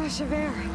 rush of air.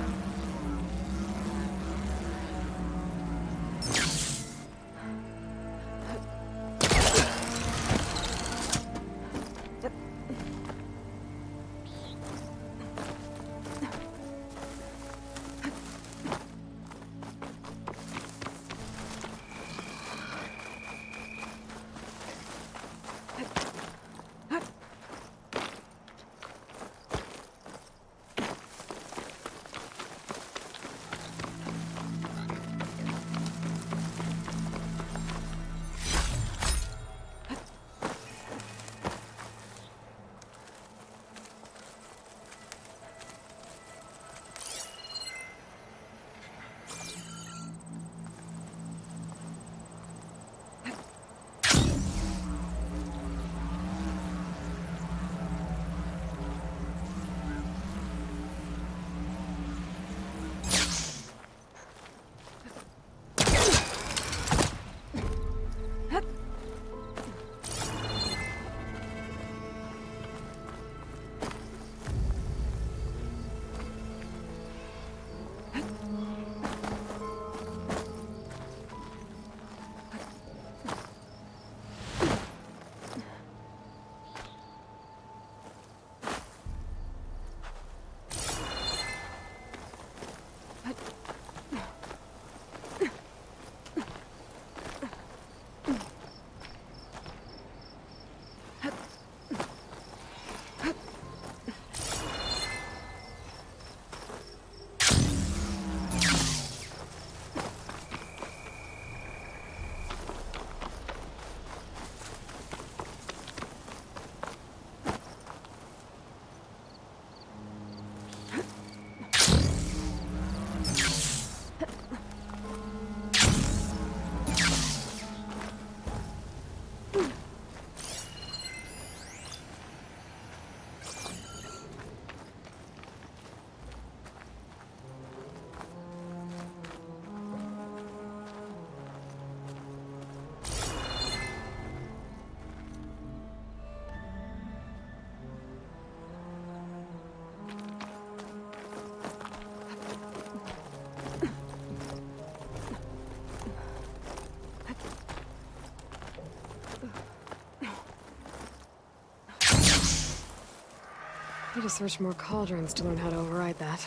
Need to search more cauldrons to learn how to override that.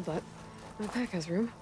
but my pack has room.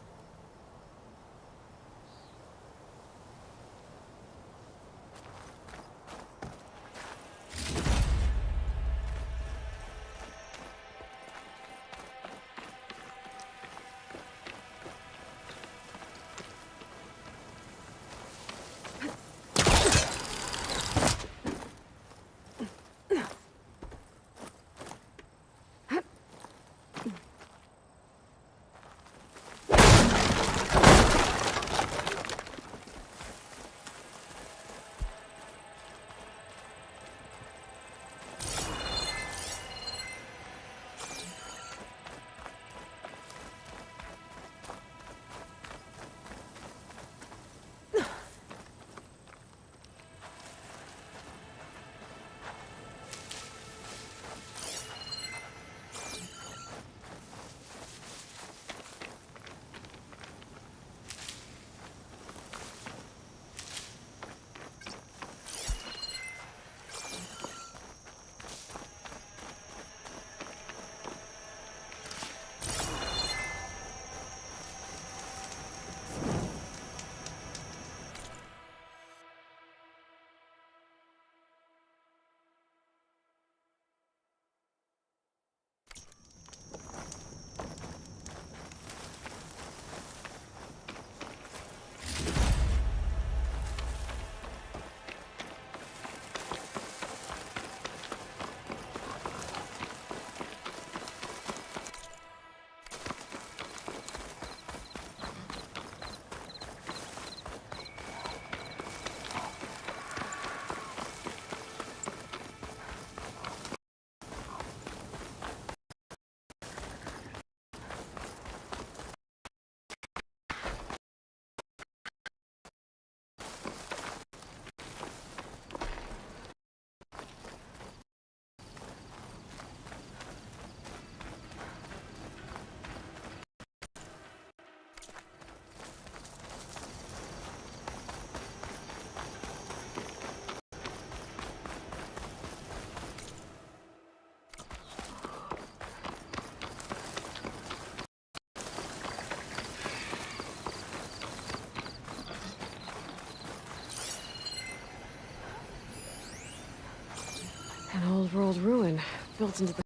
An old world ruin built into the...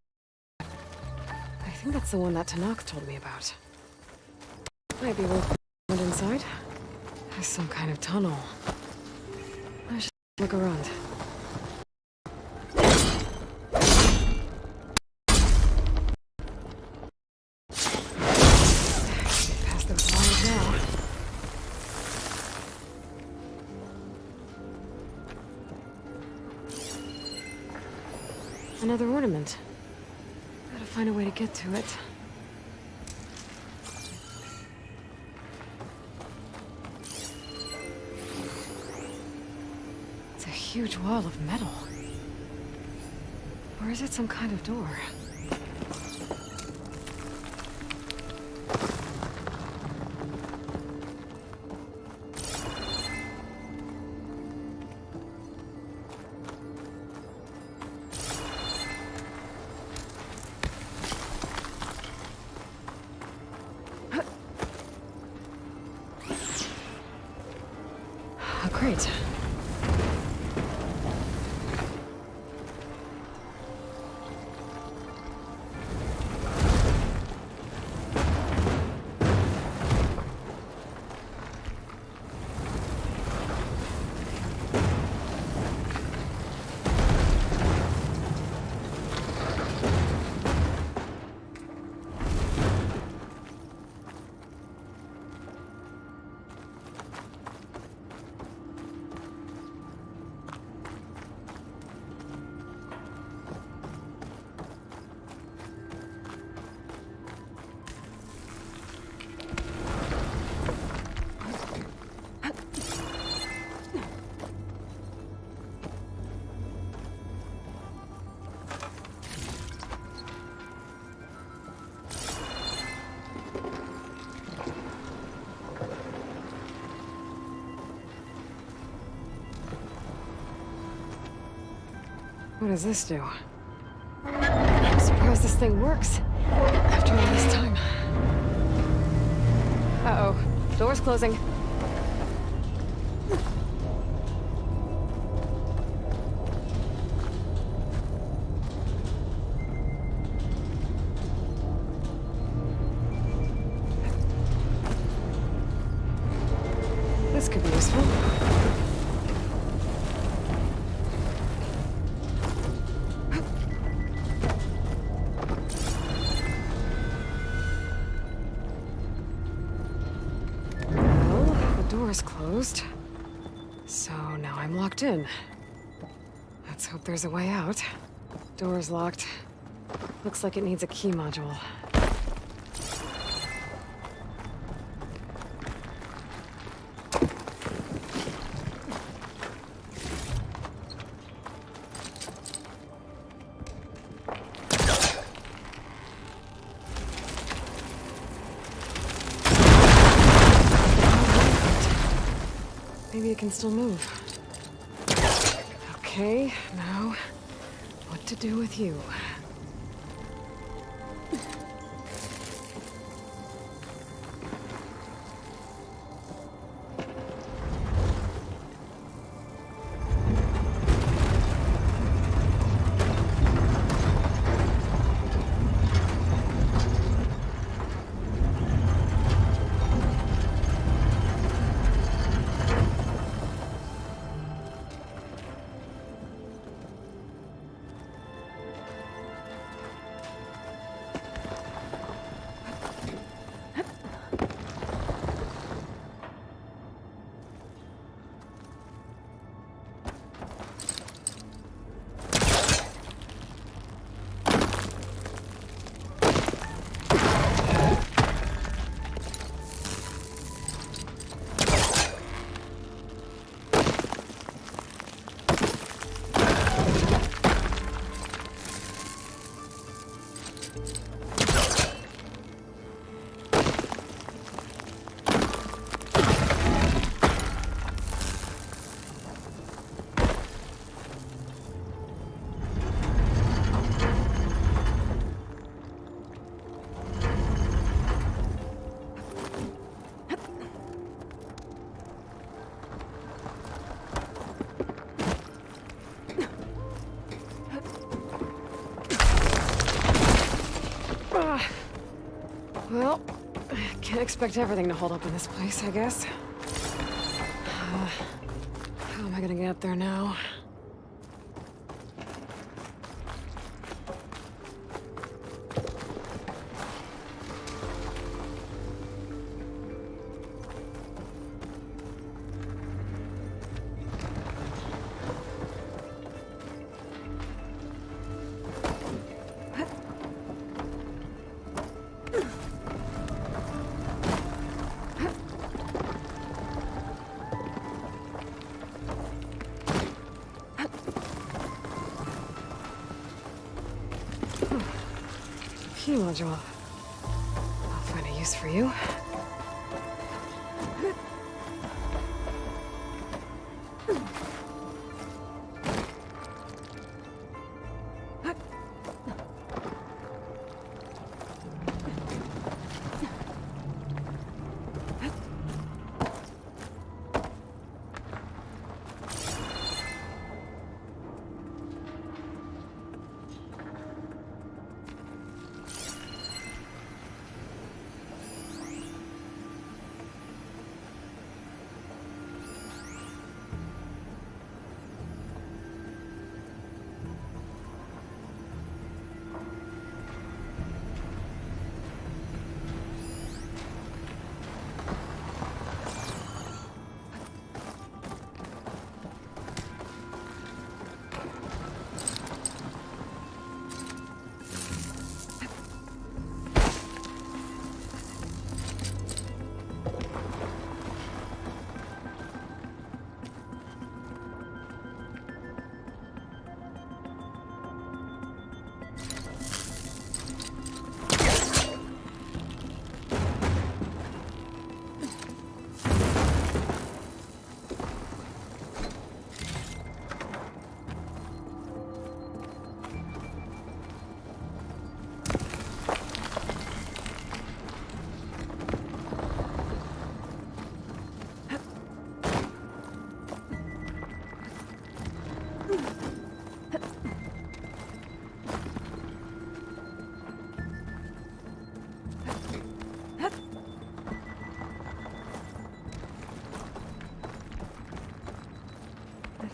I think that's the one that Tallneck told me about. Might be worth going inside. There's some kind of tunnel. I should look around. Past those wires now. Another ornament. Gotta find a way to get to it. It's a huge wall of metal. Or is it some kind of door? Great. What does this do? I'm surprised this thing works after all this time. Door's closing. This could be useful. Door's closed. So now I'm locked in. Let's hope there's a way out. Door's locked. Looks like it needs a key module. Maybe it can still move. Okay, now, what to do with you? Well, can't expect everything to hold up in this place, I guess. How am I gonna get up there now? Key module. I'll find a use for you.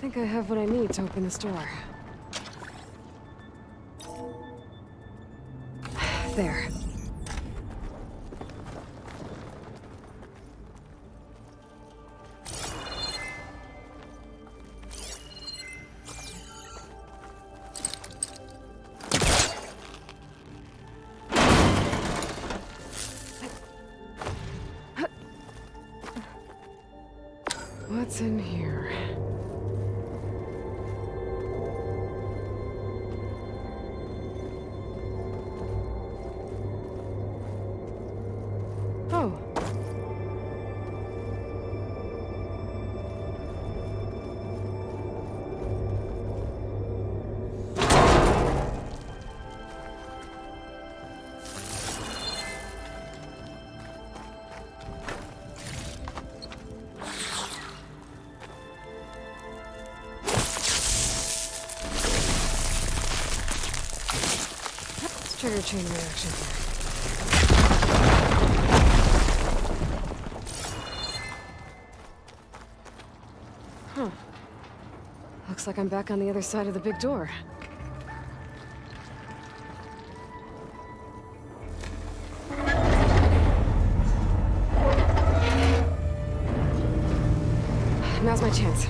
think I have what I need to open this door. There. What's in here? Oh. Trigger chain reaction here. Huh. Looks like I'm back on the other side of the big door. Now's my chance.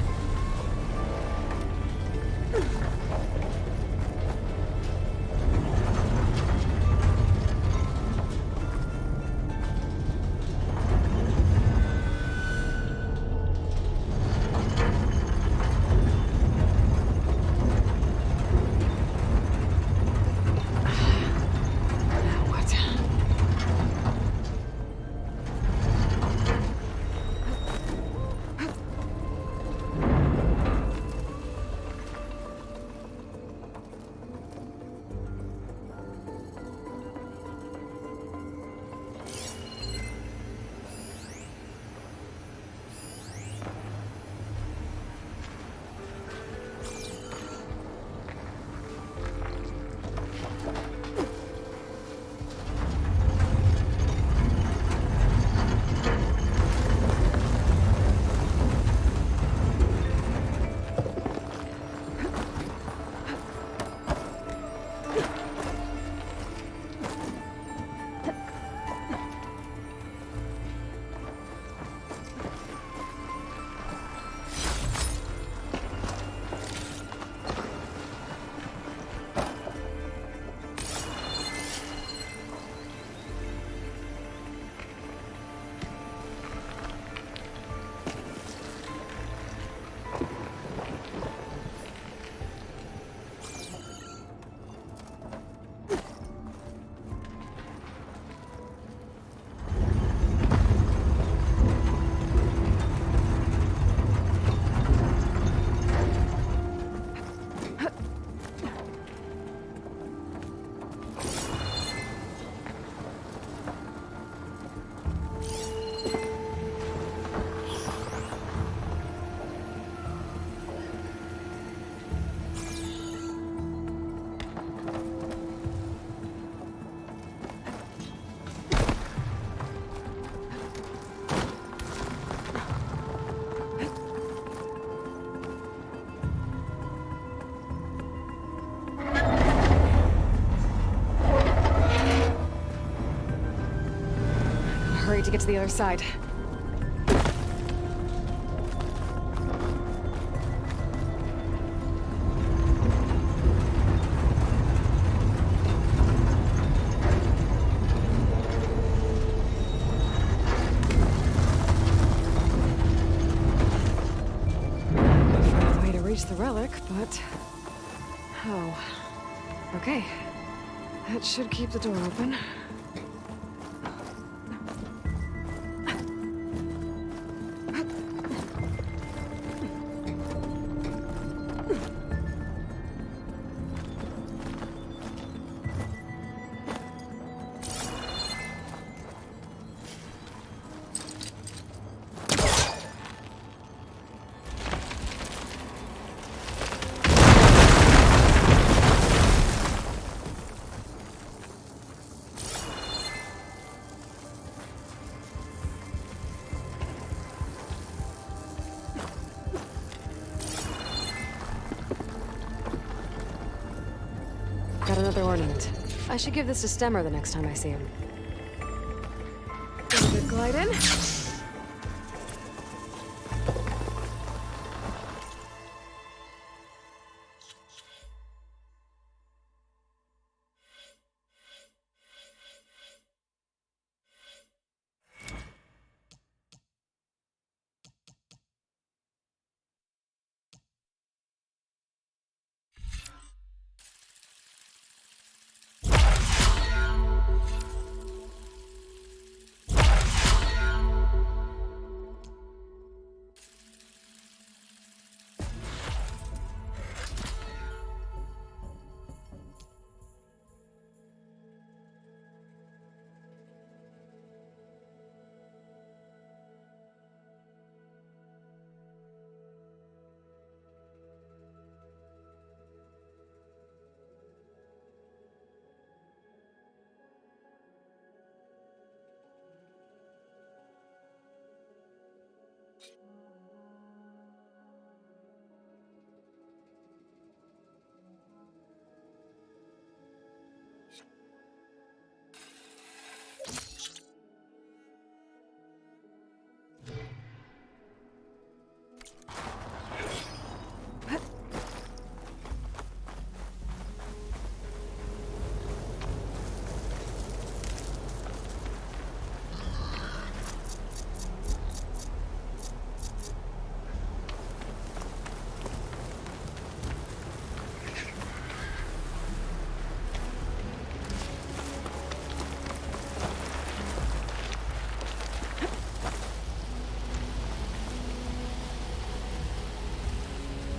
To get to the other side. Found a way to reach the relic, but how? Okay, that should keep the door open. another ornament. I should give this to Stemmer the next time I see him. Give a good glide in.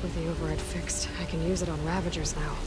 With the override fixed, I can use it on Ravagers now.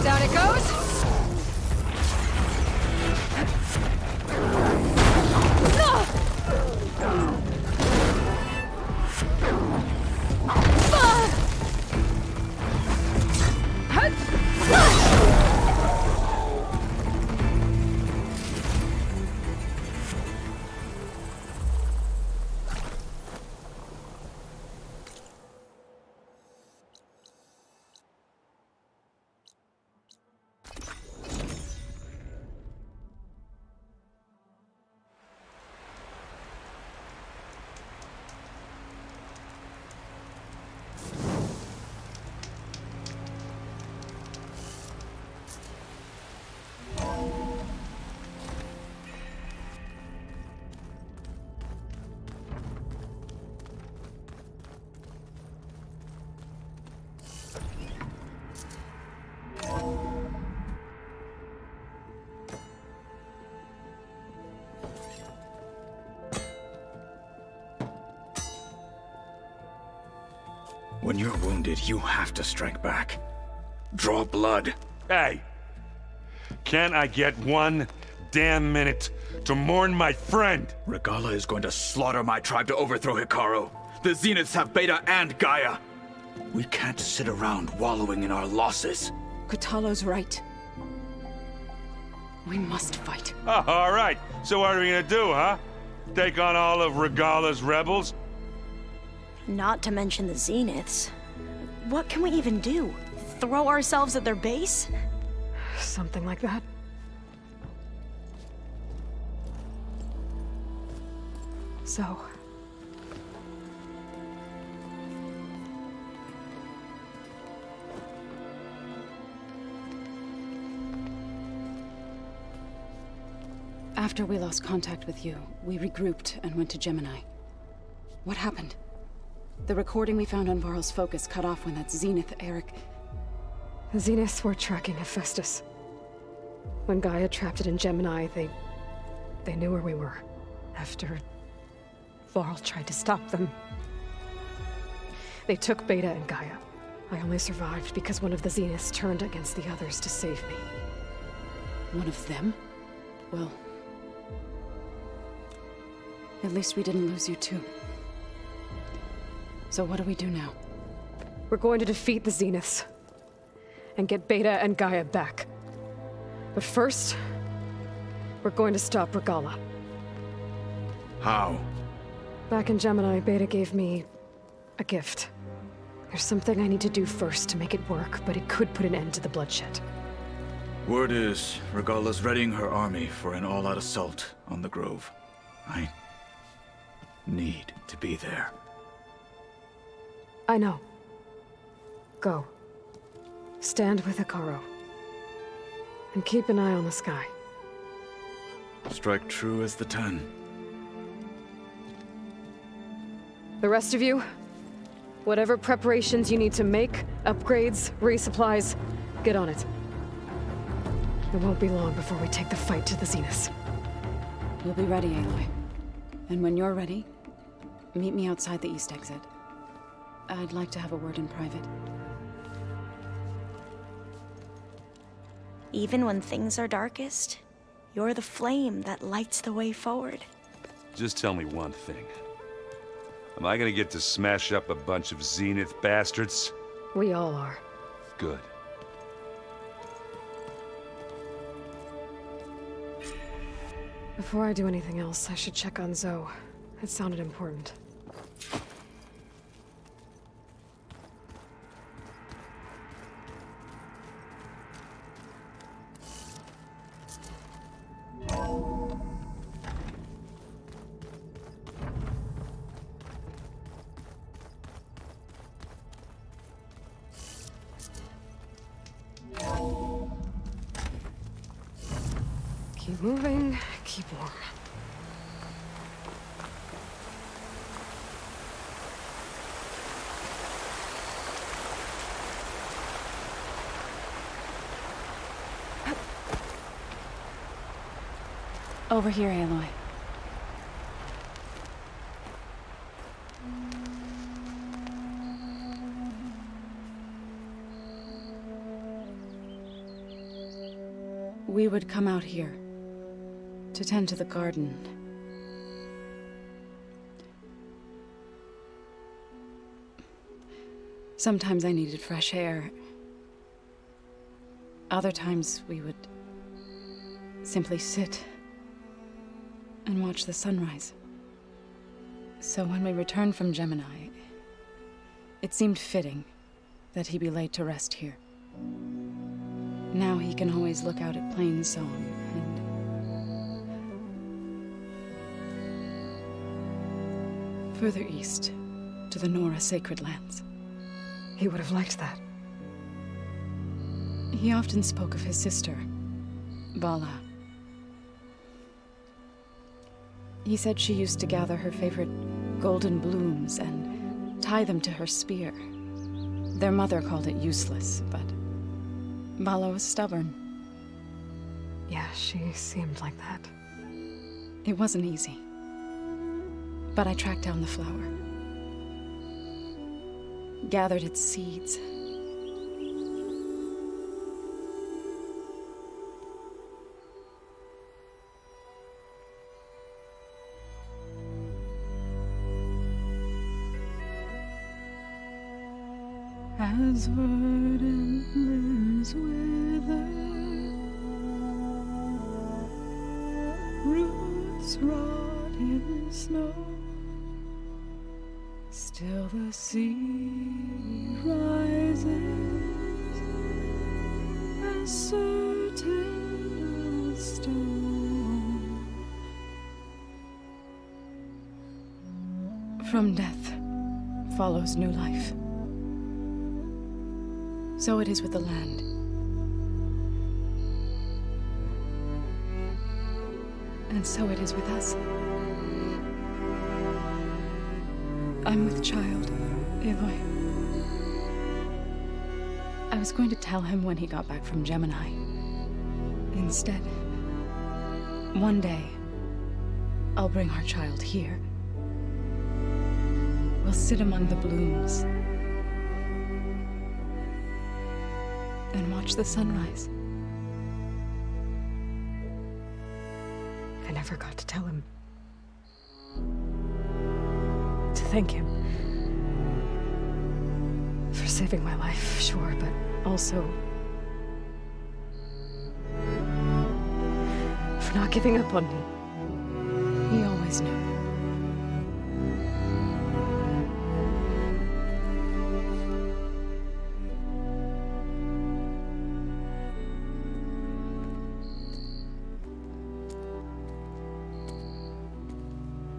Down it goes! When you're wounded, you have to strike back. Draw blood. Hey! Can't I get one damn minute to mourn my friend? Regalla is going to slaughter my tribe to overthrow Hikaru. The Zeniths have Beta and Gaia. We can't sit around wallowing in our losses. Kotallo's right. We must fight. Oh, all right. So what are we gonna do, huh? Take on all of Regalla's rebels? Not to mention the Zeniths. What can we even do? Throw ourselves at their base? Something like that. So... After we lost contact with you, we regrouped and went to Gemini. What happened? The recording we found on Varl's focus cut off when that Zenith, Eric... The Zeniths were tracking Hephaestus. When Gaia trapped it in Gemini, they knew where we were. After Varl tried to stop them, they took Beta and Gaia. I only survived because one of the Zeniths turned against the others to save me. One of them? Well... at least we didn't lose you too. So what do we do now? We're going to defeat the Zeniths and get Beta and Gaia back. But first, we're going to stop Regalla. How? Back in Gemini, Beta gave me a gift. There's something I need to do first to make it work, but it could put an end to the bloodshed. Word is, Regalla's readying her army for an all-out assault on the Grove. I need to be there. I know. Go. Stand with Hekarro. And keep an eye on the sky. Strike true as the 10. The rest of you, whatever preparations you need to make, upgrades, resupplies, get on it. It won't be long before we take the fight to the Zeniths. We'll be ready, Aloy. And when you're ready, meet me outside the east exit. I'd like to have a word in private. Even when things are darkest, you're the flame that lights the way forward. Just tell me one thing. Am I gonna get to smash up a bunch of Zenith bastards? We all are. Good. Before I do anything else, I should check on Zoe. It sounded important. Keep moving, keep warm. Over here, Aloy. We would come out here to tend to the garden. Sometimes I needed fresh air. Other times we would simply sit and watch the sunrise. So when we returned from Gemini, it seemed fitting that he be laid to rest here. Now he can always look out at Plain Song and further east to the Nora Sacred Lands. He would have liked that. He often spoke of his sister, Vala. He said she used to gather her favorite golden blooms and tie them to her spear. Their mother called it useless, but Vala was stubborn. Yeah, she seemed like that. It wasn't easy. But I tracked down the flower. Gathered its seeds. As verdant limbs wither, roots rot in snow, still the sea rises, as certain as stone. From death follows new life. So it is with the land. And And so it is with us. I'm with child, Aloy. I was going to tell him when he got back from Gemini. Instead, one day, I'll bring our child here. We'll sit among the blooms and watch the sunrise. I never got to tell him. To thank him. For saving my life, sure, but also for not giving up on me. He always knew.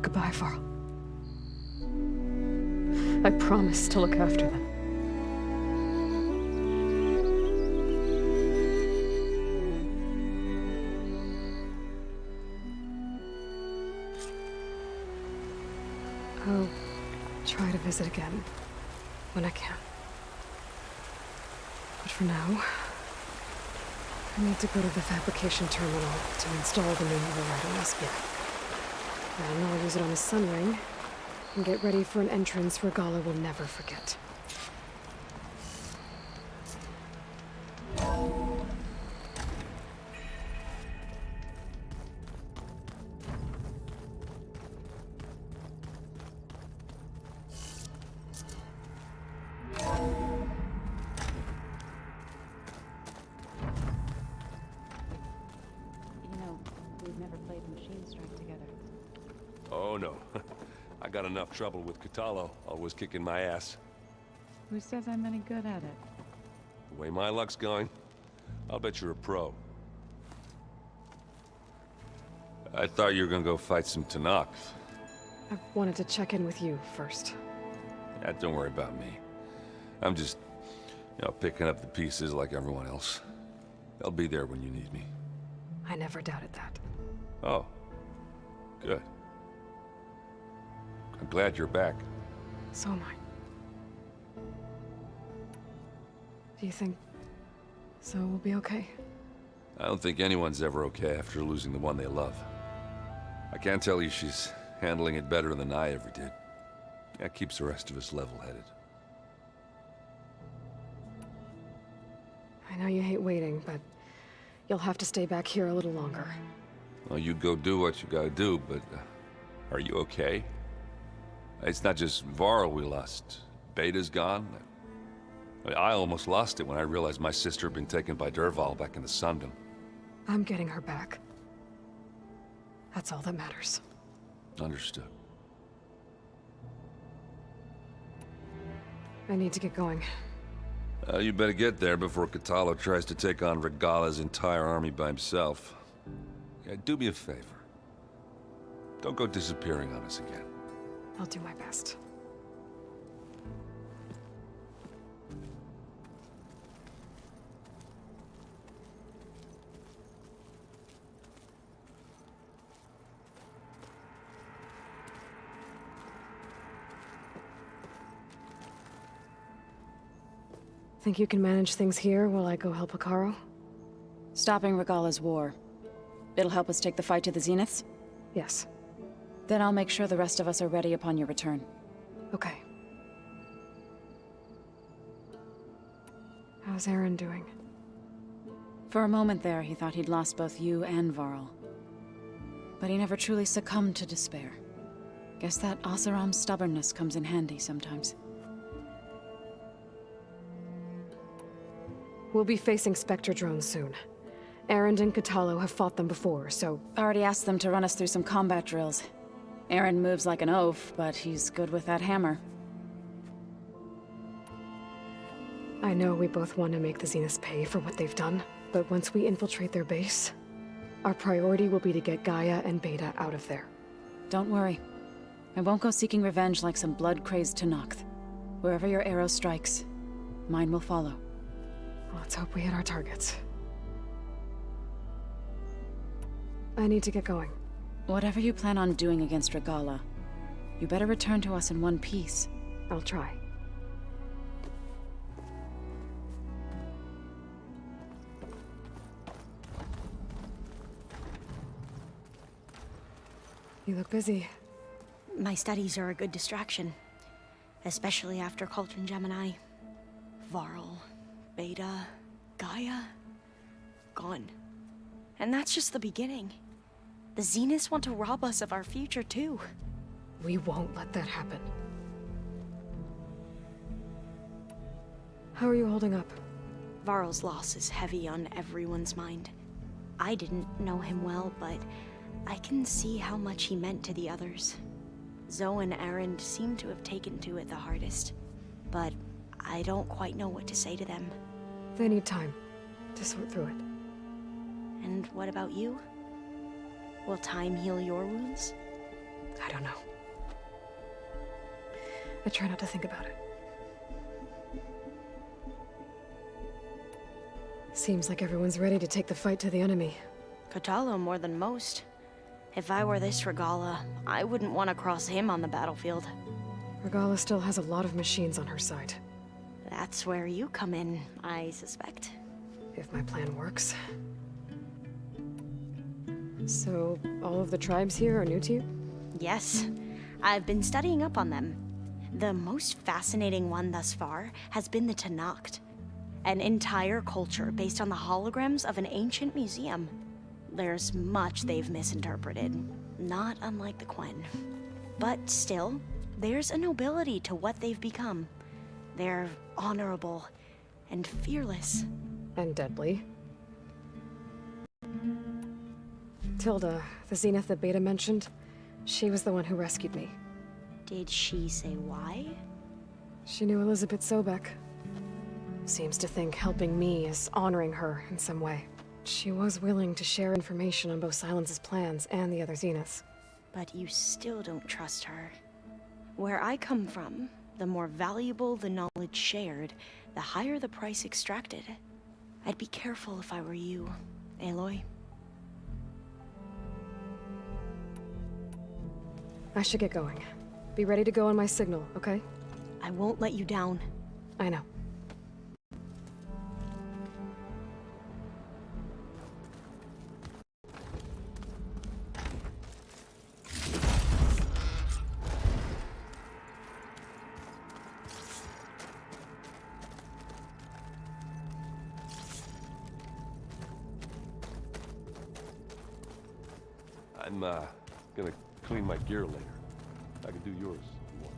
Goodbye, Varl. I promise to look after them. I'll try to visit again when I can. But for now, I need to go to the fabrication terminal to install the new override on Espia. Then I'll use it on the Sunwing and get ready for an entrance Regalla will never forget. Oh no. I got enough trouble with Kotallo, always kicking my ass. Who says I'm any good at it? The way my luck's going, I'll bet you're a pro. I thought you were gonna go fight some Tallneck. I wanted to check in with you first. Yeah, don't worry about me. I'm just, picking up the pieces like everyone else. They'll be there when you need me. I never doubted that. Oh. Good. I'm glad you're back. So am I. Do you think so will be okay? I don't think anyone's ever okay after losing the one they love. I can't tell you she's handling it better than I ever did. That keeps the rest of us level-headed. I know you hate waiting, but you'll have to stay back here a little longer. Well, you go do what you gotta do, but are you okay? It's not just Varl we lost. Beta's gone. I almost lost it when I realized my sister had been taken by Dervahl back in the Sundom. I'm getting her back. That's all that matters. Understood. I need to get going. You better get there before Kotallo tries to take on Regalla's entire army by himself. Yeah, do me a favor. Don't go disappearing on us again. I'll do my best. Think you can manage things here while I go help Hekarro? Stopping Regalla's war. It'll help us take the fight to the Zeniths? Yes. Then I'll make sure the rest of us are ready upon your return. Okay. How's Erend doing? For a moment there, he thought he'd lost both you and Varl. But he never truly succumbed to despair. Guess that Oseram's stubbornness comes in handy sometimes. We'll be facing Spectre drones soon. Erend and Kotallo have fought them before, so... Already asked them to run us through some combat drills. Erend moves like an oaf, but he's good with that hammer. I know we both want to make the Zeniths pay for what they've done, but once we infiltrate their base, our priority will be to get Gaia and Beta out of there. Don't worry. I won't go seeking revenge like some blood-crazed Tallneck. Wherever your arrow strikes, mine will follow. Let's hope we hit our targets. I need to get going. Whatever you plan on doing against Regalla, you better return to us in one piece. I'll try. You look busy. My studies are a good distraction. Especially after Cauldron Gemini. Varl, Beta, Gaia, gone. And that's just the beginning. The Zeniths want to rob us of our future, too. We won't let that happen. How are you holding up? Varl's loss is heavy on everyone's mind. I didn't know him well, but I can see how much he meant to the others. Zoe and Erend seem to have taken to it the hardest, but I don't quite know what to say to them. They need time to sort through it. And what about you? Will time heal your wounds? I don't know. I try not to think about it. Seems like everyone's ready to take the fight to the enemy. Kotallo more than most. If I were this Regalla, I wouldn't want to cross him on the battlefield. Regalla still has a lot of machines on her side. That's where you come in, I suspect. If my plan works. So, all of the tribes here are new to you? Yes, I've been studying up on them. The most fascinating one thus far has been the Tallneck, an entire culture based on the holograms of an ancient museum. There's much they've misinterpreted, not unlike the Quen. But still, there's a nobility to what they've become. They're honorable and fearless. And deadly. Tilda, the Zenith that Beta mentioned, she was the one who rescued me. Did she say why? She knew Elizabeth Sobek. Seems to think helping me is honoring her in some way. She was willing to share information on both Sylens' plans and the other Zeniths. But you still don't trust her. Where I come from, the more valuable the knowledge shared, the higher the price extracted. I'd be careful if I were you, Aloy. I should get going. Be ready to go on my signal, okay? I won't let you down. I know. I'm gonna clean my gear later. I can do yours if you want.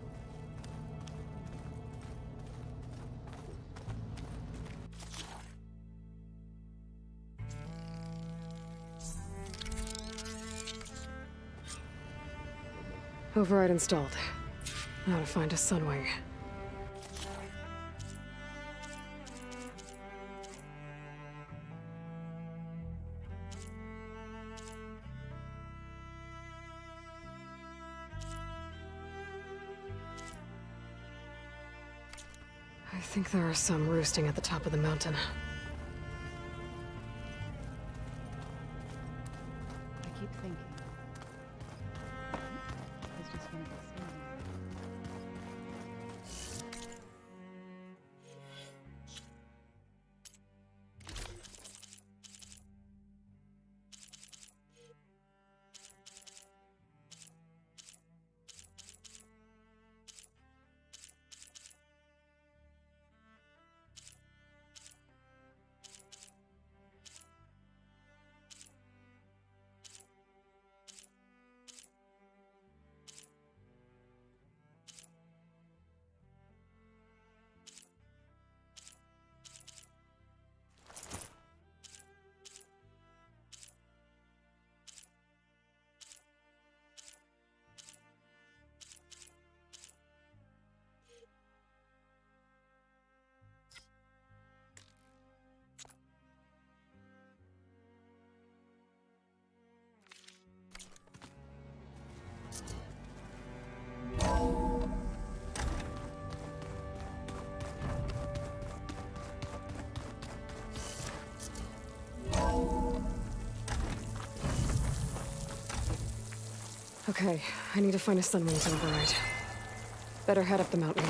Override installed. Now to find a Sunwing. I think there are some roosting at the top of the mountain. I keep thinking. It's just one of those things. Okay, I need to find a Sunwing to override. Better head up the mountain.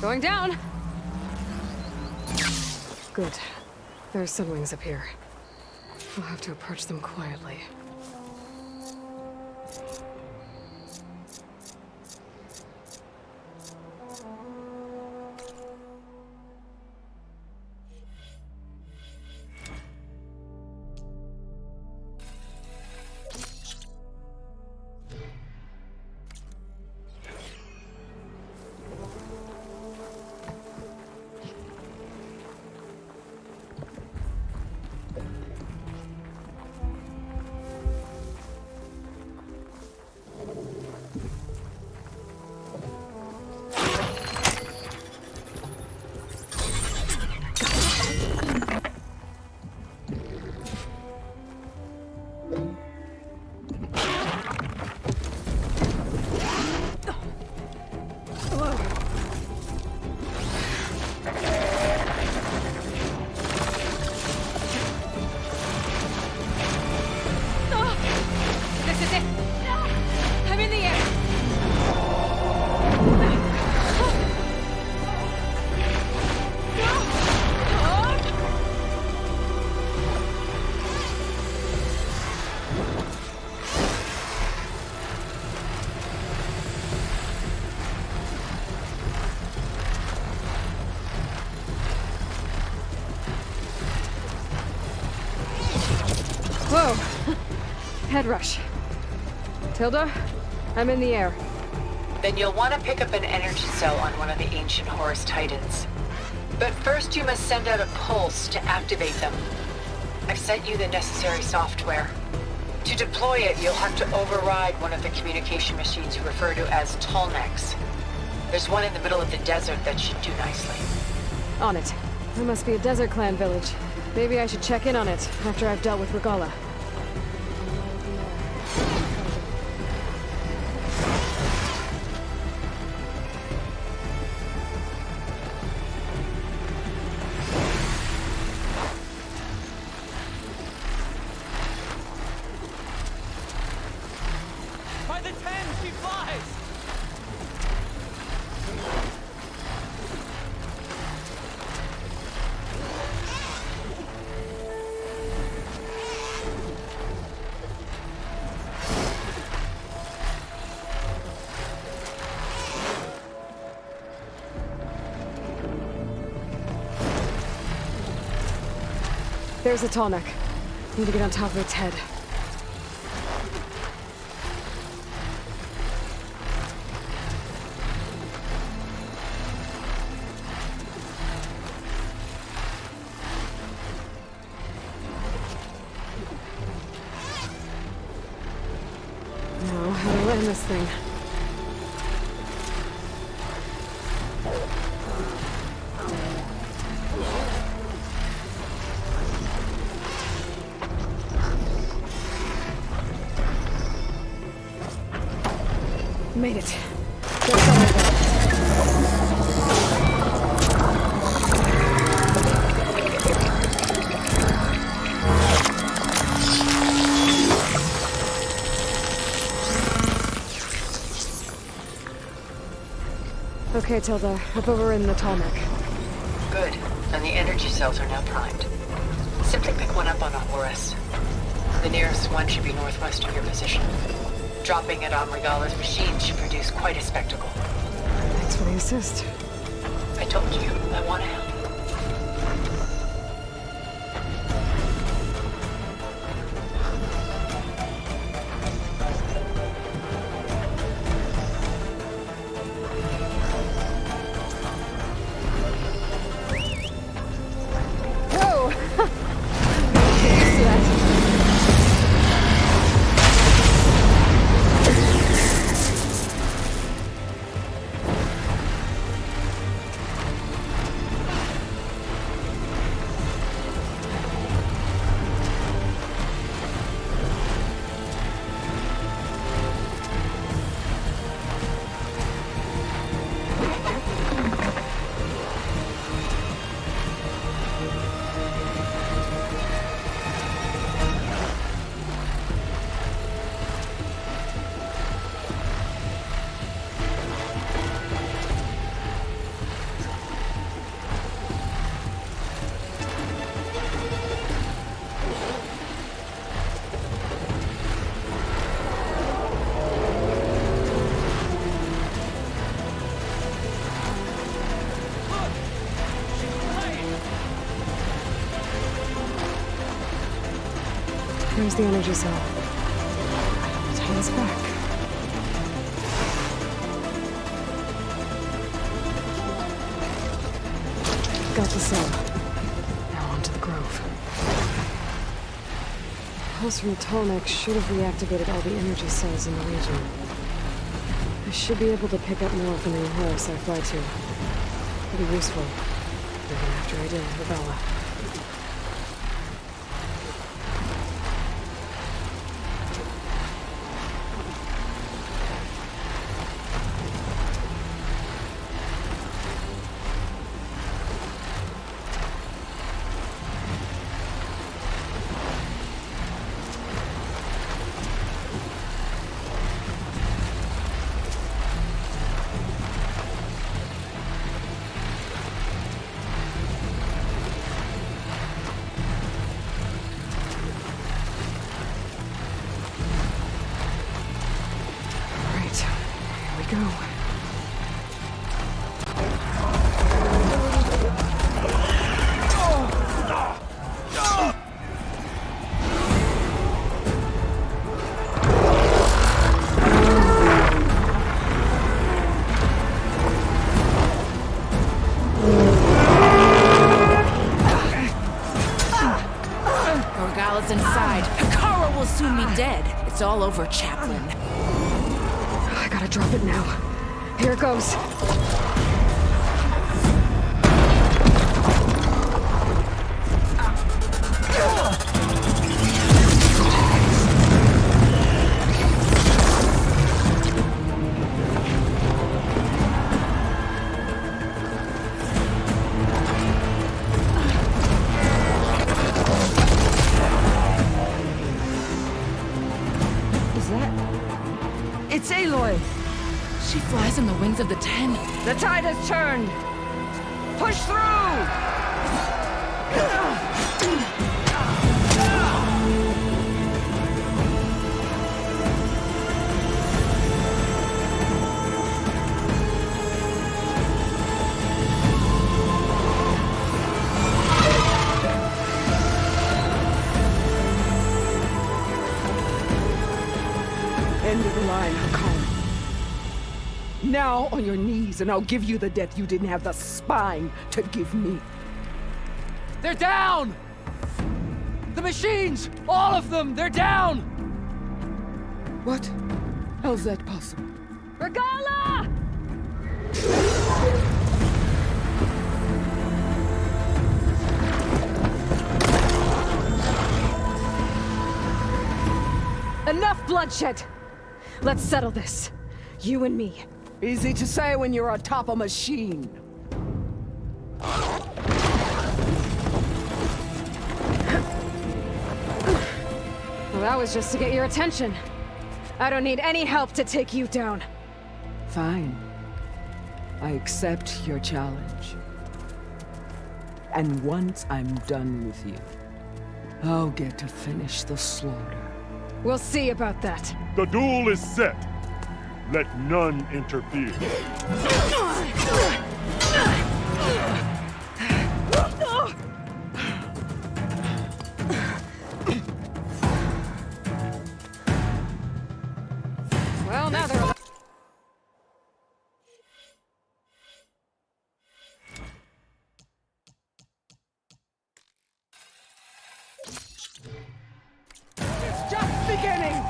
Going down! Good. There are Sunwings up here. We'll have to approach them quietly. Whoa! Head rush. Tilda, I'm in the air. Then you'll want to pick up an energy cell on one of the ancient Horus Titans. But first you must send out a pulse to activate them. I've sent you the necessary software. To deploy it, you'll have to override one of the communication machines you refer to as Tallnecks. There's one in the middle of the desert that should do nicely. On it. There must be a Desert Clan village. Maybe I should check in on it after I've dealt with Regalla. By the 10, she flies! There's a Tallneck. Need to get on top of its head. Now, how to land this thing? Made it. Go somewhere. Okay, Tilda. Up over in the Tallneck. Good. And the energy cells are now primed. Simply pick one up on a Horus. The nearest one should be northwest of your position. Dropping it on Regalla's machine should produce quite a spectacle. Thanks for the assist. I told you, I want to help. There's the energy cell. Titans back. Got the cell. Now onto the grove. The pulse from Tallneck should have reactivated all the energy cells in the region. I should be able to pick up more from the Horus I fly to. Pretty useful, even after I deal with Regalla. It's all over, Chaplain. I gotta drop it now. Here it goes. She flies on the wings of the 10. The tide has turned! Push through! End of the line, Hakari. Now on your knees, and I'll give you the death you didn't have the spine to give me. They're down! The machines! All of them! They're down! What? How's that possible? Regalla! Enough bloodshed! Let's settle this. You and me. Easy to say when you're atop a machine. Well, that was just to get your attention. I don't need any help to take you down. Fine. I accept your challenge. And once I'm done with you, I'll get to finish the slaughter. We'll see about that. The duel is set. Let none interfere. Well, now they're... It's just beginning!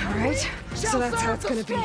Alright, so that's how it's gonna be.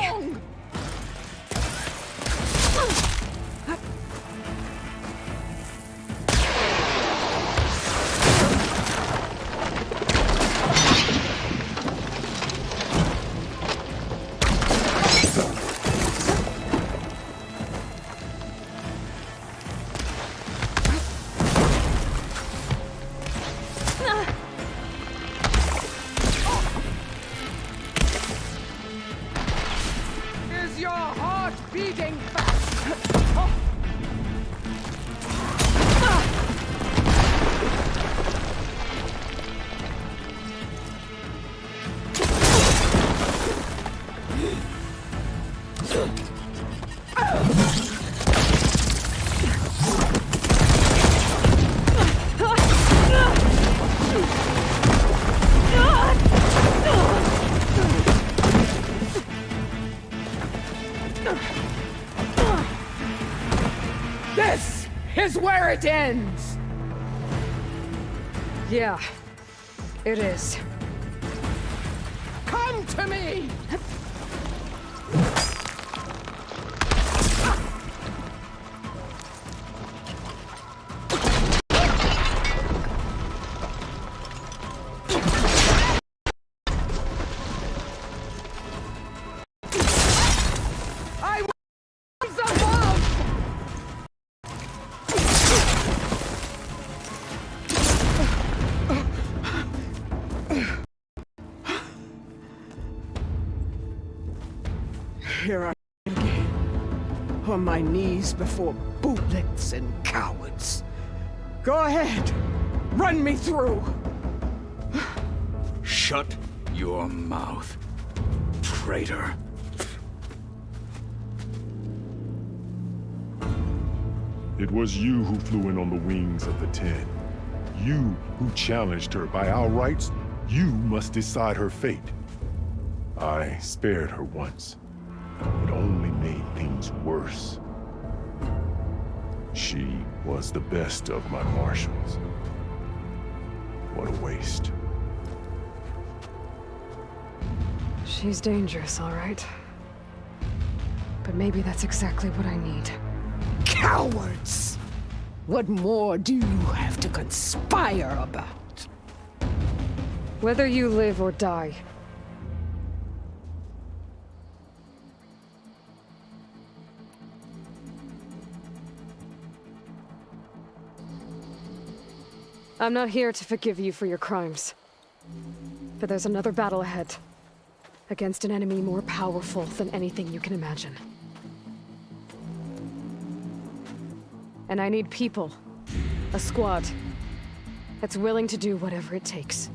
is where it ends! Yeah, it is. Come to me! Here I am again, on my knees before bootlets and cowards. Go ahead, run me through. Shut your mouth, traitor. It was you who flew in on the wings of the 10. You who challenged her by our rights. You must decide her fate. I spared her once. It only made things worse. She was the best of my marshals. What a waste. She's dangerous, all right. But maybe that's exactly what I need. Cowards! What more do you have to conspire about? Whether you live or die. I'm not here to forgive you for your crimes. But there's another battle ahead. Against an enemy more powerful than anything you can imagine. And I need people. A squad. That's willing to do whatever it takes.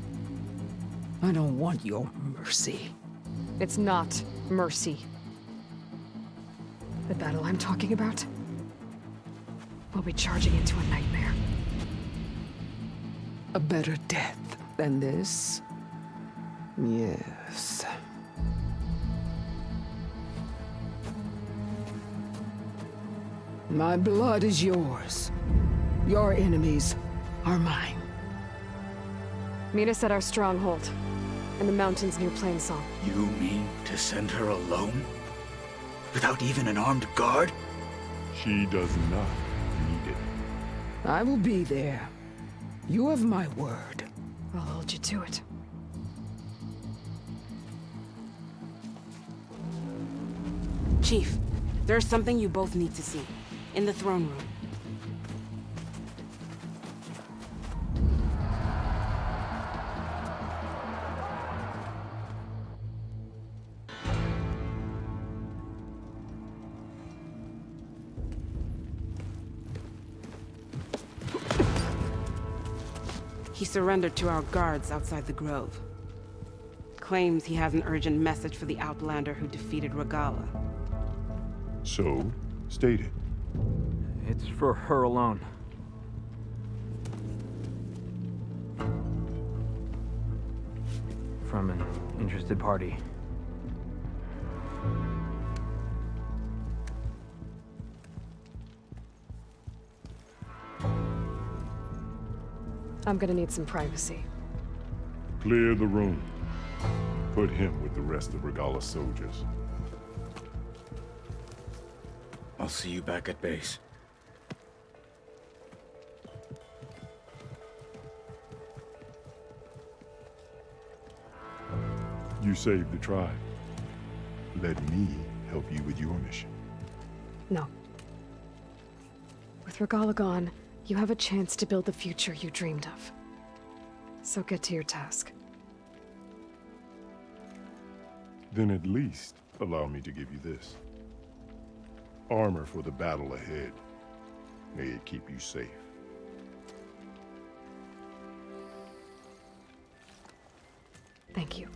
I don't want your mercy. It's not mercy. The battle I'm talking about will be charging into a nightmare. A better death than this? Yes. My blood is yours. Your enemies are mine. Meet us at our stronghold, in the mountains near Plainsong. You mean to send her alone? Without even an armed guard? She does not need it. I will be there. You have my word. I'll hold you to it. Chief, there's something you both need to see. In the throne room. He surrendered to our guards outside the grove. Claims he has an urgent message for the Outlander who defeated Regalla. So, state it. It's for her alone. From an interested party. I'm gonna need some privacy. Clear the room. Put him with the rest of Regalla's soldiers. I'll see you back at base. You saved the tribe. Let me help you with your mission. No. With Regalla gone, you have a chance to build the future you dreamed of. So get to your task. Then at least allow me to give you this. Armor for the battle ahead. May it keep you safe. Thank you.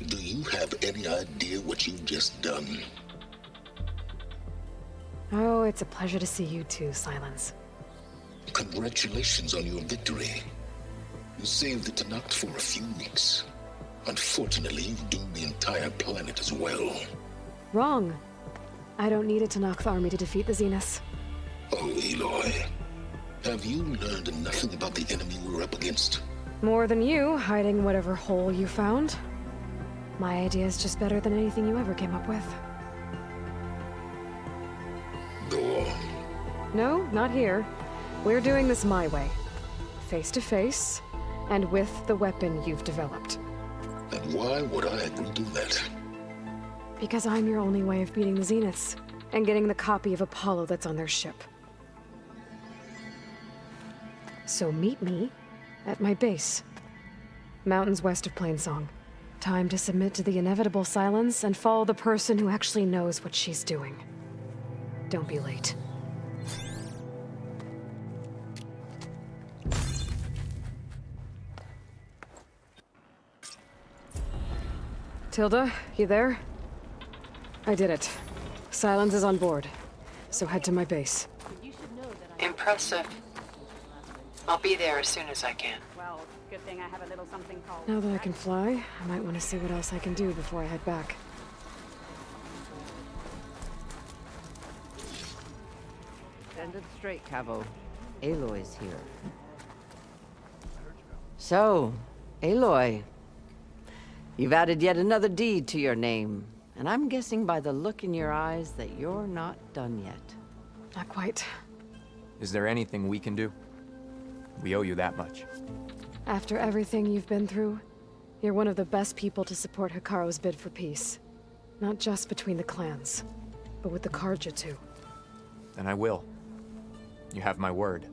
Do you have any idea what you've just done? Oh, it's a pleasure to see you too, Sylens. Congratulations on your victory. You saved the Tallneck for a few weeks. Unfortunately, you've doomed the entire planet as well. Wrong. I don't need a Tallneck army to defeat the Zeniths. Oh, Aloy. Have you learned nothing about the enemy we're up against? More than you, hiding whatever hole you found. My idea is just better than anything you ever came up with. Go on. No, not here. We're doing this my way. Face to face, and with the weapon you've developed. And why would I agree to that? Because I'm your only way of beating the Zeniths, and getting the copy of Apollo that's on their ship. So meet me at my base. Mountains west of Plainsong. Time to submit to the inevitable silence and follow the person who actually knows what she's doing. Don't be late. Tilda, you there? I did it. Sylens is on board, so head to my base. Impressive. I'll be there as soon as I can. Well, good thing I have a little something called... Now that I can fly, I might want to see what else I can do before I head back. Stand it straight, Cavo. Aloy's here. So, Aloy, you've added yet another deed to your name, and I'm guessing by the look in your eyes that you're not done yet. Not quite. Is there anything we can do? We owe you that much. After everything you've been through, you're one of the best people to support Hikaru's bid for peace. Not just between the clans, but with the Carja too. Then I will. You have my word.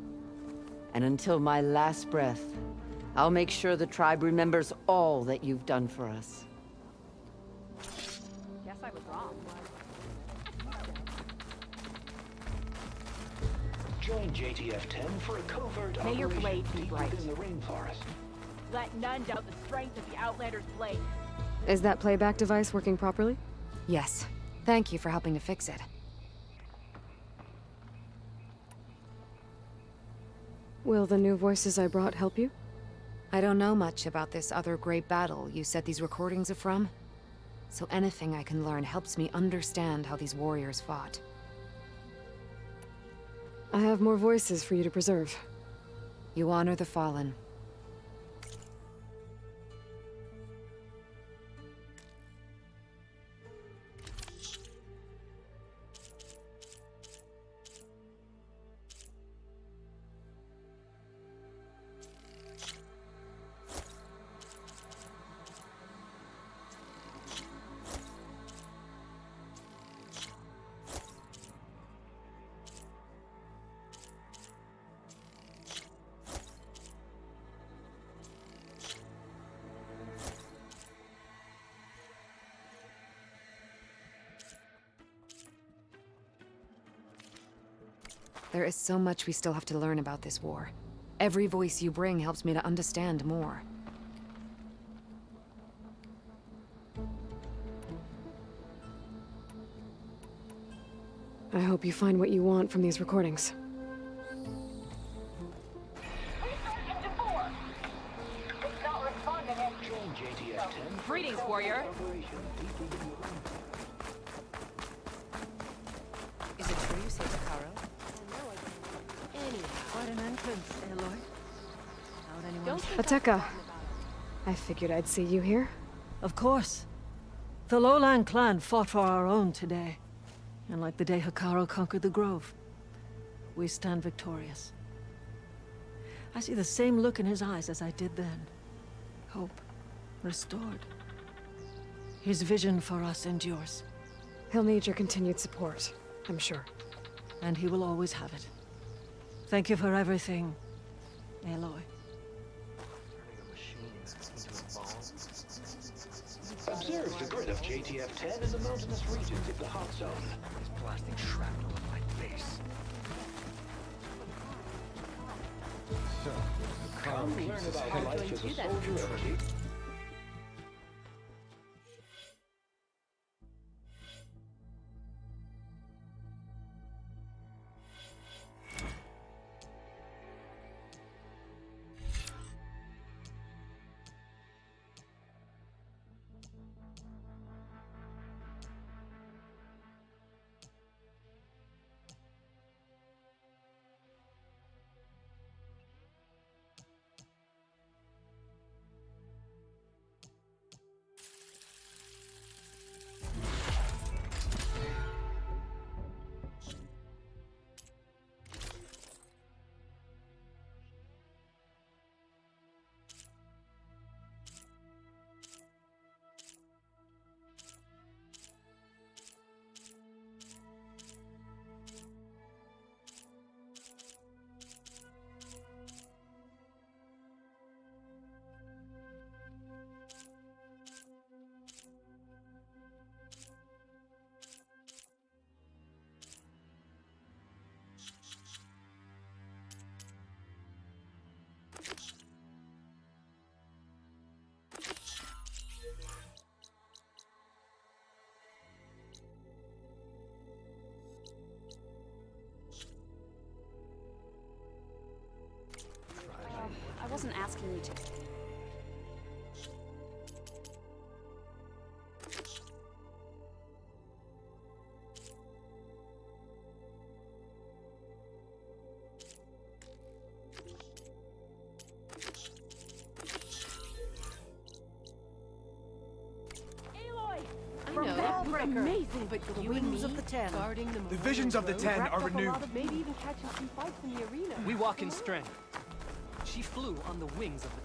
And until my last breath, I'll make sure the tribe remembers all that you've done for us. Guess I was wrong. Join JTF-10 for a covert May your operation blade be deep bright. within the rainforest. Let none doubt the strength of the Outlander's blade. Is that playback device working properly? Yes. Thank you for helping to fix it. Will the new voices I brought help you? I don't know much about this other great battle you said these recordings are from. So anything I can learn helps me understand how these warriors fought. I have more voices for you to preserve. You honor the fallen. There is so much we still have to learn about this war. Every voice you bring helps me to understand more. I hope you find what you want from these recordings. Greetings, warrior. Is it true you saved Hikaru? Quite an entrance, Aloy. Dekka. I figured I'd see you here. Of course. The Lowland clan fought for our own today. And like the day Hikaru conquered the Grove, we stand victorious. I see the same look in his eyes as I did then. Hope restored. His vision for us endures. He'll need your continued support, I'm sure. And he will always have it. Thank you for everything, Aloy. Observe the grid of JTF-10 in the mountainous regions of the hot zone. He's blasting shrapnel in my face. So, Come learn about life as a soldier of G. wasn't asking you to. Amazing, but you and of the Ten guarding The visions of the Ten are renewed. maybe even catching some fights in the arena. We walk in strength. She flew on the wings of the...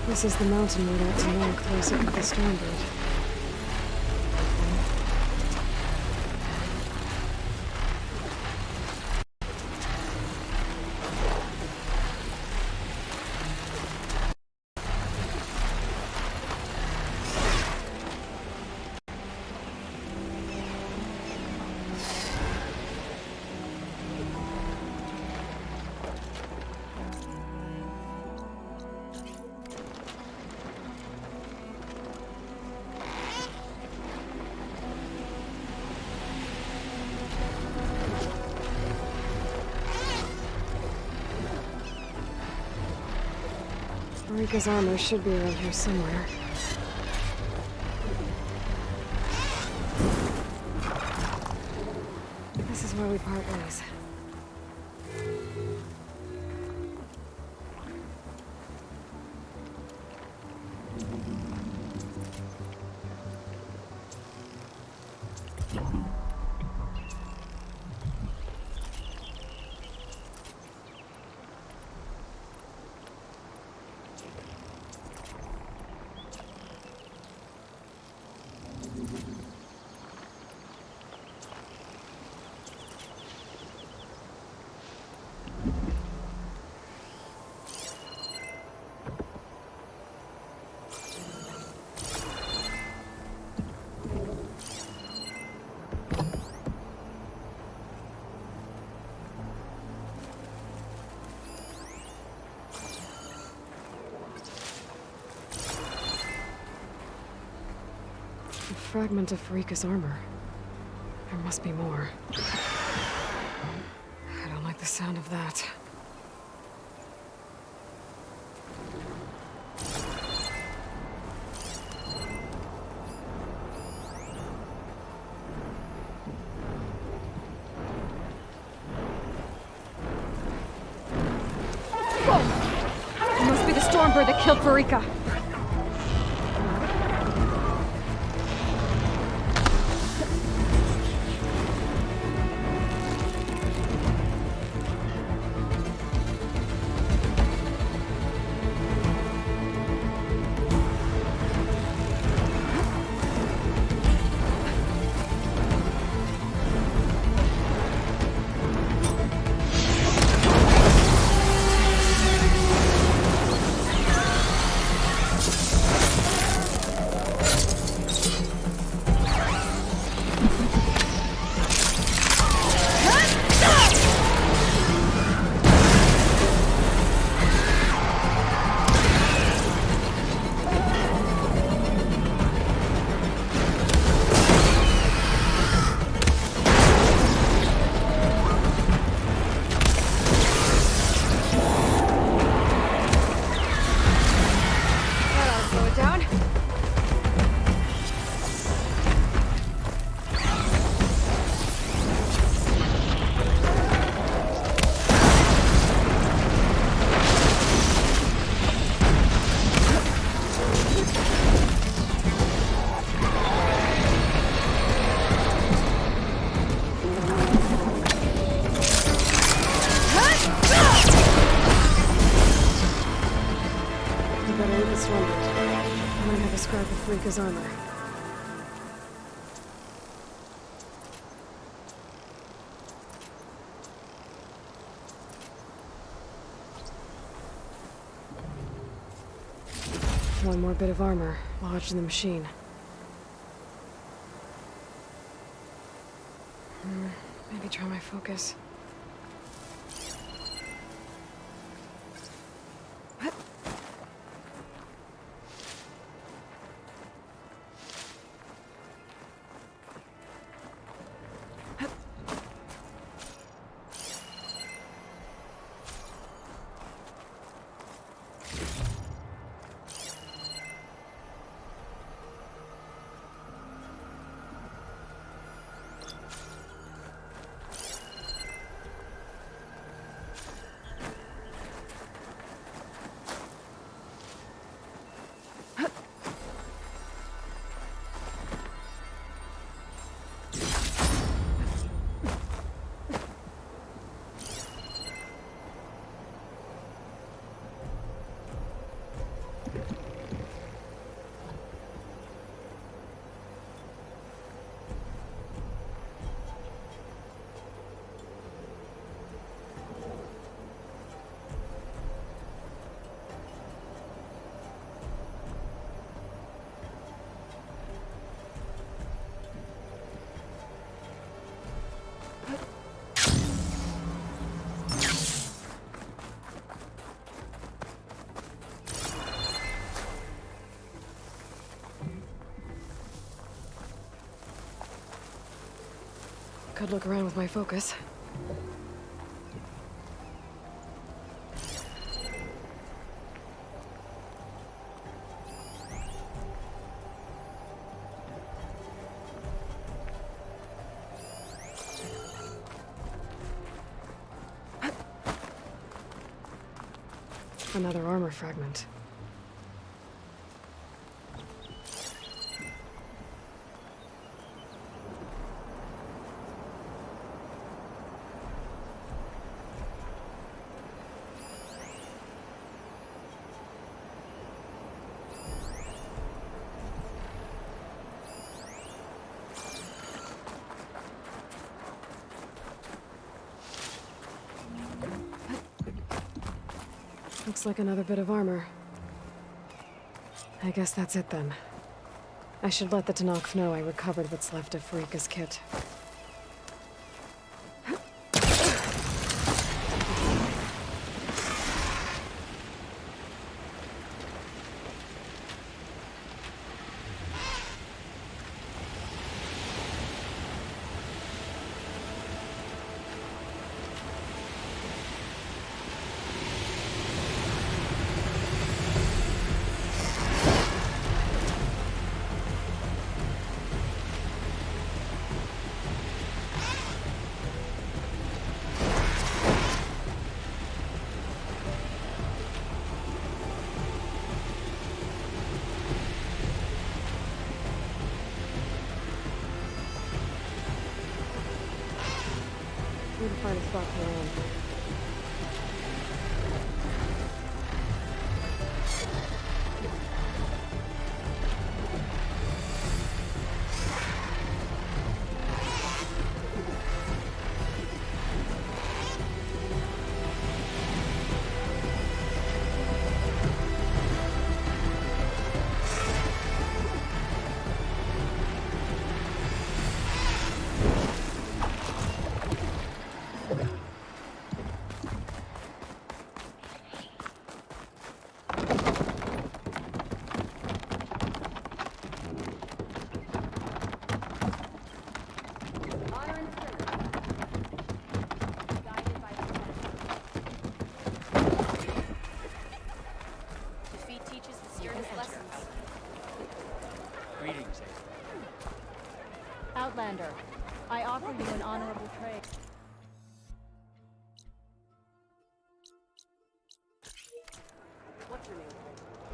This is the mountain road out to Tallneck, closer to the Stormbird. Ferikka's armor should be around here somewhere. This is where we part ways. A fragment of Ferikka's armor. There must be more. I don't like the sound of that. It must be the Stormbird that killed Ferikka. Ferikka's armor. One more bit of armor lodged in the machine. Maybe try my focus. Could look around with my focus. Another armor fragment. Looks like another bit of armor. I guess that's it then. I should let the Tallneck know I recovered what's left of Ferikka's kit. Need to find a spot to land. Greetings, Outlander, I offer you an honorable trade. What's your name?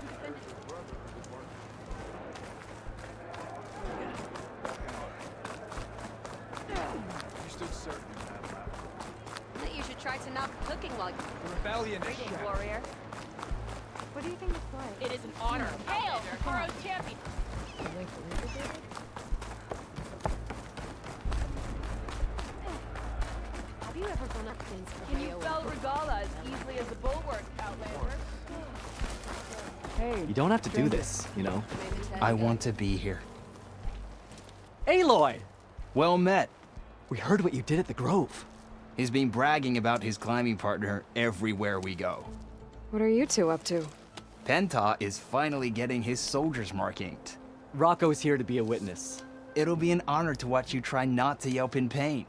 You defended your You stood certain in that battle. That you should try to knock cooking while you... The rebellion is Greetings, shattered. warrior. What do you think it's like? It is an honor. Hail, Horus champion! Have you ever gone up against Can you fell Regalla as easily as the bulwark, Outlander? Hey, you don't have to do this, you know. I want to be here. Aloy! Well met. We heard what you did at the Grove. He's been bragging about his climbing partner everywhere we go. What are you two up to? Penttoh is finally getting his soldier's mark inked. Rokko's here to be a witness. It'll be an honor to watch you try not to yelp in pain.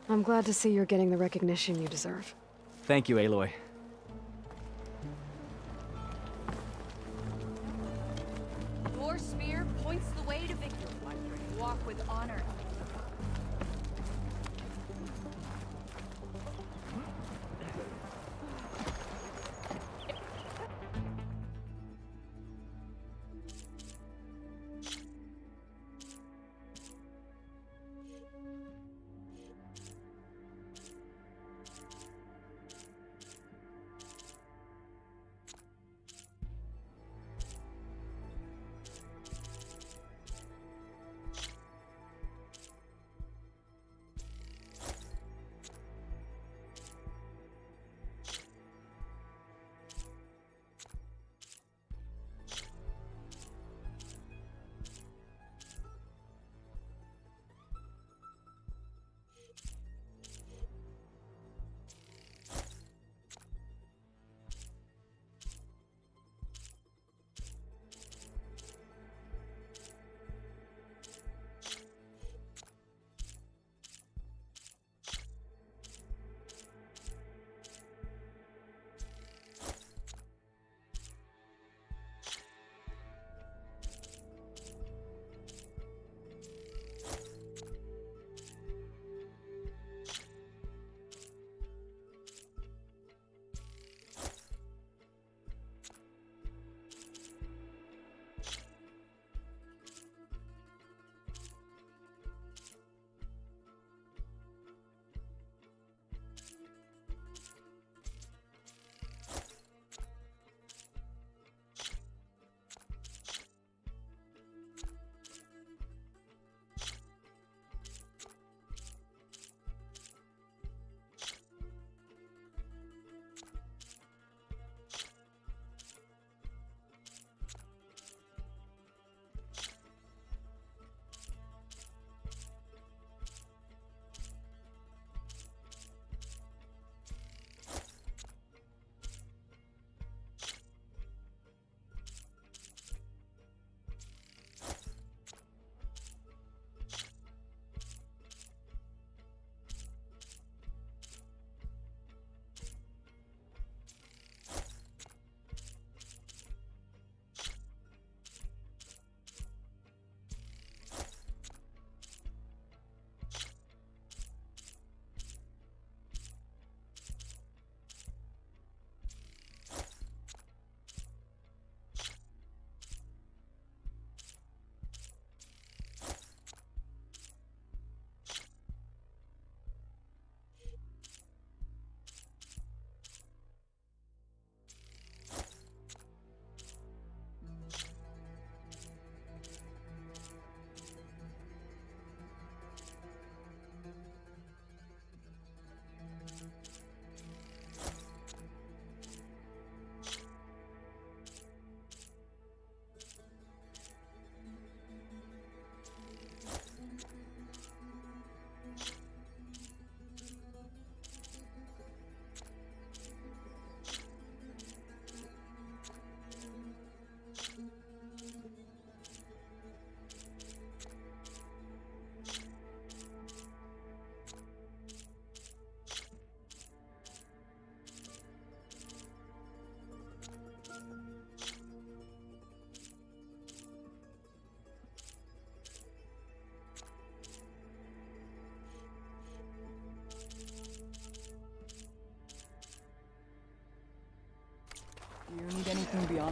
I'm glad to see you're getting the recognition you deserve. Thank you, Aloy. Your spear points the way to victory. Walk with honor.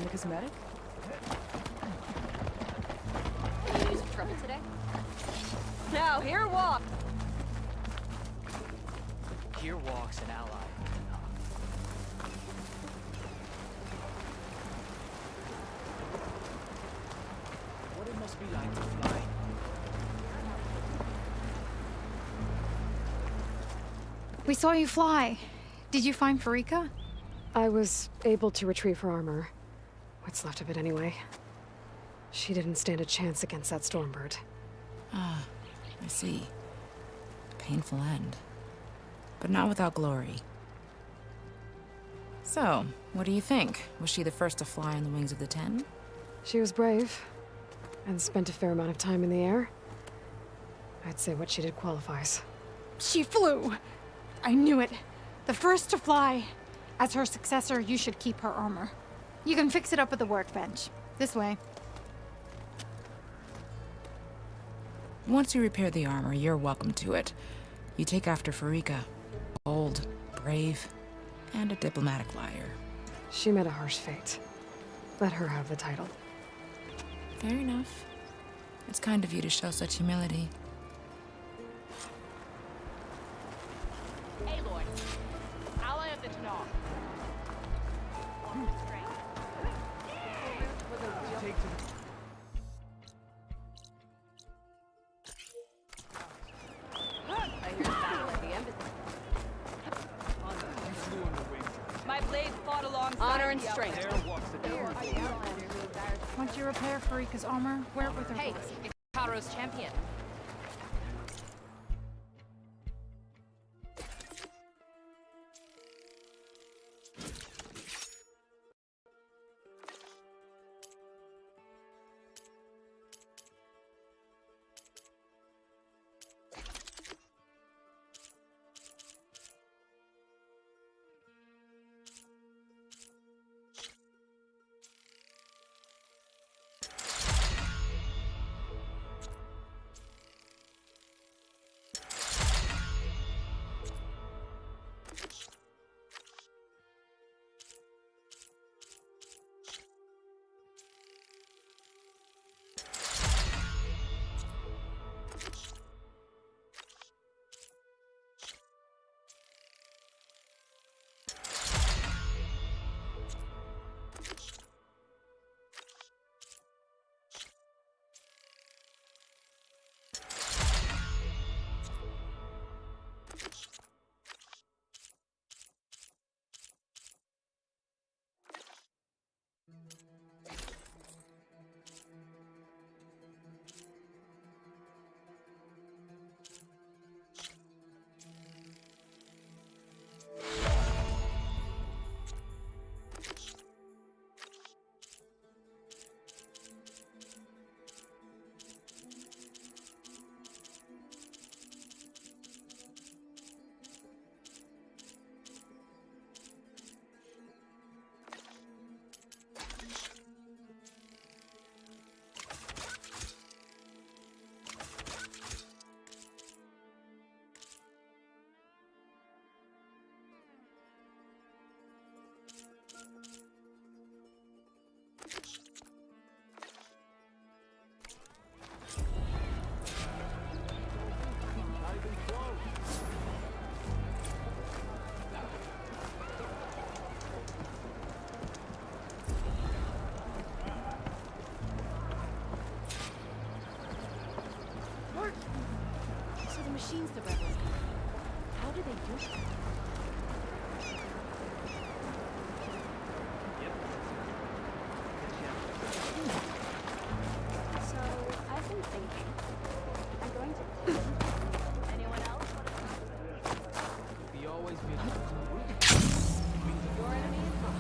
a cosmetic? Any news of trouble today? Now, here walk! Here walks an ally. What it must be like to fly. We saw you fly. Did you find Ferikka? I was able to retrieve her armor. What's left of it anyway. She didn't stand a chance against that Stormbird. Ah, I see. Painful end. But not without glory. So, what do you think? Was she the first to fly on the wings of the Ten? She was brave, and spent a fair amount of time in the air. I'd say what she did qualifies. She flew! I knew it. The first to fly. As her successor, you should keep her armor. You can fix it up at the workbench. This way. Once you repair the armor, you're welcome to it. You take after Ferikka. Bold, brave, and a diplomatic liar. She met a harsh fate. Let her have the title. Fair enough. It's kind of you to show such humility. Aloy, ally of the Tallneck. I hear the battle at the embassy. My blade fought alongside honor and strength. Once you repair Ferikka's armor, wear it with her. Hey, it's Karo's champion. So the machines the rebels got. How do they do it? So, I've been thinking. I'm going to... Anyone else? Be always Your enemy is gone.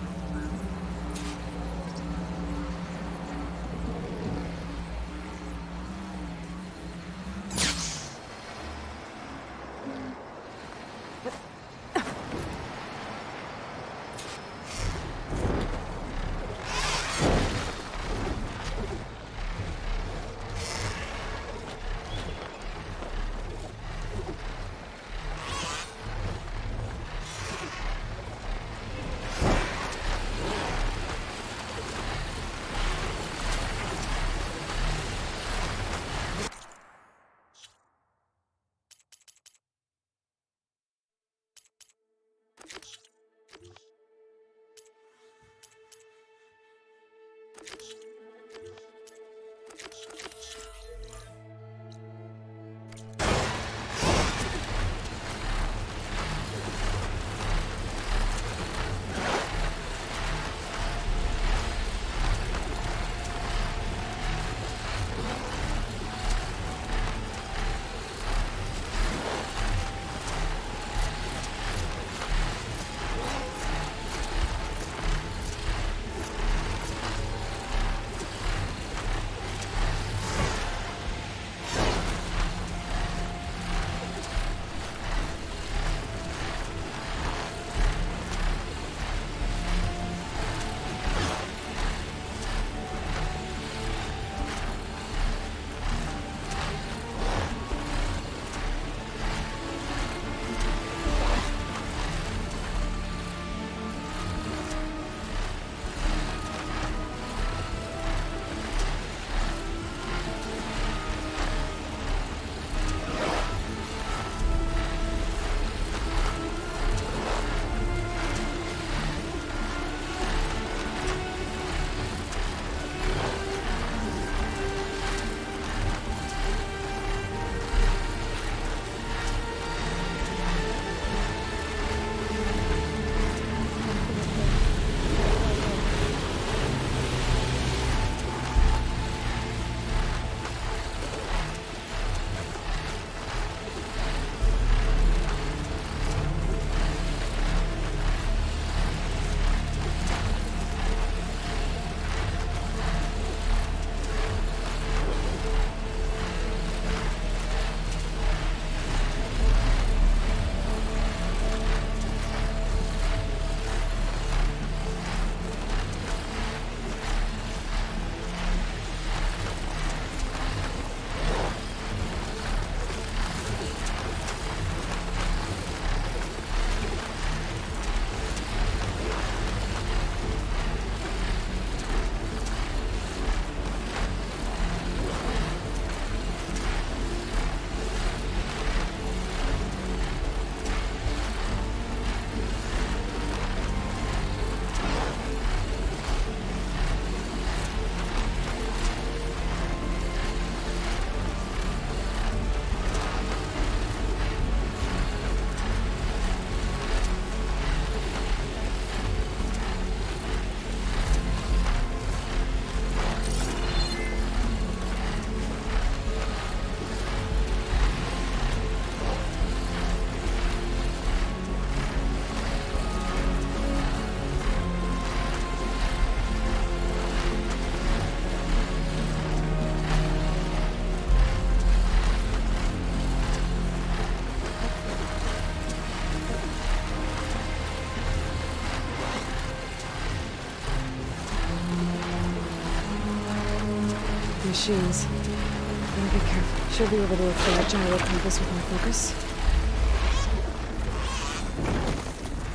machines. Gotta be careful. Should be able to look for that gyrocompass with my focus.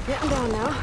Getting down now.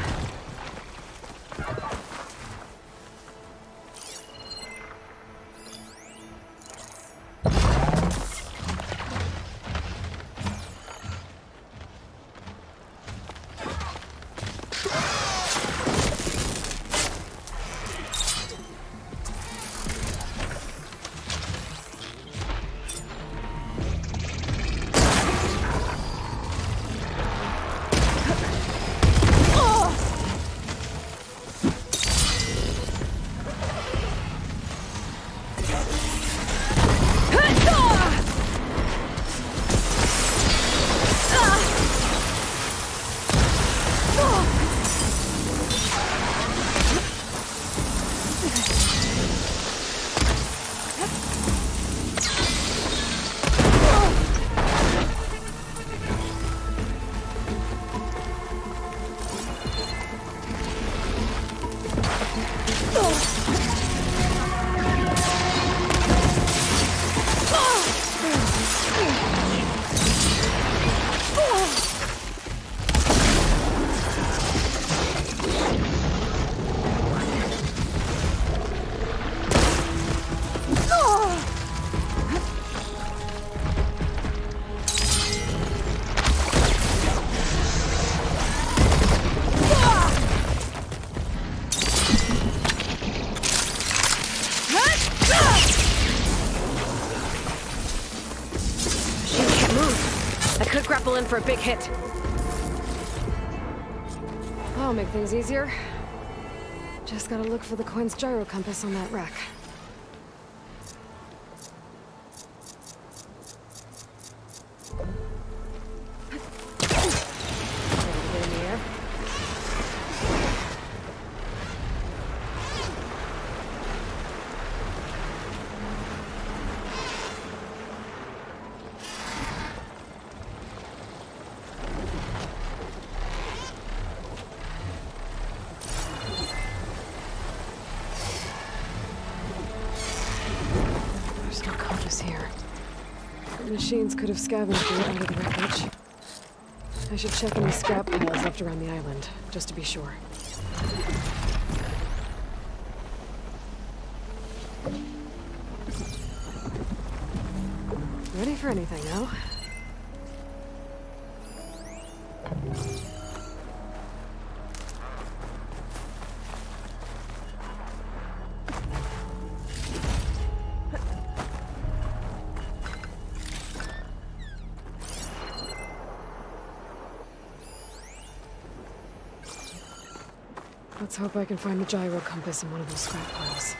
Grapple in for a big hit. That'll make things easier. Just gotta look for the coin's gyrocompass on that rack. Get in the air. Machines could have scavenged it out of the wreckage. I should check any scrap piles left around the island, just to be sure. Ready for anything now? Let's hope I can find the gyrocompass in one of those scrap piles.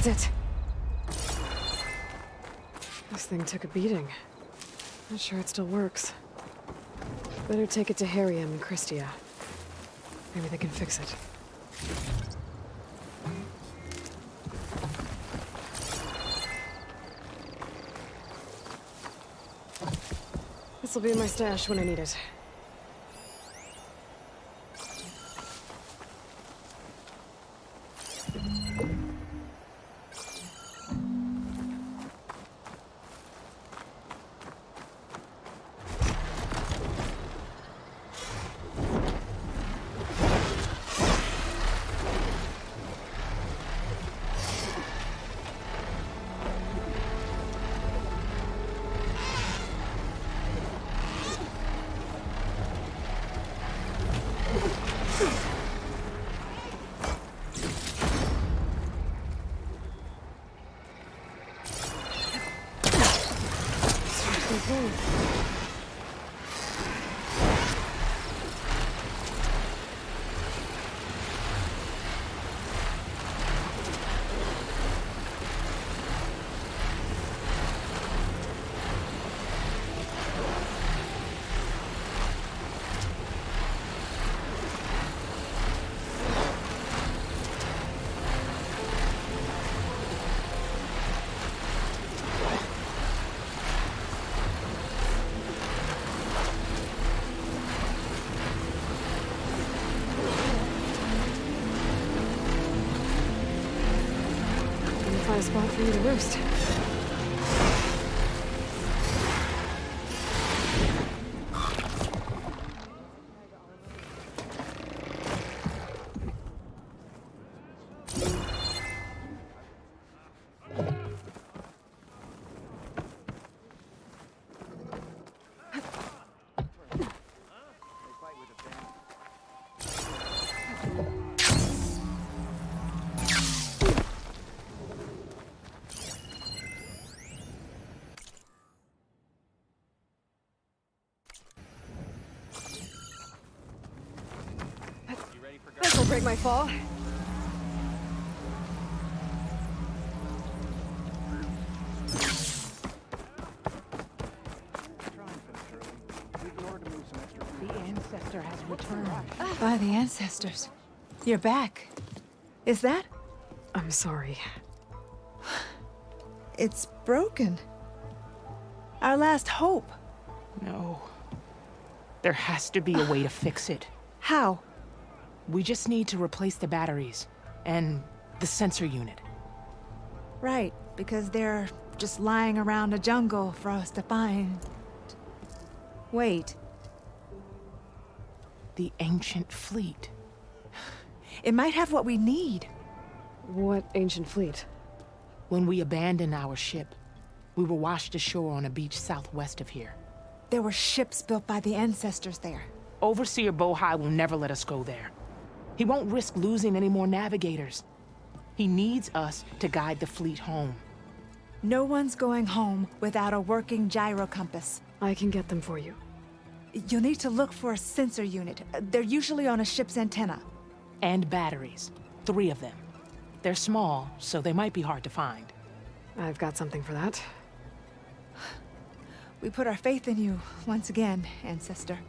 it. This thing took a beating. Not sure it still works. Better take it to Harriem and Kristia. Maybe they can fix it. This'll be in my stash when I need it. Find a spot for you to roost. This'll break my fall. The ancestor has returned. By the ancestors. You're back. Is that? I'm sorry. It's broken. Our last hope. No. There has to be a way to fix it. How? We just need to replace the batteries and the sensor unit. Right, because they're just lying around a jungle for us to find. Wait. The ancient fleet. It might have what we need. What ancient fleet? When we abandoned our ship, we were washed ashore on a beach southwest of here. There were ships built by the ancestors there. Overseer Bohai will never let us go there. He won't risk losing any more navigators. He needs us to guide the fleet home. No one's going home without a working gyrocompass. I can get them for you. You'll need to look for a sensor unit. They're usually on a ship's antenna. And batteries. 3 of them. They're small, so they might be hard to find. I've got something for that. We put our faith in you once again, Ancestor.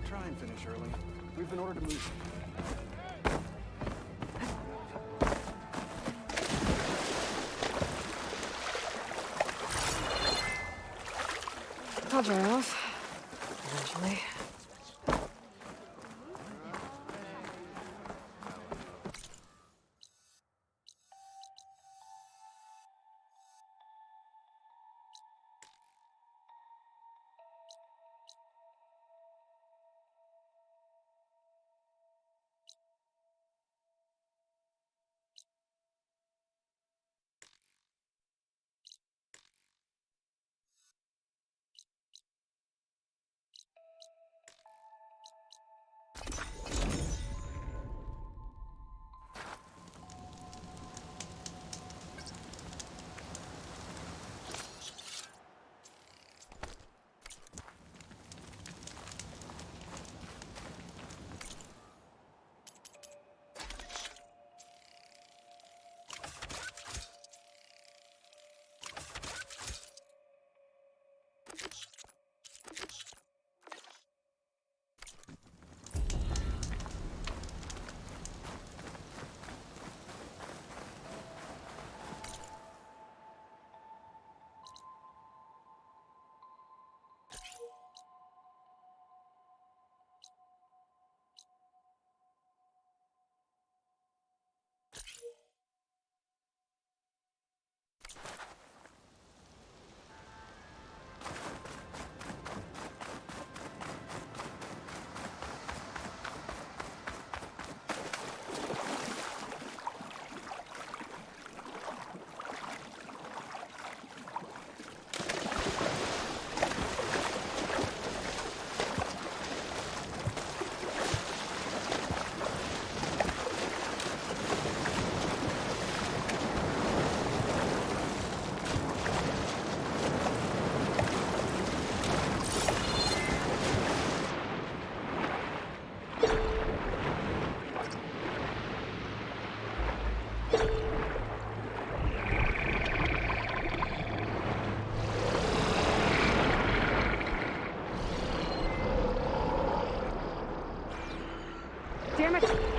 Try and finish early. We've been ordered to move. I'll dry off. Eventually. Damn it!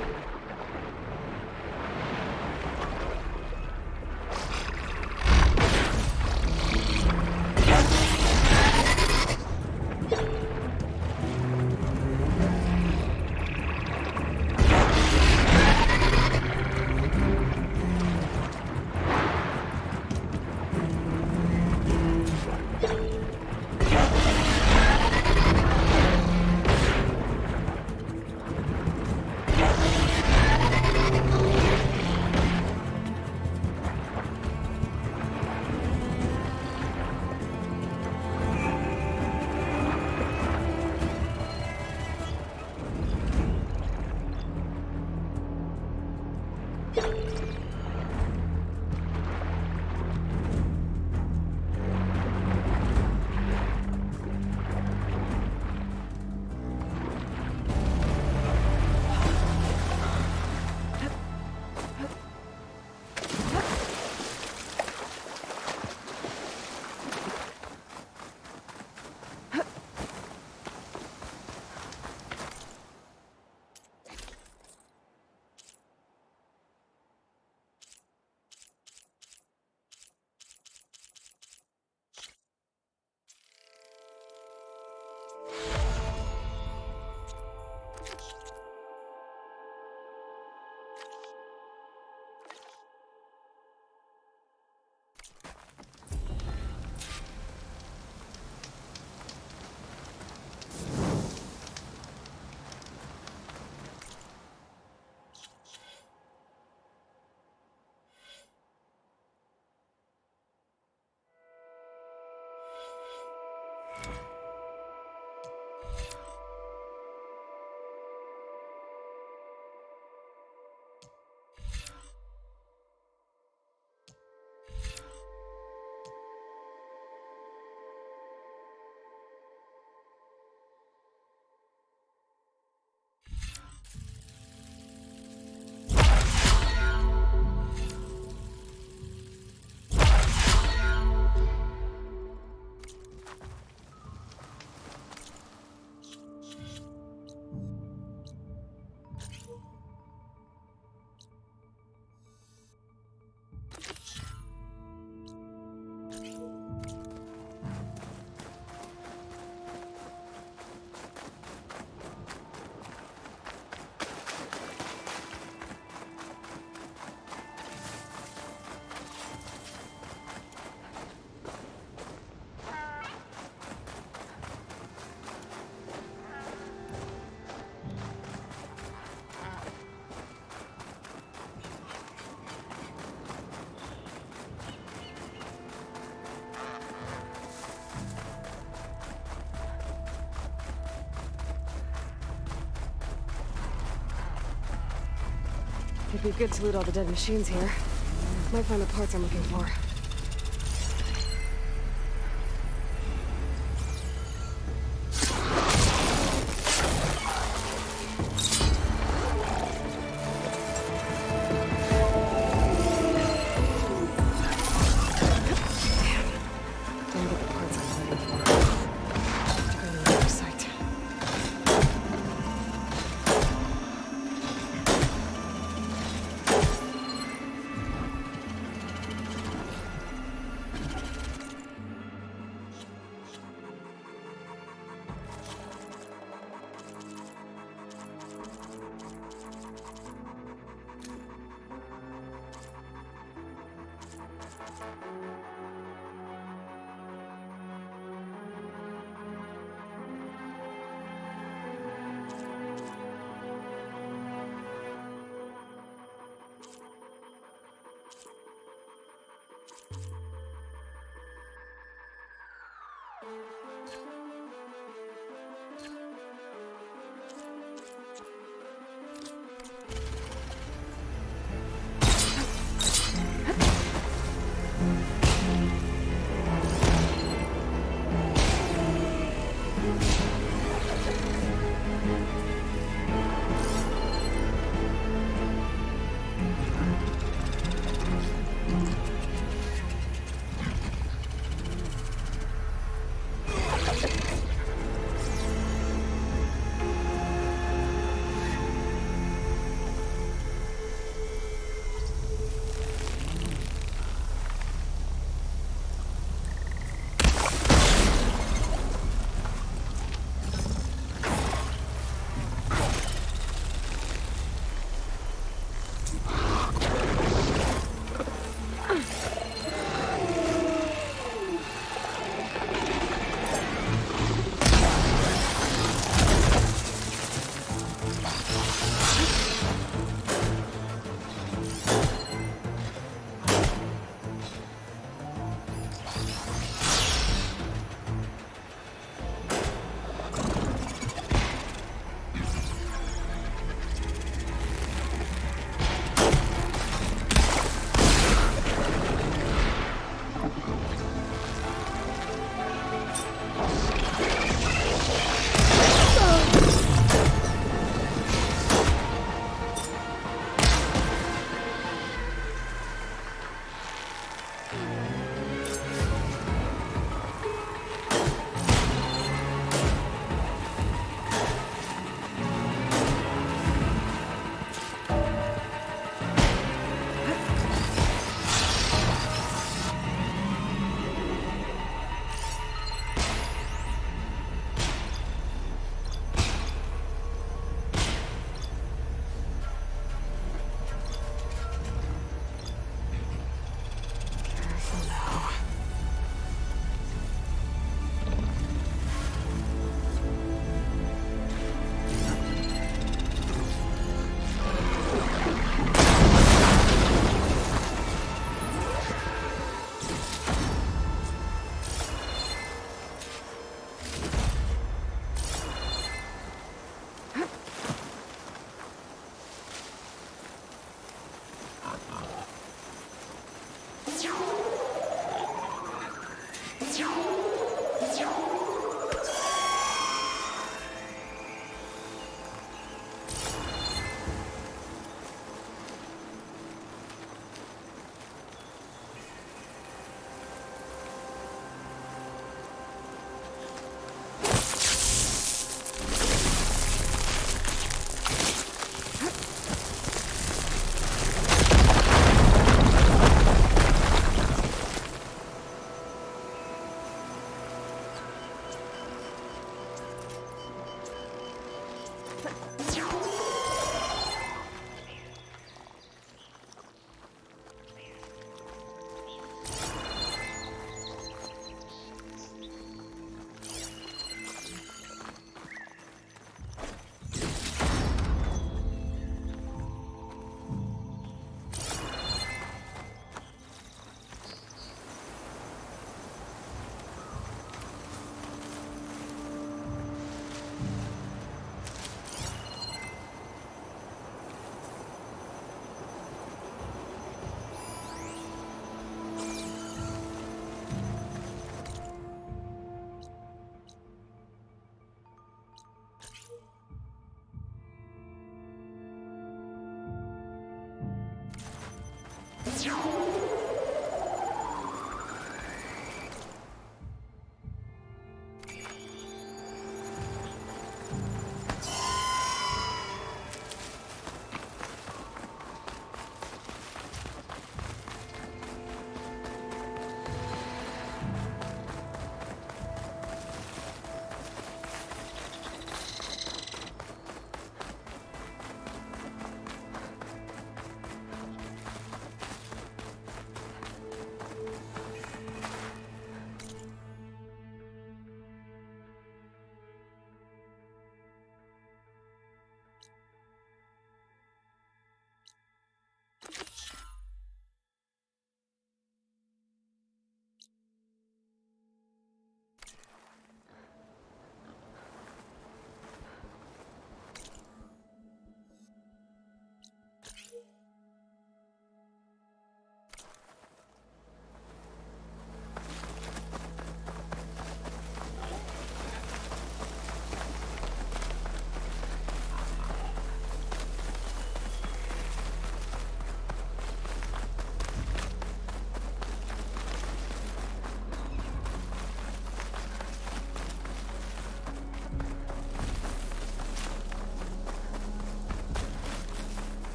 It'd be good to loot all the dead machines here. Might find the parts I'm looking for.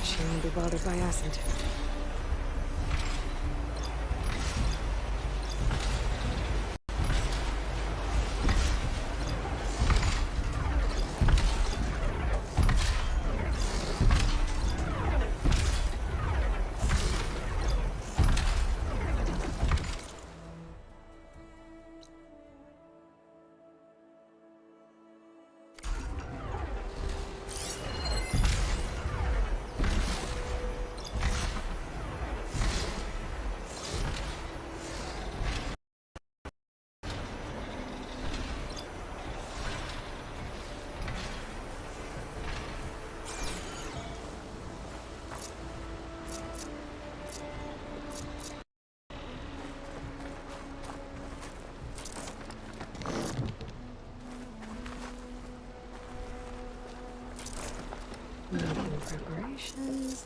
She won't be bothered by acid. Making preparations.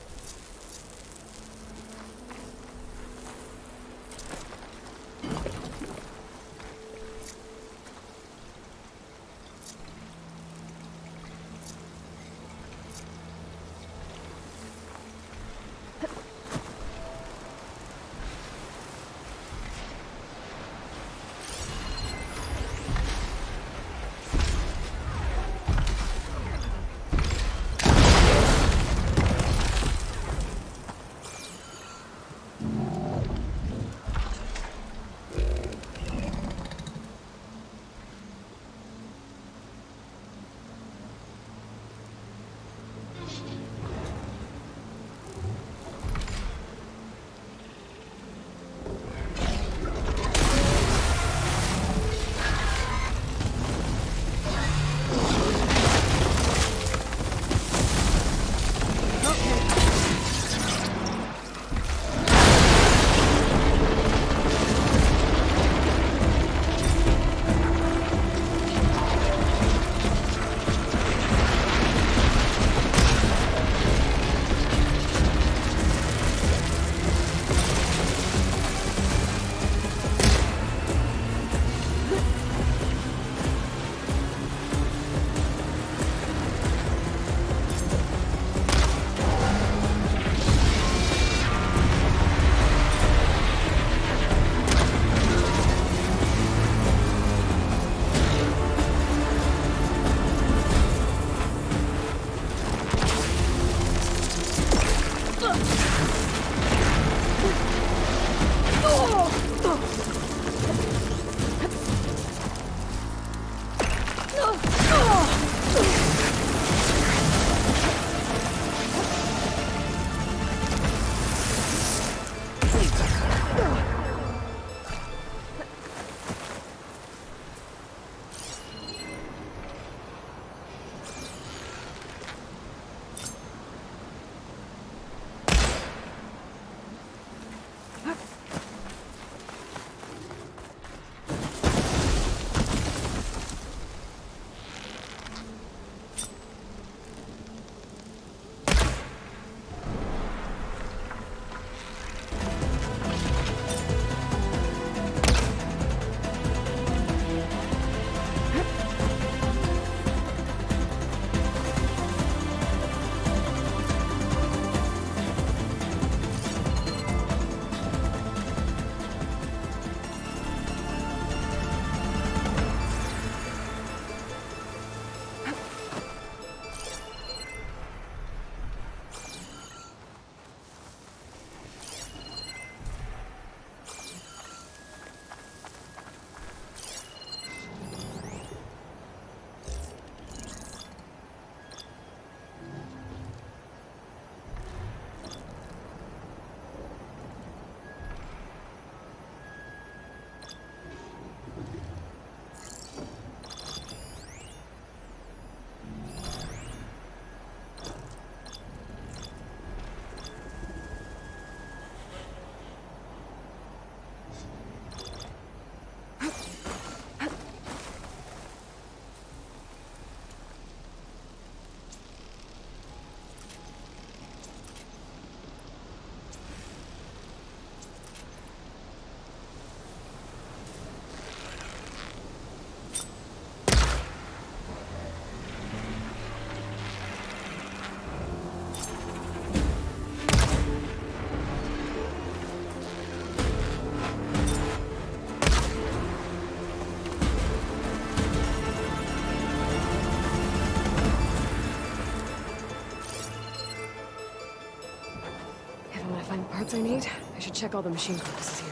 So when I find the parts I need, I should check all the machine compasses here.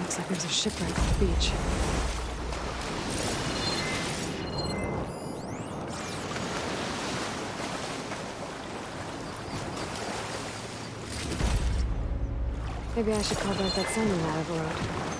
Looks like there's a shipwreck on the beach. Maybe I should call back that Sunwing I overrode.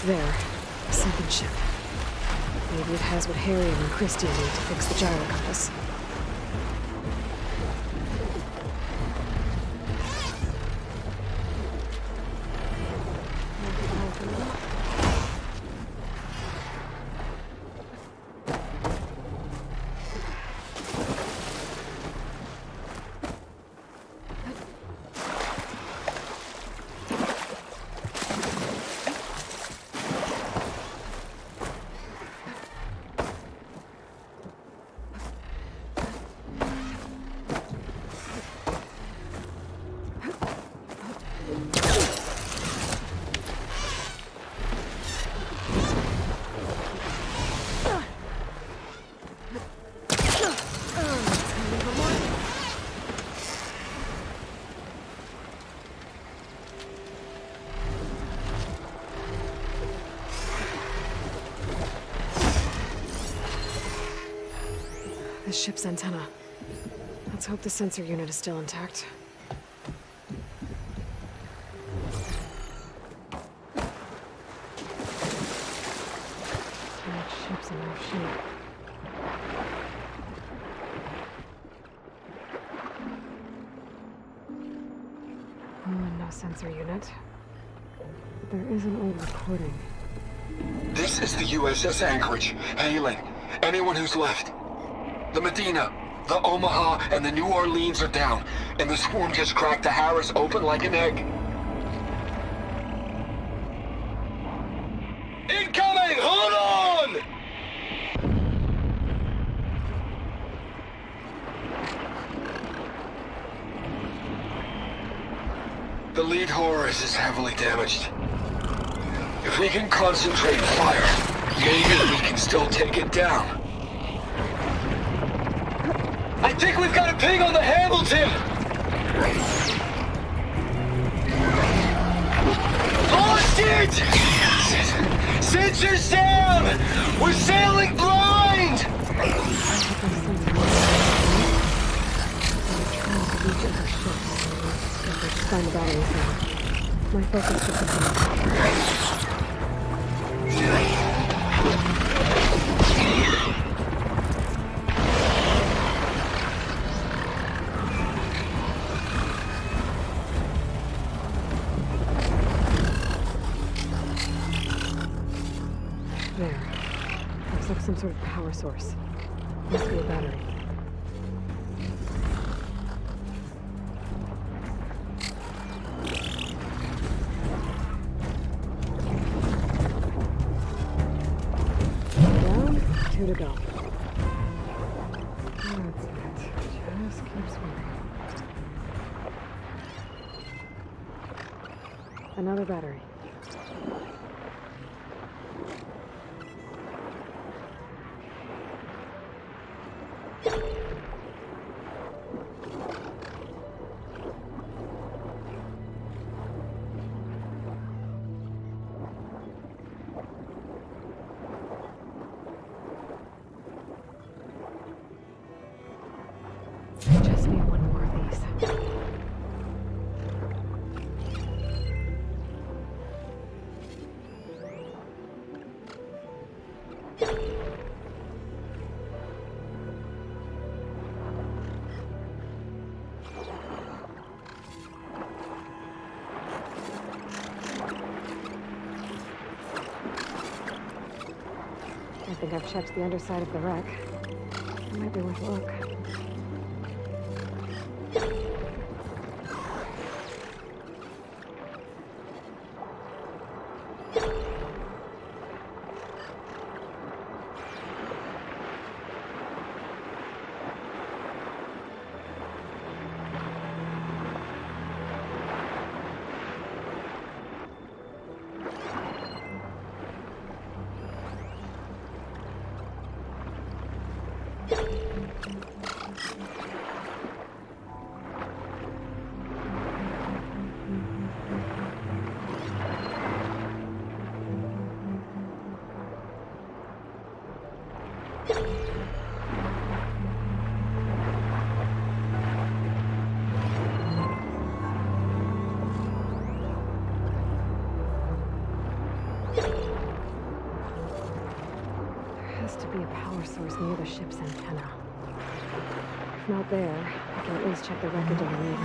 There. A sunken ship. Maybe it has what Harriem and Kristia need to fix the Gyrocompass. The ship's antenna. Let's hope the sensor unit is still intact. Ship's in rough shape. No sensor unit. But there is an old recording. This is the USS Anchorage. Hailing anyone who's left. The Medina, the Omaha, and the New Orleans are down, and the swarm just cracked the Harris open like an egg. Incoming! Hold on! The lead Horus is heavily damaged. If we can concentrate fire, maybe we can still take it down. I think we've got a ping on the Hamilton! Lost it! Sensors down! We're sailing blind! Find the batteries now. My focus should be there. Looks like some sort of power source. Must be a battery. Two to go. That's it. Just keep swimming. Another battery. Just need one more of these. I think I've checked the underside of the wreck. It might be worth a look. Source near the ship's antenna. If not there, I can at least check the wreckage underneath.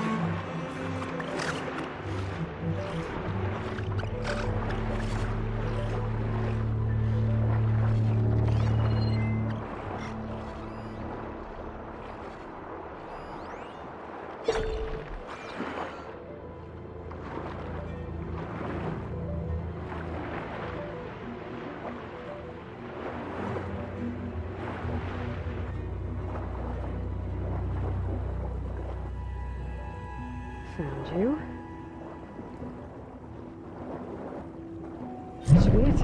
Found you. That should be it.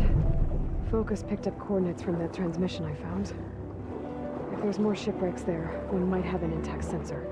Focus picked up coordinates from that transmission I found. If there's more shipwrecks there, we might have an intact sensor.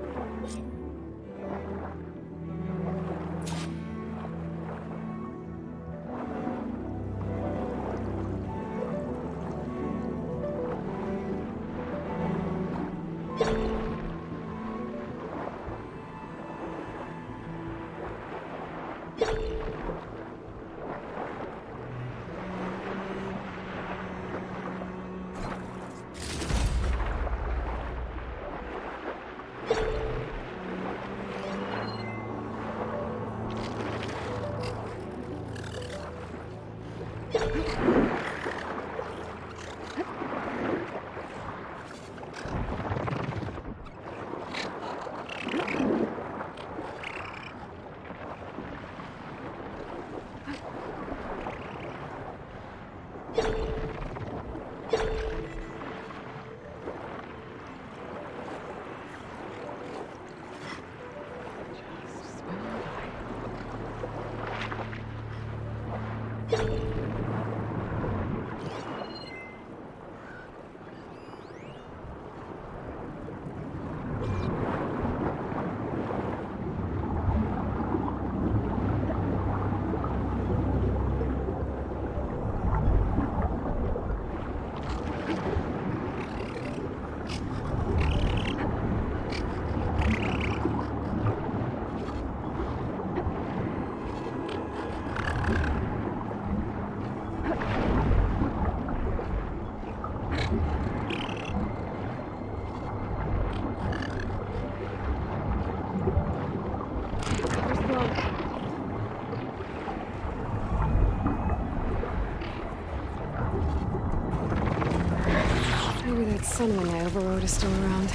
Sunwing I overrode is still around.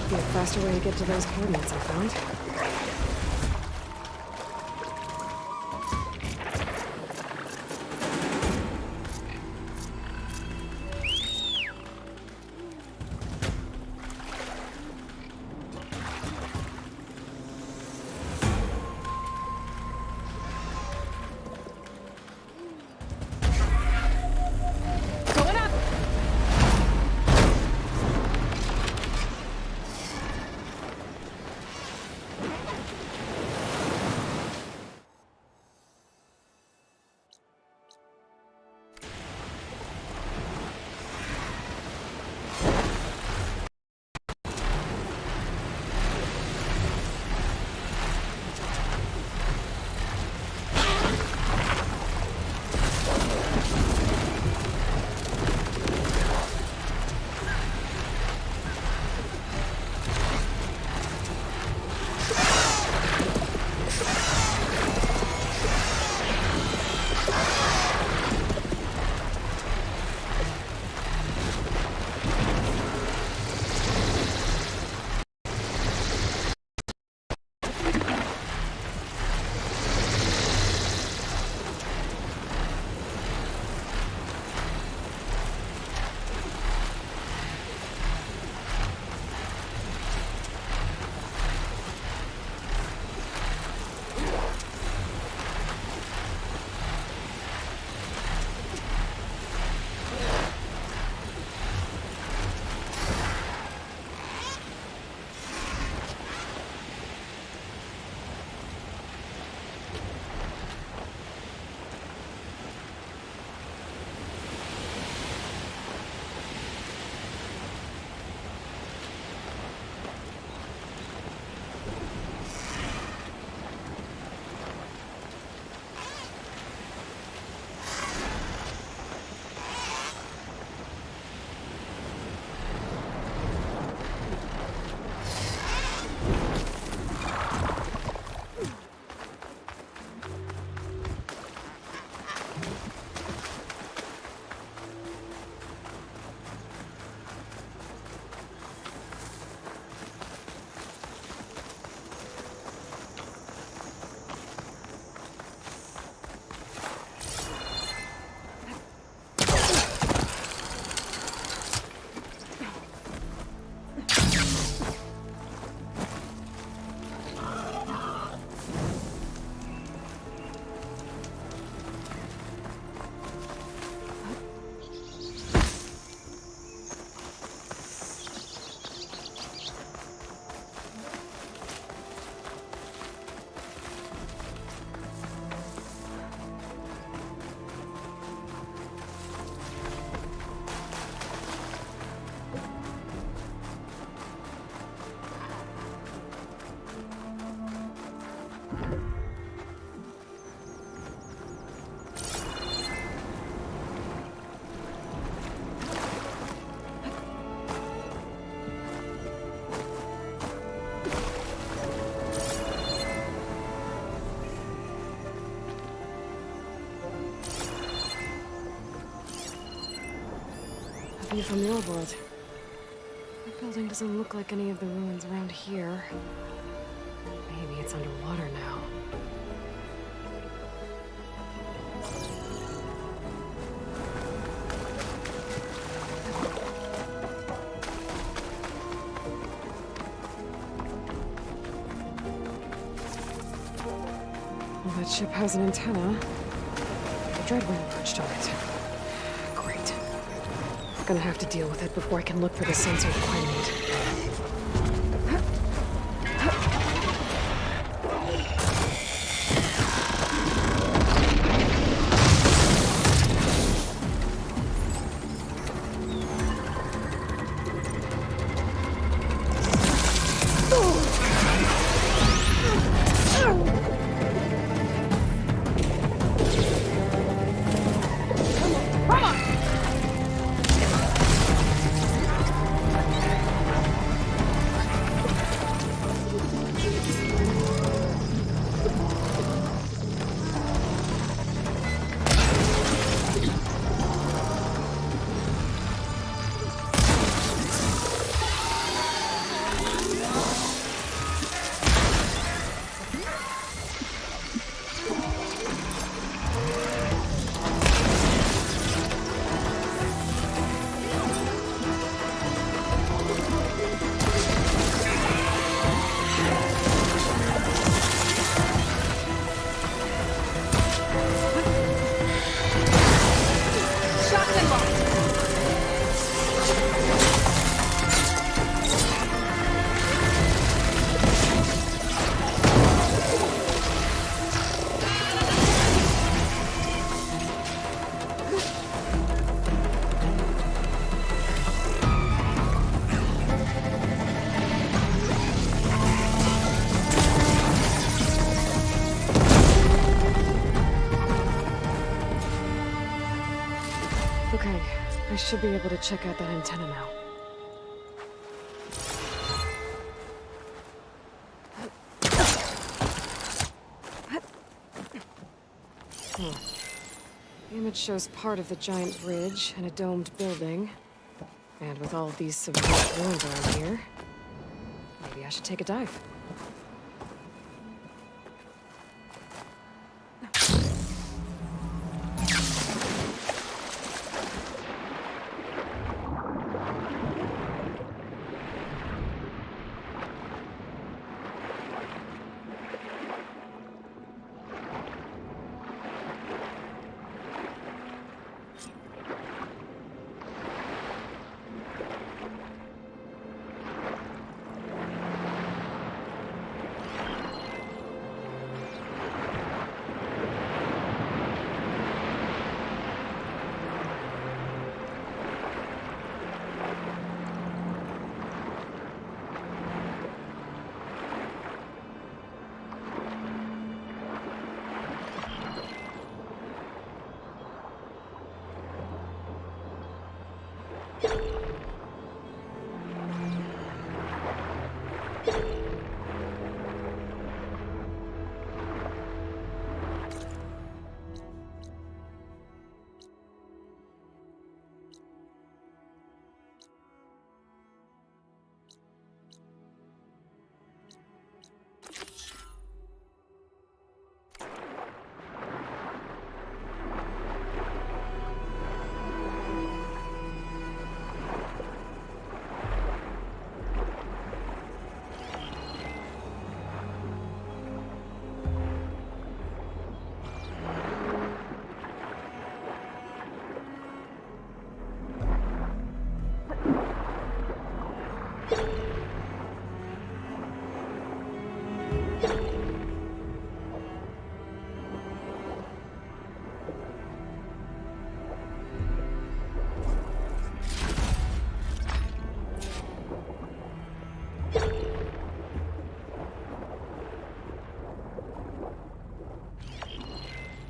Be a faster way to get to those coordinates I found. A view from the old world. The building doesn't look like any of the ruins around here. Maybe it's underwater now. Well, that ship has an antenna. The Dreadwing perched on it. Great. I'm gonna have to deal with it before I can look for the sensor I need. Okay, I should be able to check out that antenna now. The image shows part of the giant bridge and a domed building. And with all of these submerged ruins around here, maybe I should take a dive.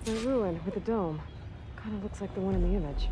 The ruin with the dome. Kind of looks like the one in the image.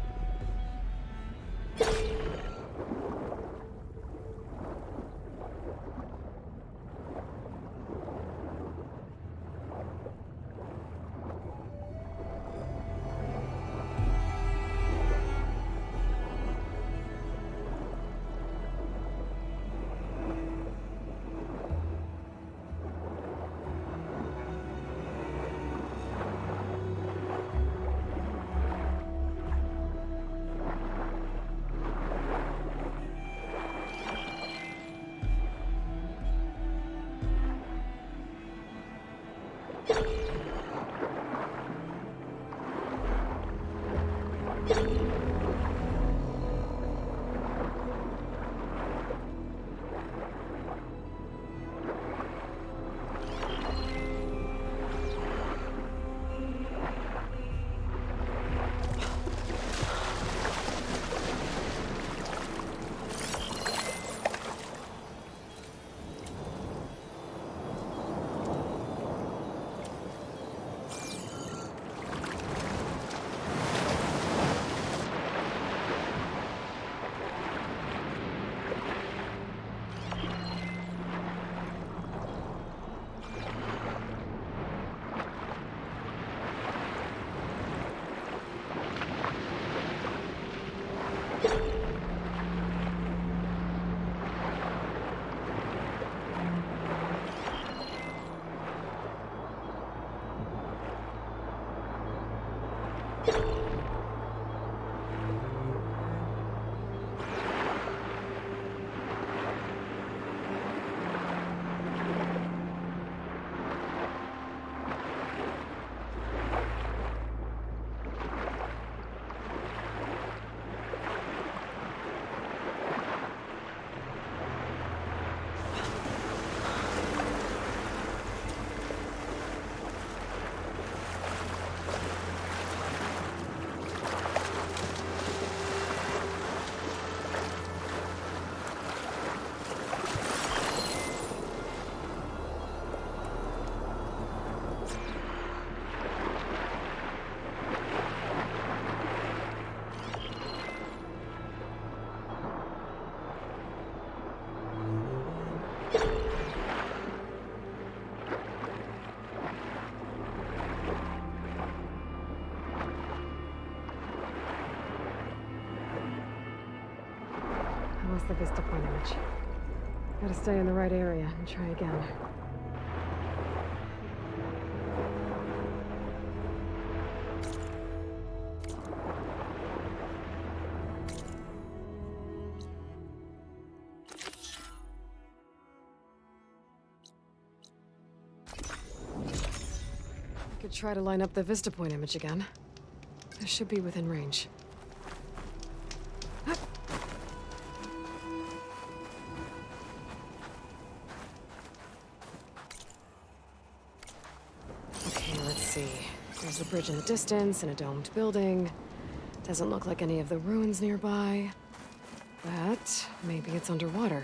I lost the Vista point image. Gotta stay in the right area and try again. I could try to line up the Vista point image again. This should be within range. There's a bridge in the distance and a domed building. Doesn't look like any of the ruins nearby. But maybe it's underwater.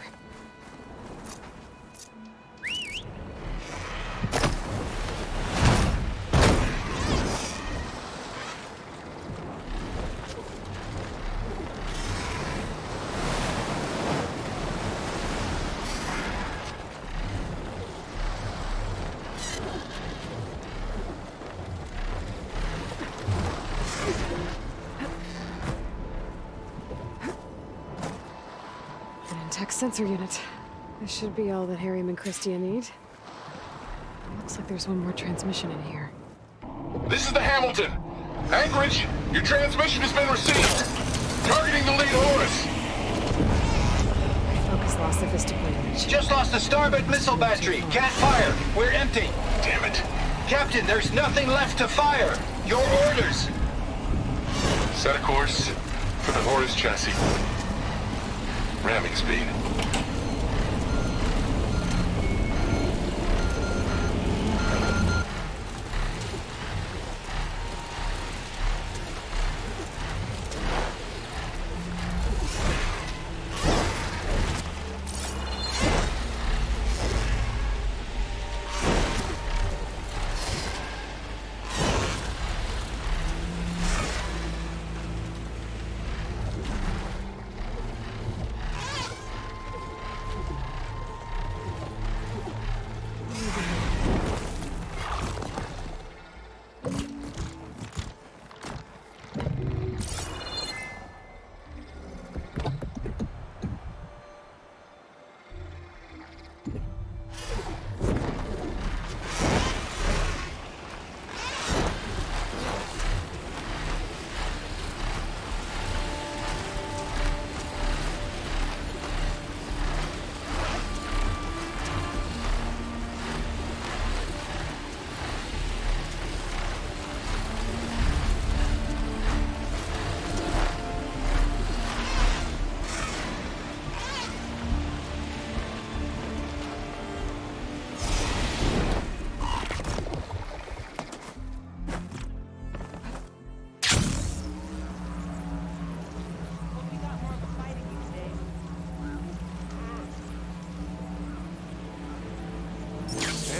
Sensor unit. This should be all that Harriem and Kristia need. Looks like there's one more transmission in here. This is the Hamilton. Anchorage, your transmission has been received. Targeting the lead Horus. My focus lost the Vista point image. Just lost the starboard missile battery. Can't fire. We're empty. Damn it. Captain, there's nothing left to fire. Your orders. Set a course for the Horus chassis. Ramming speed.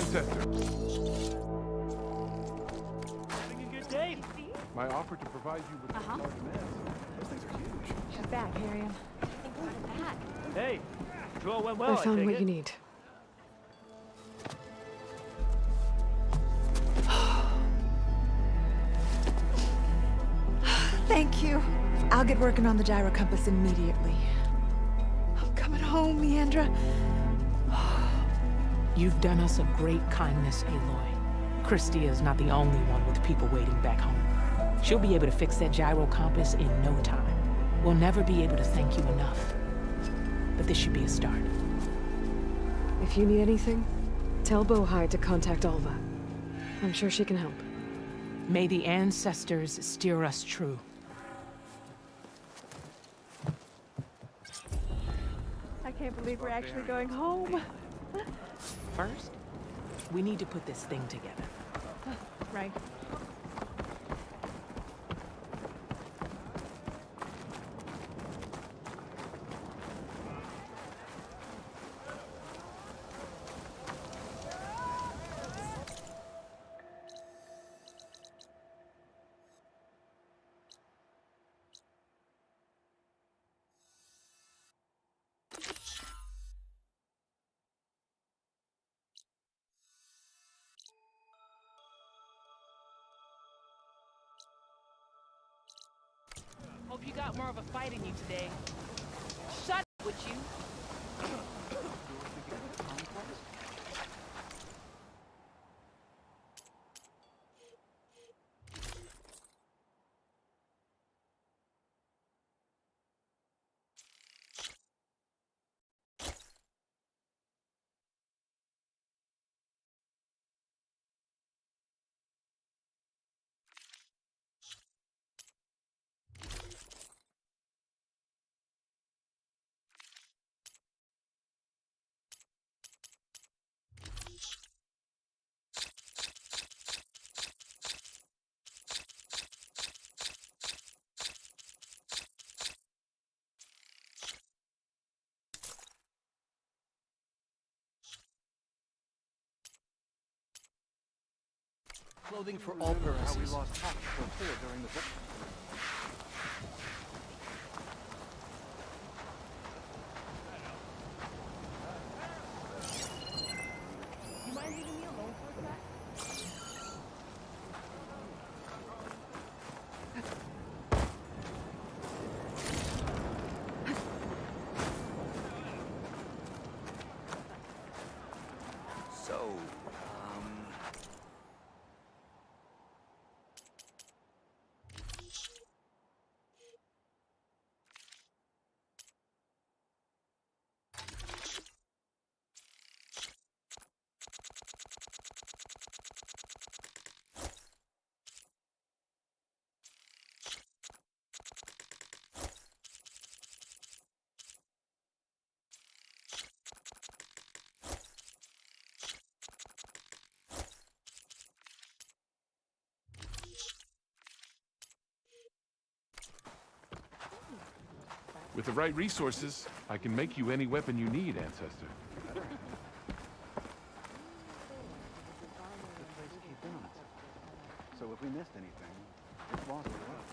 Ancestor. Having a good day. My offer to provide you with large demands. Those things are huge. She's back, Harriem. Hey, it all went well, I found take what it? you need. Thank you. I'll get working on the gyrocompass immediately. I'm coming home, Leandra. You've done us a great kindness, Aloy. Kristia is not the only one with people waiting back home. She'll be able to fix that gyrocompass in no time. We'll never be able to thank you enough. But this should be a start. If you need anything, tell Bohai to contact Alva. I'm sure she can help. May the ancestors steer us true. I can't believe we're actually going home. First, we need to put this thing together. Right. Hope you got more of a fight in you today. Shut up, would you? Clothing for all purposes. How we lost half the flotilla during the You mind leaving me alone for a sec? So, With the right resources, I can make you any weapon you need, Ancestor. So if we missed anything, it's lost for us.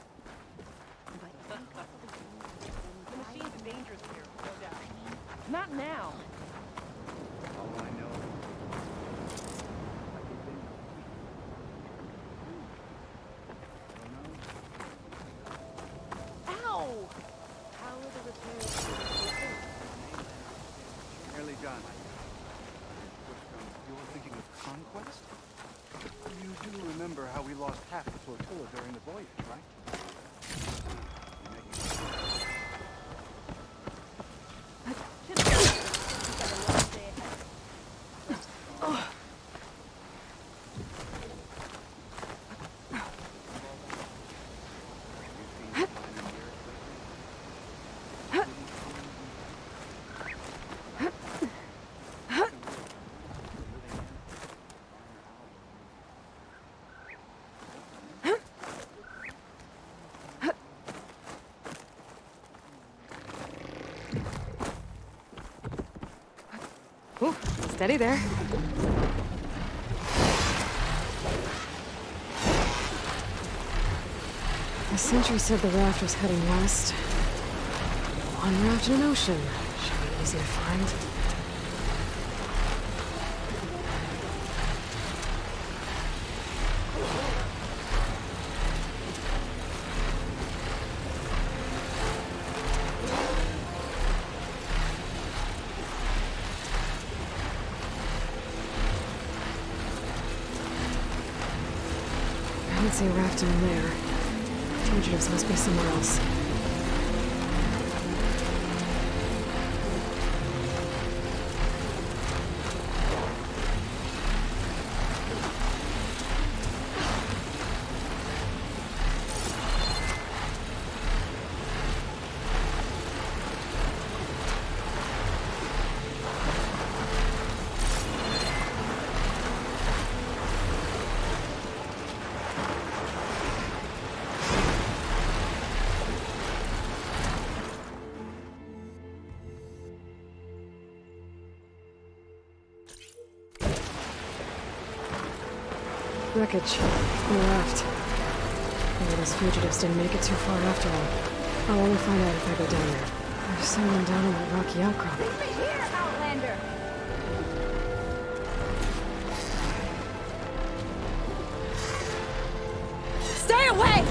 The machine's dangerous here, no doubt. Not now. All I know. Ow! How are the repairs? Nearly done. You're thinking of conquest? You do remember how we lost half the flotilla during the voyage, right? Ooh, steady there. The sentry said the raft was heading west. One raft in an ocean. Should be easy to find. I don't see a raft in there. Fugitives must be somewhere else. Wreckage. On the raft. Maybe those fugitives didn't make it too far after all. I'll only find out if I go down there. There's someone down on that rocky outcrop. Leave me here, Outlander! Stay away!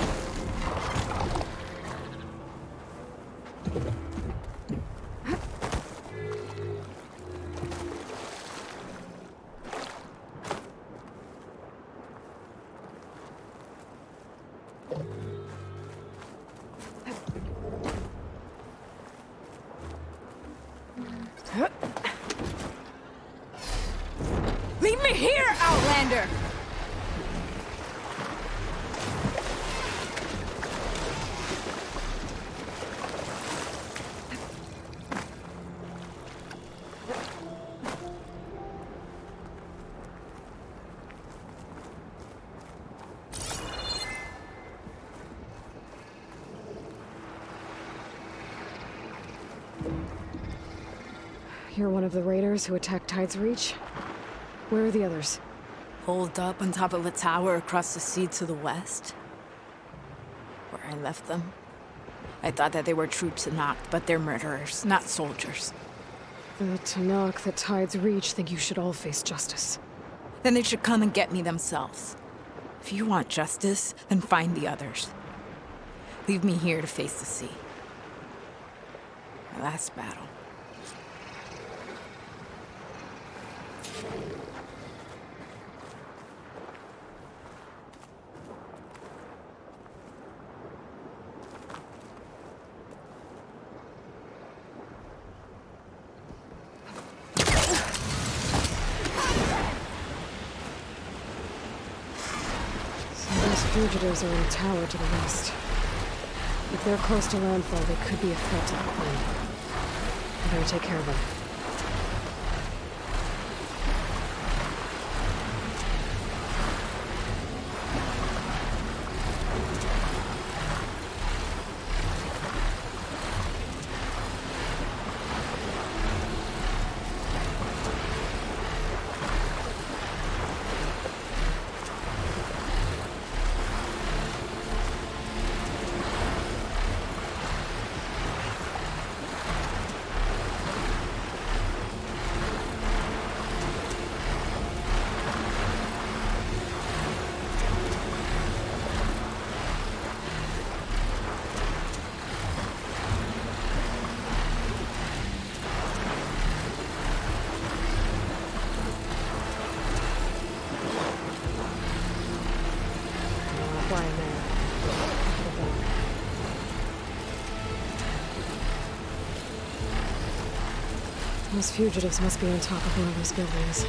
Leave me here, Outlander! You're one of the raiders who attacked Tide's Reach? Where are the others? Holed up on top of a tower across the sea to the west. Where I left them. I thought that they were true Tallneck, but they're murderers, not soldiers. The Tallneck that Tide's Reach think you should all face justice. Then they should come and get me themselves. If you want justice, then find the others. Leave me here to face the sea. My last battle. Fugitives are in a tower to the west. If they're close to landfall, they could be a threat to the plane. I better take care of them. Those fugitives must be on top of one of those buildings.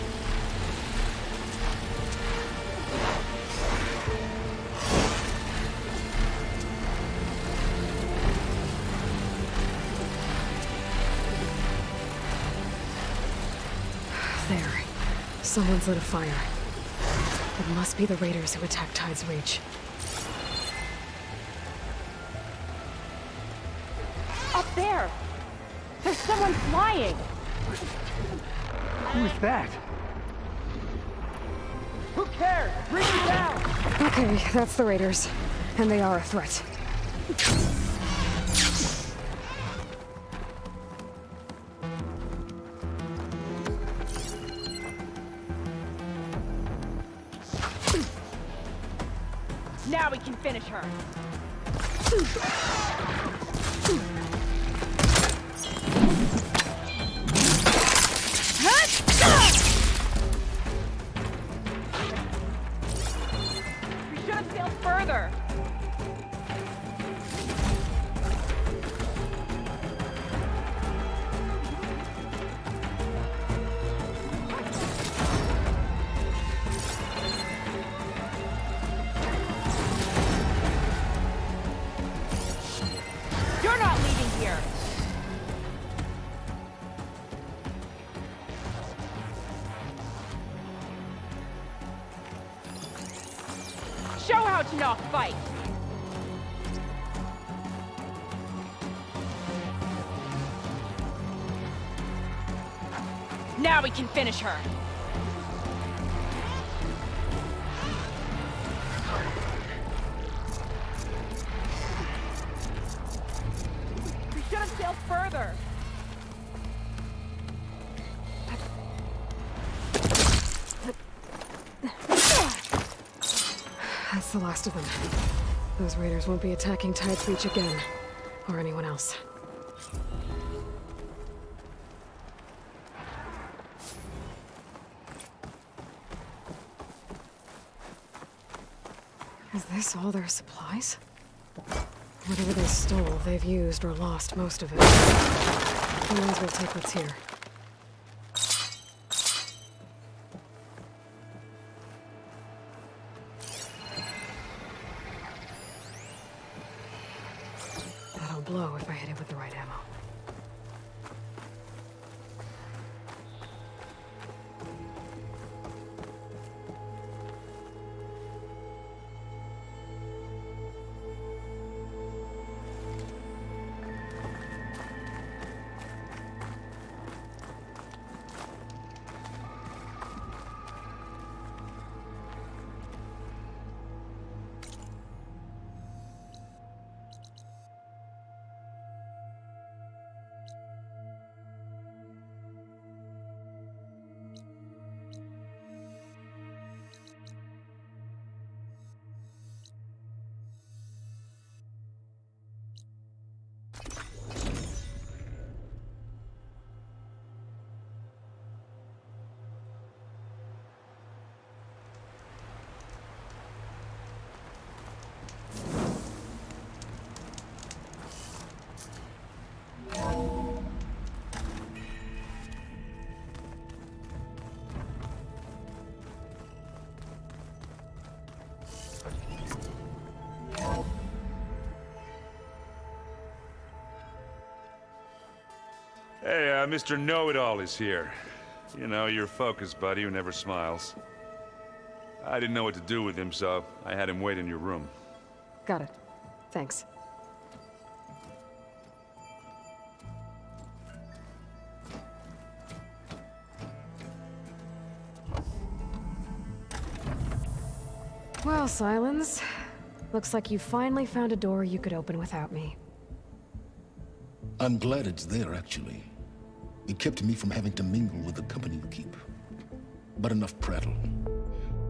There. Someone's lit a fire. It must be the raiders who attacked Tide's Reach. Up there! There's someone flying! Who's that? Who cares? Bring me down! Okay, that's the raiders. And they are a threat. Now we can finish her. We should have sailed further. You're not leaving here. Show how to not fight. Now we can finish her. We should have sailed further. That's the last of them. Those raiders won't be attacking Tide's Reach again. Or anyone else. Is this all their supplies? Whatever they stole, they've used or lost most of it. We might as well take what's here. That'll blow if I hit it with the right ammo. Hey, Mr. Know-It-All is here. You know, your focus buddy who never smiles. I didn't know what to do with him, so I had him wait in your room. Got it. Thanks. Well, Sylens. Looks like you finally found a door you could open without me. I'm glad it's there, actually. It kept me from having to mingle with the company you keep. But enough prattle.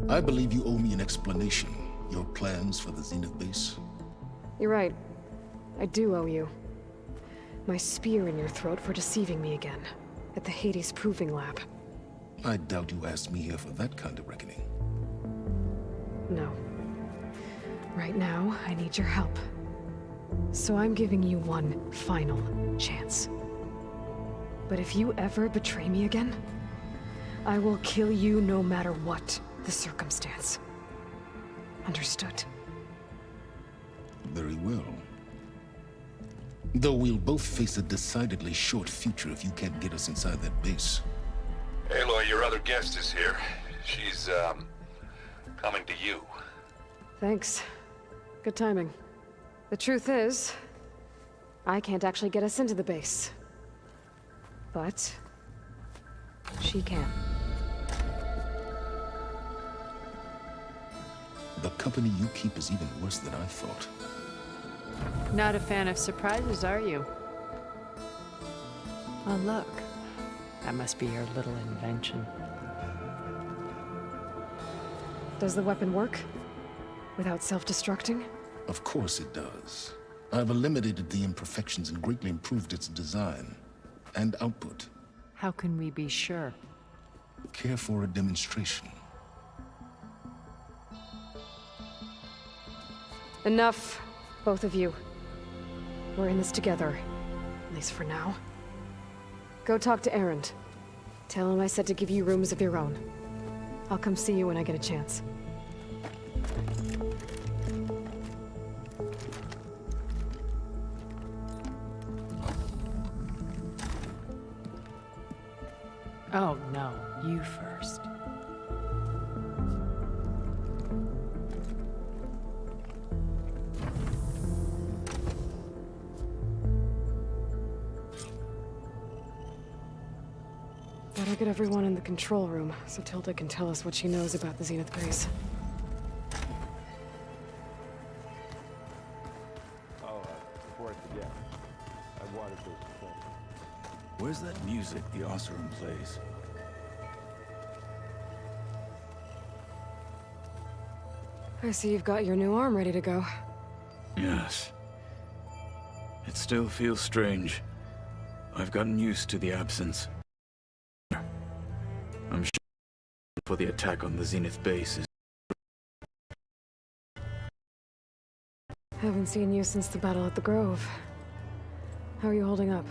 I believe you owe me an explanation. Your plans for the Zenith base? You're right. I do owe you. My spear in your throat for deceiving me again. At the Hades Proving Lab. I doubt you asked me here for that kind of reckoning. No. Right now, I need your help. So I'm giving you one final chance. But if you ever betray me again, I will kill you no matter what the circumstance. Understood? Very well. Though we'll both face a decidedly short future if you can't get us inside that base. Aloy, your other guest is here. She's, coming to you. Thanks. Good timing. The truth is, I can't actually get us into the base. But she can. The company you keep is even worse than I thought. Not a fan of surprises, are you? Oh, look. That must be your little invention. Does the weapon work? Without self-destructing? Of course it does. I've eliminated the imperfections and greatly improved its design and output. How can we be sure? Care for a demonstration? Enough, both of you. We're in this together, at least for now. Go talk to Erend. Tell him I said to give you rooms of your own. I'll come see you when I get a chance. Oh, no. You first. Better get everyone in the control room, so Tilda can tell us what she knows about the Zenith base. Oh, before I forget, I wanted those performers. Where's that music the Oseram plays? I see you've got your new arm ready to go. Yes. It still feels strange. I've gotten used to the absence. I'm sure for the attack on the Zenith base is... Haven't seen you since the battle at the Grove. How are you holding up?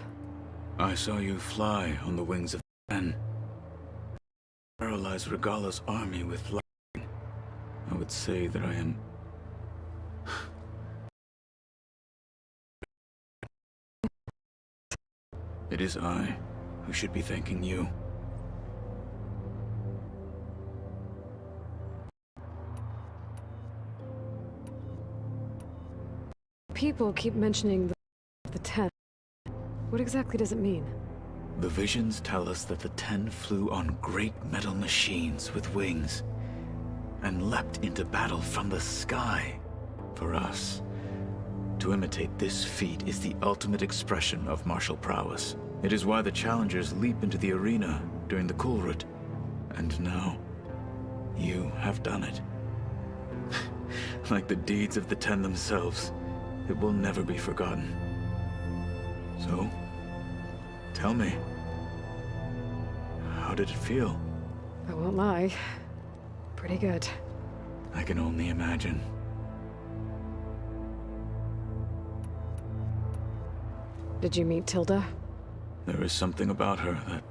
I saw you fly on the wings of the Ten. Paralyze Regalla's army with lightning. I would say that I am... It is I who should be thanking you. People keep mentioning the Ten. What exactly does it mean? The visions tell us that the Ten flew on great metal machines with wings and leapt into battle from the sky. For us, to imitate this feat is the ultimate expression of martial prowess. It is why the challengers leap into the arena during the Kulrut. And now, you have done it. Like the deeds of the Ten themselves, it will never be forgotten. So, tell me, how did it feel? I won't lie. Pretty good. I can only imagine. Did you meet Tilda? There is something about her that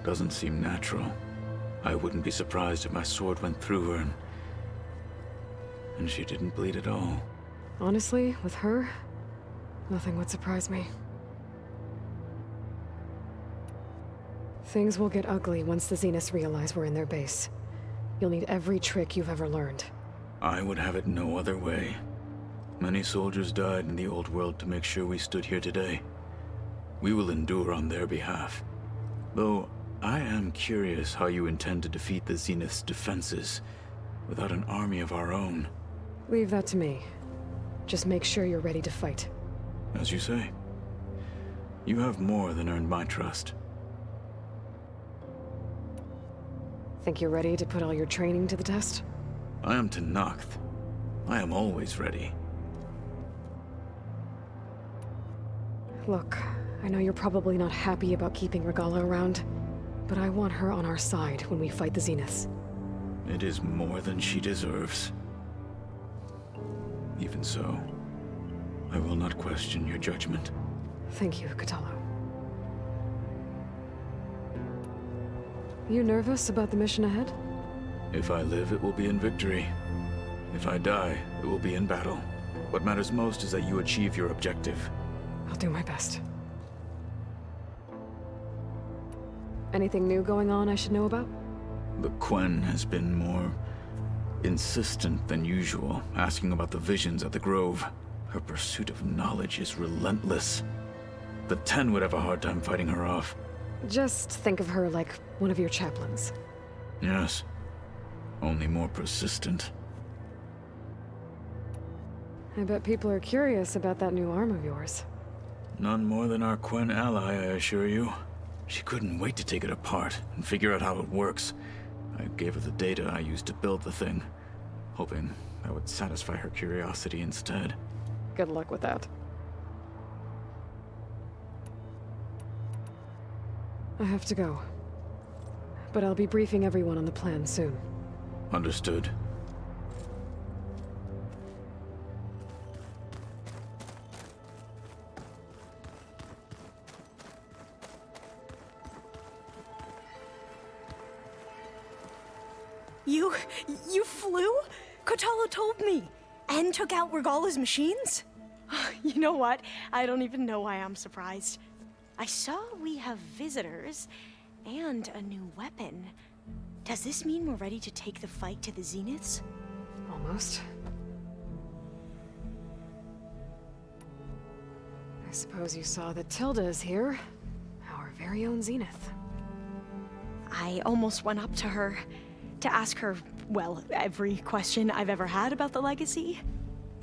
doesn't seem natural. I wouldn't be surprised if my sword went through her and she didn't bleed at all. Honestly, with her, nothing would surprise me. Things will get ugly once the Zeniths realize we're in their base. You'll need every trick you've ever learned. I would have it no other way. Many soldiers died in the old world to make sure we stood here today. We will endure on their behalf. Though, I am curious how you intend to defeat the Zenith's defenses without an army of our own. Leave that to me. Just make sure you're ready to fight. As you say. You have more than earned my trust. Think you're ready to put all your training to the test? I am Tallneck. I am always ready. Look, I know you're probably not happy about keeping Regalla around, but I want her on our side when we fight the Zeniths. It is more than she deserves. Even so, I will not question your judgment. Thank you, Kotallo. You nervous about the mission ahead? If I live, it will be in victory. If I die, it will be in battle. What matters most is that you achieve your objective. I'll do my best. Anything new going on I should know about? The Quen has been more insistent than usual, asking about the visions at the Grove. Her pursuit of knowledge is relentless. The Ten would have a hard time fighting her off. Just think of her like one of your chaplains. Yes. Only more persistent. I bet people are curious about that new arm of yours. None more than our Quen ally, I assure you. She couldn't wait to take it apart and figure out how it works. I gave her the data I used to build the thing, hoping that would satisfy her curiosity instead. Good luck with that. I have to go. But I'll be briefing everyone on the plan soon. Understood. You flew? Kotallo told me. And took out Regalla's machines? You know what? I don't even know why I'm surprised. I saw we have visitors and a new weapon. Does this mean we're ready to take the fight to the Zeniths? Almost. I suppose you saw that Tilda is here. Our very own Zenith. I almost went up to her to ask her, well, every question I've ever had about the legacy.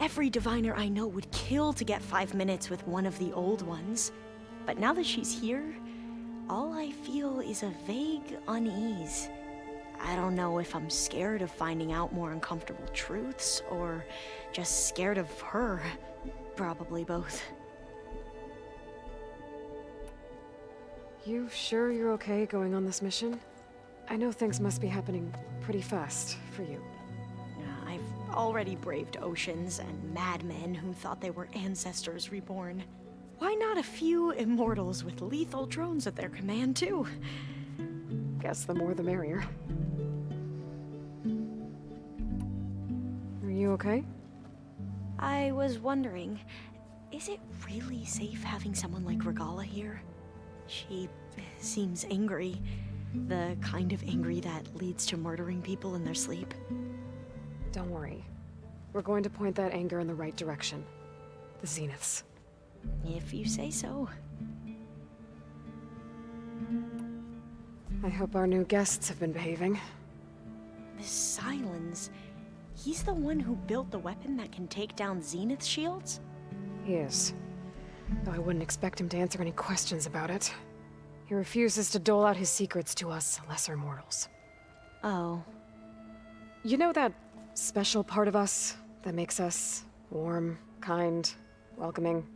Every diviner I know would kill to get 5 minutes with one of the old ones. But now that she's here, all I feel is a vague unease. I don't know if I'm scared of finding out more uncomfortable truths, or just scared of her. Probably both. You sure you're okay going on this mission? I know things must be happening pretty fast for you. I've already braved oceans and madmen who thought they were ancestors reborn. Why not a few immortals with lethal drones at their command, too? Guess the more the merrier. Are you okay? I was wondering, is it really safe having someone like Regalla here? She seems angry. The kind of angry that leads to murdering people in their sleep. Don't worry. We're going to point that anger in the right direction. The Zeniths. If you say so. I hope our new guests have been behaving. This Sylens, he's the one who built the weapon that can take down Zenith shields? He is. Though I wouldn't expect him to answer any questions about it. He refuses to dole out his secrets to us lesser mortals. Oh. You know that special part of us that makes us warm, kind, welcoming?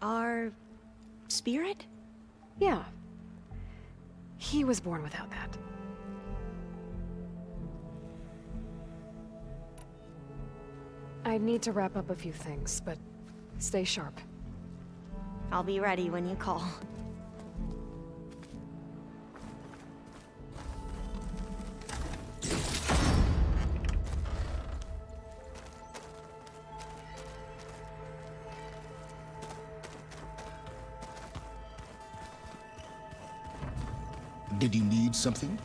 Our spirit? Yeah. He was born without that. I need to wrap up a few things, but stay sharp. I'll be ready when you call. Did you need something?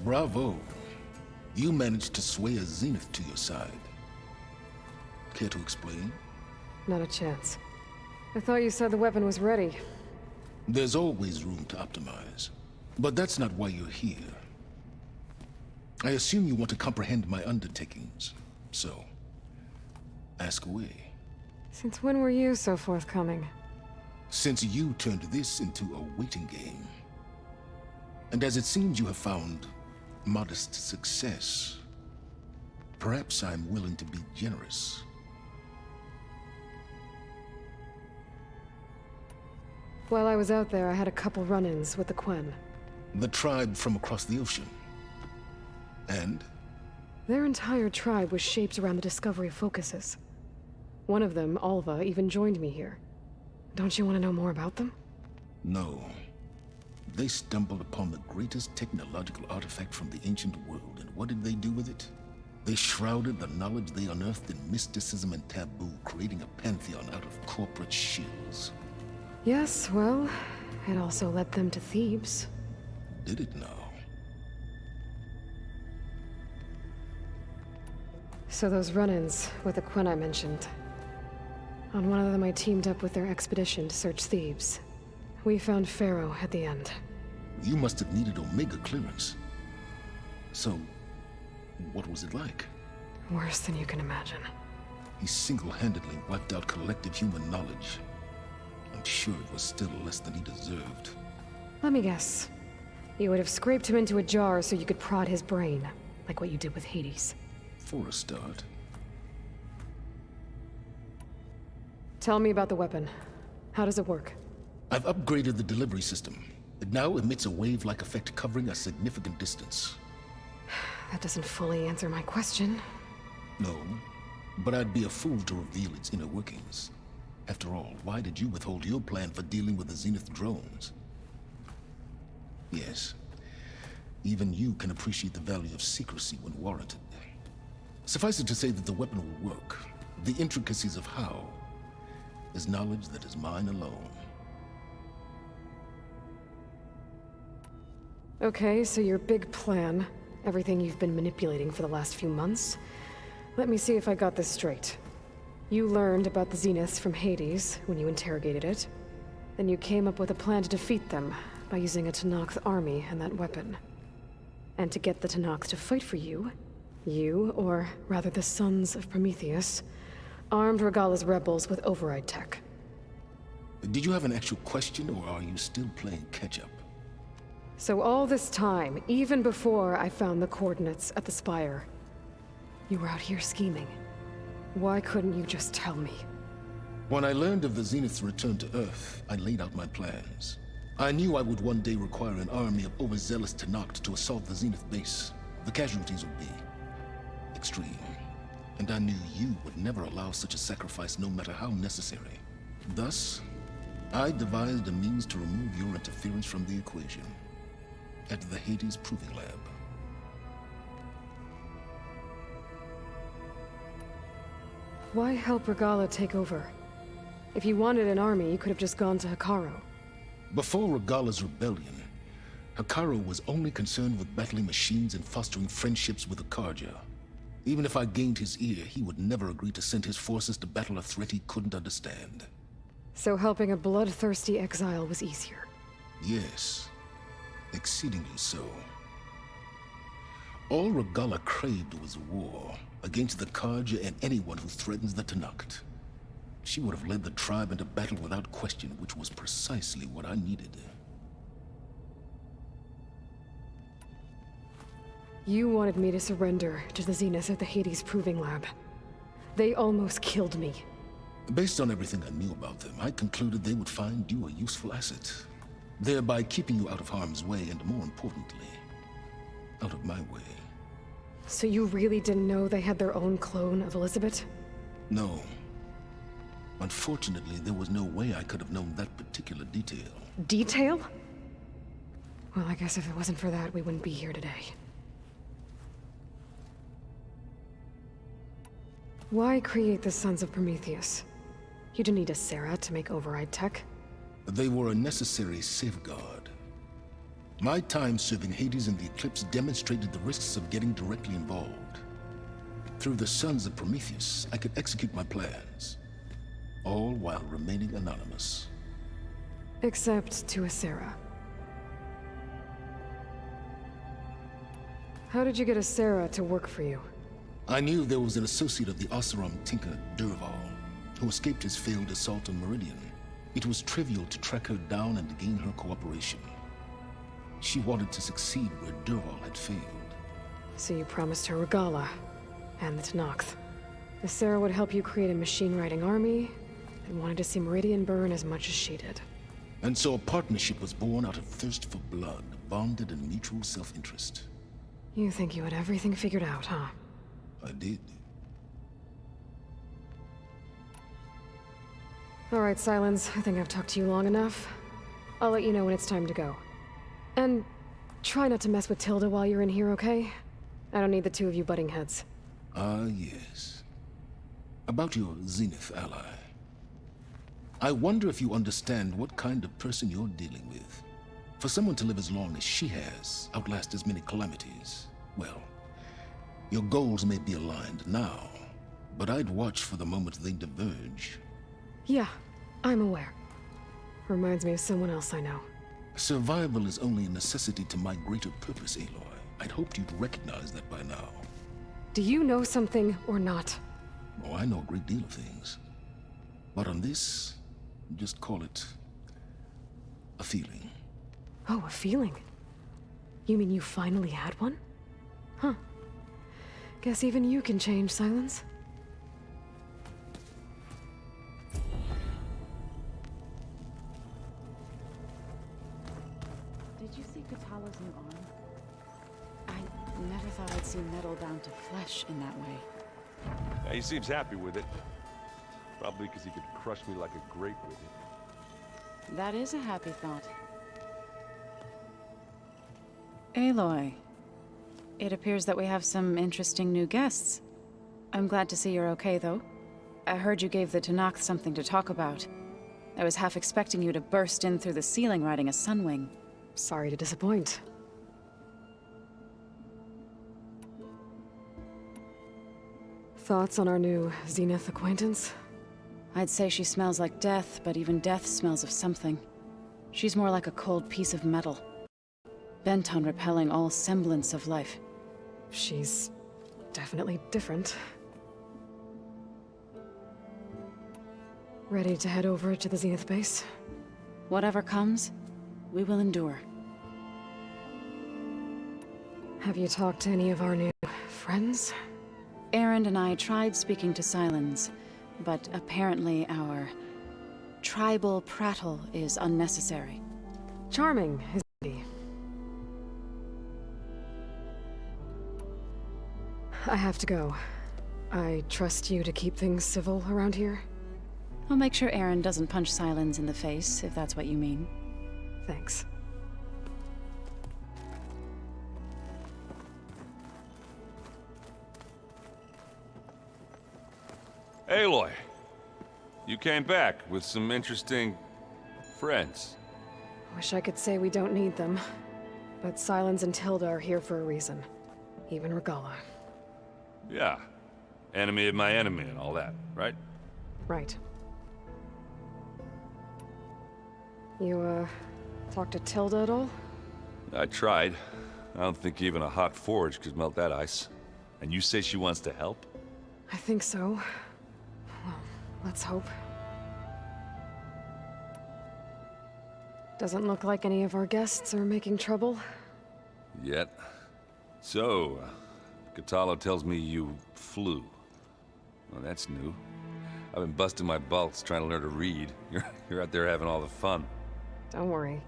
Bravo. You managed to sway a Zenith to your side. Care to explain? Not a chance. I thought you said the weapon was ready. There's always room to optimize. But that's not why you're here. I assume you want to comprehend my undertakings. So, ask away. Since when were you so forthcoming? Since you turned this into a waiting game. And as it seems you have found modest success, perhaps I'm willing to be generous. While I was out there, I had a couple run-ins with the Quen. The tribe from across the ocean. And? Their entire tribe was shaped around the discovery of focuses. One of them, Alva, even joined me here. Don't you want to know more about them? No. They stumbled upon the greatest technological artifact from the ancient world, and what did they do with it? They shrouded the knowledge they unearthed in mysticism and taboo, creating a pantheon out of corporate shills. Yes, well, it also led them to Thebes. Did it now? So those run-ins with the Quen I mentioned. On one of them I teamed up with their expedition to search Thebes. We found Pharaoh at the end. You must have needed Omega clearance. So, what was it like? Worse than you can imagine. He single-handedly wiped out collective human knowledge. I'm sure it was still less than he deserved. Let me guess. You would have scraped him into a jar so you could prod his brain, like what you did with Hades. For a start. Tell me about the weapon. How does it work? I've upgraded the delivery system. It now emits a wave-like effect covering a significant distance. That doesn't fully answer my question. No, but I'd be a fool to reveal its inner workings. After all, why did you withhold your plan for dealing with the Zenith drones? Yes, even you can appreciate the value of secrecy when warranted. Suffice it to say that the weapon will work. The intricacies of how is knowledge that is mine alone. Okay, so your big plan, everything you've been manipulating for the last few months. Let me see if I got this straight. You learned about the Zeniths from Hades when you interrogated it. Then you came up with a plan to defeat them by using a Tanakh's army and that weapon. And to get the Tanakhs to fight for you, or rather the Sons of Prometheus, armed Regalla's rebels with override tech. Did you have an actual question, or are you still playing catch-up? So all this time, even before I found the coordinates at the Spire, you were out here scheming. Why couldn't you just tell me? When I learned of the Zenith's return to Earth, I laid out my plans. I knew I would one day require an army of overzealous Tanakhs to assault the Zenith base. The casualties would be extreme. And I knew you would never allow such a sacrifice, no matter how necessary. Thus, I devised a means to remove your interference from the equation. At the Hades Proving Lab. Why help Regalla take over? If you wanted an army, you could have just gone to Hekarro. Before Regalla's rebellion, Hekarro was only concerned with battling machines and fostering friendships with Akarja. Even if I gained his ear, he would never agree to send his forces to battle a threat he couldn't understand. So helping a bloodthirsty exile was easier? Yes. Exceedingly so. All Regalla craved was war against the Karja and anyone who threatens the Tanakhs. She would have led the tribe into battle without question, which was precisely what I needed. You wanted me to surrender to the Zeniths at the Hades Proving Lab. They almost killed me. Based on everything I knew about them, I concluded they would find you a useful asset, thereby keeping you out of harm's way and, more importantly, out of my way. So you really didn't know they had their own clone of Elizabeth? No. Unfortunately, there was no way I could have known that particular detail. Detail? Well, I guess if it wasn't for that, we wouldn't be here today. Why create the Sons of Prometheus? You didn't need a Sarah to make override tech. They were a necessary safeguard. My time serving Hades in the Eclipse demonstrated the risks of getting directly involved. Through the Sons of Prometheus, I could execute my plans, all while remaining anonymous. Except to a Sarah. How did you get a Sarah to work for you? I knew there was an associate of the Oseram tinker, Dervahl, who escaped his failed assault on Meridian. It was trivial to track her down and gain her cooperation. She wanted to succeed where Dervahl had failed. So you promised her Regalla, and the Tanakhs. The Sarah would help you create a machine-riding army, and wanted to see Meridian burn as much as she did. And so a partnership was born out of thirst for blood, bonded in mutual self-interest. You think you had everything figured out, huh? I did. All right, Sylens, I think I've talked to you long enough. I'll let you know when it's time to go. And try not to mess with Tilda while you're in here, okay? I don't need the two of you butting heads. Ah, yes. About your Zenith ally. I wonder if you understand what kind of person you're dealing with. For someone to live as long as she has, outlast as many calamities, well, your goals may be aligned now, but I'd watch for the moment they diverge. Yeah, I'm aware. Reminds me of someone else I know. Survival is only a necessity to my greater purpose, Aloy. I'd hoped you'd recognize that by now. Do you know something or not? Oh, I know a great deal of things. But on this, just call it a feeling. Oh, a feeling? You mean you finally had one? Huh. Guess even you can change, Sylens. Did you see Kotallo's new arm? I never thought I'd see metal down to flesh in that way. Yeah, he seems happy with it. Probably because he could crush me like a grape with it. That is a happy thought. Aloy, it appears that we have some interesting new guests. I'm glad to see you're okay, though. I heard you gave the Tallneck something to talk about. I was half expecting you to burst in through the ceiling riding a Sunwing. Sorry to disappoint. Thoughts on our new Zenith acquaintance? I'd say she smells like death, but even death smells of something. She's more like a cold piece of metal, bent on repelling all semblance of life. She's definitely different. Ready to head over to the Zenith base? Whatever comes, we will endure. Have you talked to any of our new friends? Erend and I tried speaking to Sylens, but apparently our tribal prattle is unnecessary. Charming, isn't he? I have to go. I trust you to keep things civil around here? I'll make sure Erend doesn't punch Sylens in the face, if that's what you mean. Thanks. Aloy, you came back with some interesting friends. Wish I could say we don't need them, but Sylens and Tilda are here for a reason. Even Regalla. Yeah, enemy of my enemy and all that, right? Right. You, talked to Tilda at all? I tried. I don't think even a hot forge could melt that ice. And you say she wants to help? I think so. Well, let's hope. Doesn't look like any of our guests are making trouble. Yet. So, Kotallo tells me you flew. Well, that's new. I've been busting my balls trying to learn to read. You're out there having all the fun. Don't worry.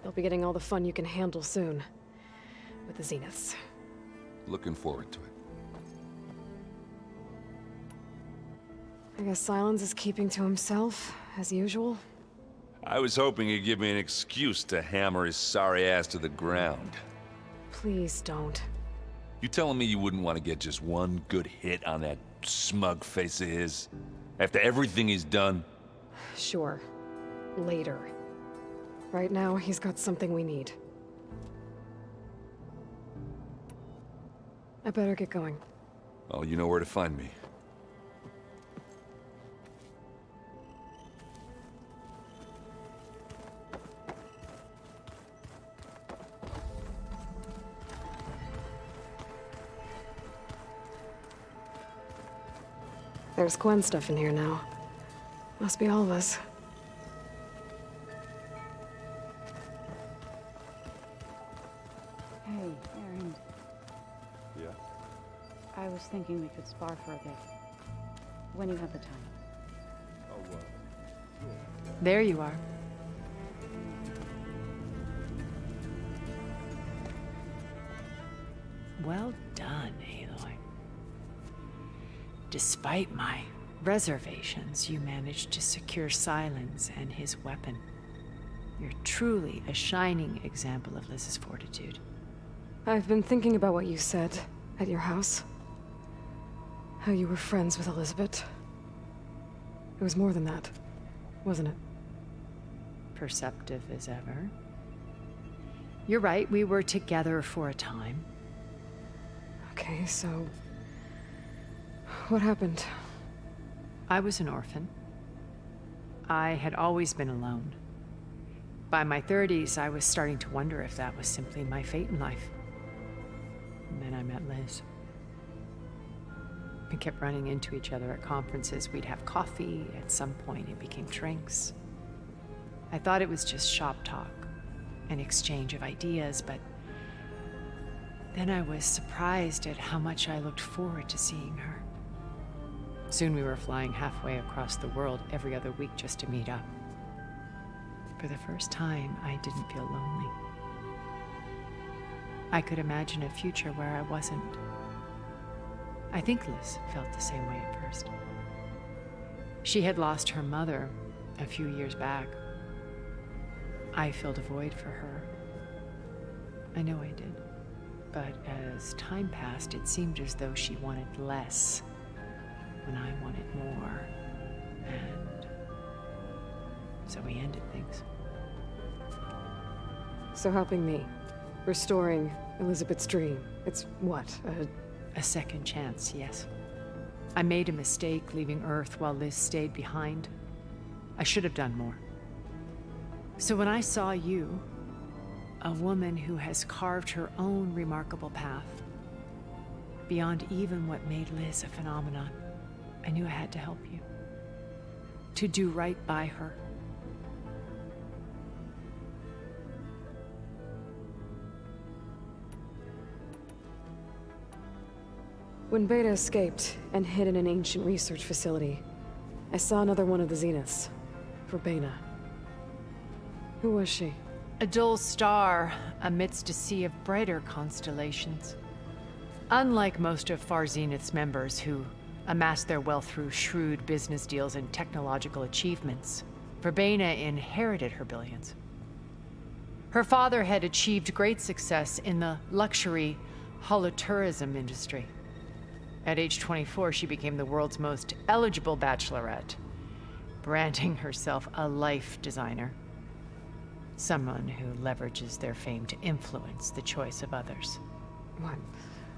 You'll be getting all the fun you can handle soon. With the Zeniths. Looking forward to it. I guess Sylens is keeping to himself, as usual. I was hoping he'd give me an excuse to hammer his sorry ass to the ground. Please don't. You telling me you wouldn't want to get just one good hit on that smug face of his? After everything he's done? Sure. Later. Right now, he's got something we need. I better get going. Oh, you know where to find me. There's Gwen stuff in here now. Must be Alva's. Hey, Erend. Yeah? I was thinking we could spar for a bit. When you have the time. Oh, There you are. Well done, Aloy. Despite my reservations, you managed to secure Sylens and his weapon. You're truly a shining example of Liz's fortitude. I've been thinking about what you said at your house. how you were friends with Elizabeth. It was more than that, wasn't it? Perceptive as ever. You're right, we were together for a time. Okay, so... what happened? I was an orphan. I had always been alone. By my 30s, I was starting to wonder if that was simply my fate in life. And then I met Liz. We kept running into each other at conferences. We'd have coffee. At some point, it became drinks. I thought it was just shop talk, an exchange of ideas, but then I was surprised at how much I looked forward to seeing her. Soon we were flying halfway across the world every other week just to meet up. For the first time, I didn't feel lonely. I could imagine a future where I wasn't. I think Liz felt the same way at first. She had lost her mother a few years back. I filled a void for her. I know I did. But as time passed, it seemed as though she wanted less when I wanted more. And so we ended things. So helping me, restoring Elizabeth's dream, it's what, a second chance, yes. I made a mistake leaving Earth while Liz stayed behind. I should have done more. So when I saw you, a woman who has carved her own remarkable path, beyond even what made Liz a phenomenon, I knew I had to help you. To do right by her. When Beta escaped and hid in an ancient research facility, I saw another one of the Zeniths, Verbena. Who was she? A dull star amidst a sea of brighter constellations. Unlike most of Far Zenith's members who amassed their wealth through shrewd business deals and technological achievements, Verbena inherited her billions. Her father had achieved great success in the luxury holotourism industry. At age 24, she became the world's most eligible bachelorette, branding herself a life designer. Someone who leverages their fame to influence the choice of others. What,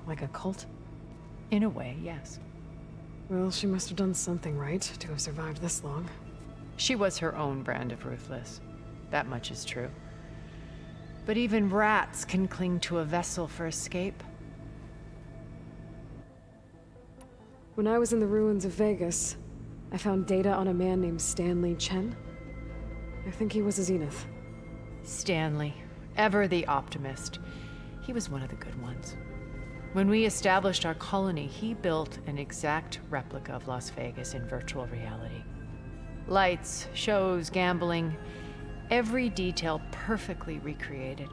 like a cult? In a way, yes. Well, she must have done something right to have survived this long. She was her own brand of ruthless. That much is true. But even rats can cling to a vessel for escape. When I was in the ruins of Vegas, I found data on a man named Stanley Chen. I think he was a Zenith. Stanley, ever the optimist. He was one of the good ones. When we established our colony, he built an exact replica of Las Vegas in virtual reality. Lights, shows, gambling, every detail perfectly recreated.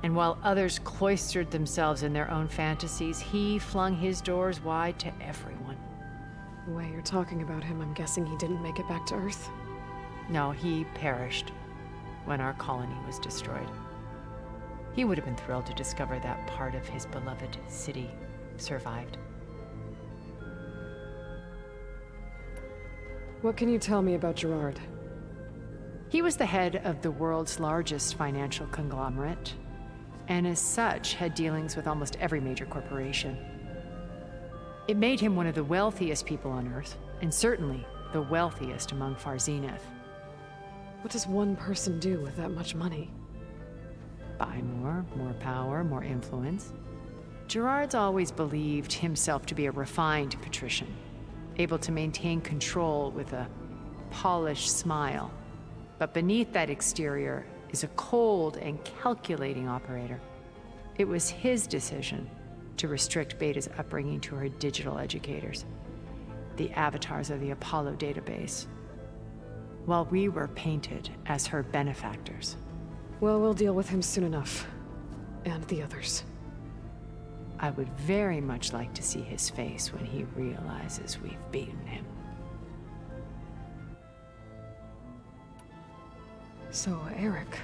And while others cloistered themselves in their own fantasies, he flung his doors wide to everyone. The way you're talking about him, I'm guessing he didn't make it back to Earth? No, he perished when our colony was destroyed. He would have been thrilled to discover that part of his beloved city survived. What can you tell me about Gerard? He was the head of the world's largest financial conglomerate, and as such had dealings with almost every major corporation. It made him one of the wealthiest people on Earth, and certainly the wealthiest among Far Zenith. What does one person do with that much money? Buy more power, more influence. Gerard's always believed himself to be a refined patrician, able to maintain control with a polished smile. But beneath that exterior is a cold and calculating operator. It was his decision to restrict Beta's upbringing to her digital educators, the avatars of the Apollo database, while we were painted as her benefactors. Well, we'll deal with him soon enough. And the others. I would very much like to see his face when he realizes we've beaten him. So, Eric.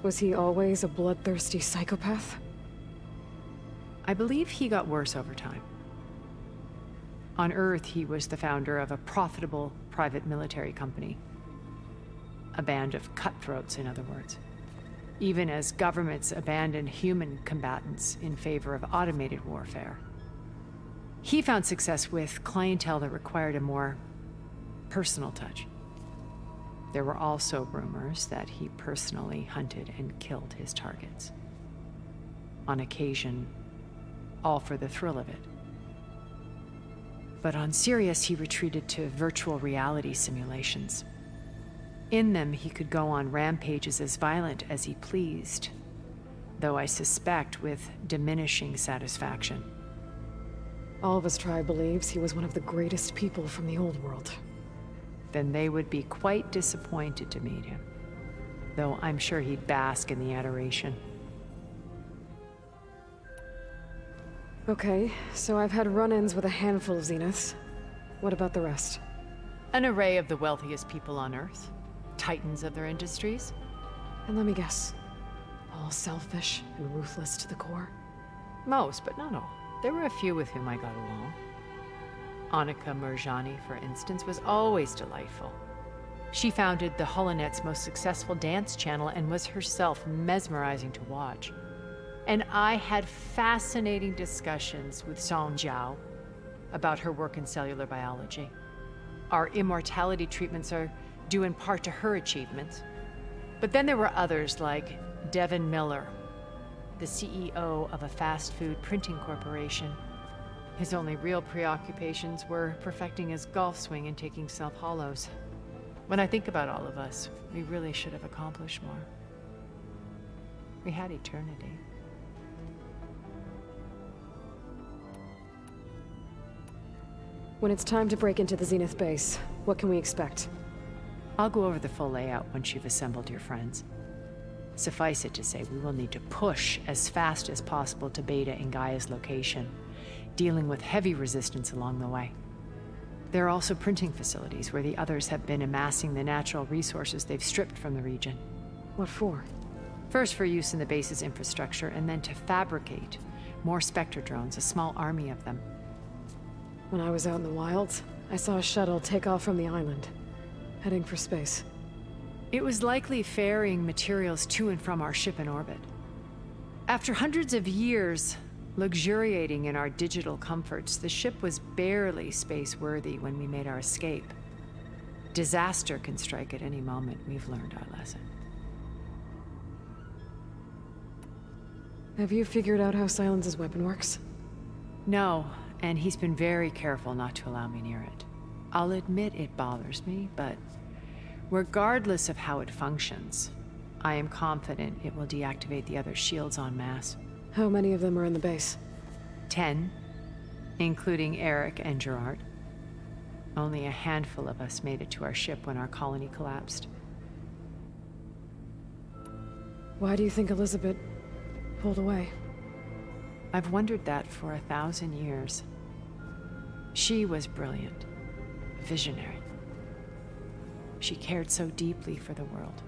Was he always a bloodthirsty psychopath? I believe he got worse over time. On Earth, he was the founder of a profitable private military company. A band of cutthroats, in other words. Even as governments abandoned human combatants in favor of automated warfare. He found success with clientele that required a more personal touch. There were also rumors that he personally hunted and killed his targets. On occasion, all for the thrill of it. But on Sirius, he retreated to virtual reality simulations. In them, he could go on rampages as violent as he pleased, though I suspect with diminishing satisfaction. Alva's tribe believes he was one of the greatest people from the old world. Then they would be quite disappointed to meet him, though I'm sure he'd bask in the adoration. Okay, so I've had run-ins with a handful of Zeniths. What about the rest? An array of the wealthiest people on Earth. Titans of their industries. And let me guess, all selfish and ruthless to the core? Most, but not all. There were a few with whom I got along. Annika Murjani, for instance, was always delightful. She founded the Holonet's most successful dance channel and was herself mesmerizing to watch. And I had fascinating discussions with Song Jiao about her work in cellular biology. Our immortality treatments are due in part to her achievements. But then there were others like Devin Miller, the CEO of a fast food printing corporation. His only real preoccupations were perfecting his golf swing and taking self-hollows. When I think about all of us, we really should have accomplished more. We had eternity. When it's time to break into the Zenith base, what can we expect? I'll go over the full layout once you've assembled your friends. Suffice it to say, we will need to push as fast as possible to Beta and Gaia's location, dealing with heavy resistance along the way. There are also printing facilities where the others have been amassing the natural resources they've stripped from the region. What for? First for use in the base's infrastructure, and then to fabricate more Spectre drones, a small army of them. When I was out in the wilds, I saw a shuttle take off from the island, heading for space. It was likely ferrying materials to and from our ship in orbit. After hundreds of years luxuriating in our digital comforts, the ship was barely space-worthy when we made our escape. Disaster can strike at any moment. We've learned our lesson. Have you figured out how Sylens' weapon works? No, and he's been very careful not to allow me near it. I'll admit it bothers me, but regardless of how it functions, I am confident it will deactivate the other shields en masse. How many of them are in the base? 10, including Eric and Gerard. Only a handful of us made it to our ship when our colony collapsed. Why do you think Elizabeth pulled away? I've wondered that for 1,000 years. She was brilliant, visionary. She cared so deeply for the world,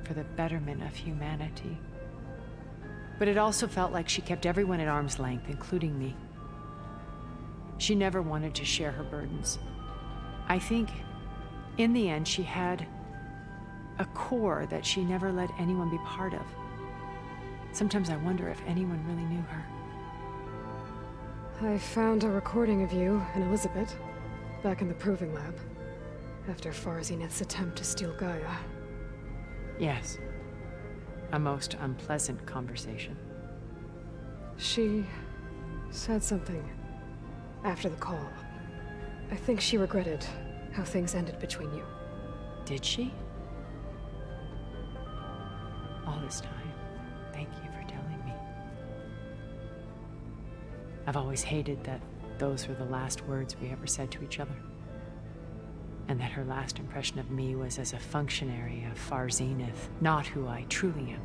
for the betterment of humanity. But it also felt like she kept everyone at arm's length, including me. She never wanted to share her burdens. I think, in the end, she had a core that she never let anyone be part of. Sometimes I wonder if anyone really knew her. I found a recording of you and Elizabeth back in the proving lab, after Farzineth's attempt to steal Gaia. Yes. A most unpleasant conversation. She said something after the call. I think she regretted how things ended between you. Did she? All this time, thank you for telling me. I've always hated that those were the last words we ever said to each other. And that her last impression of me was as a functionary of Far Zenith, not who I truly am.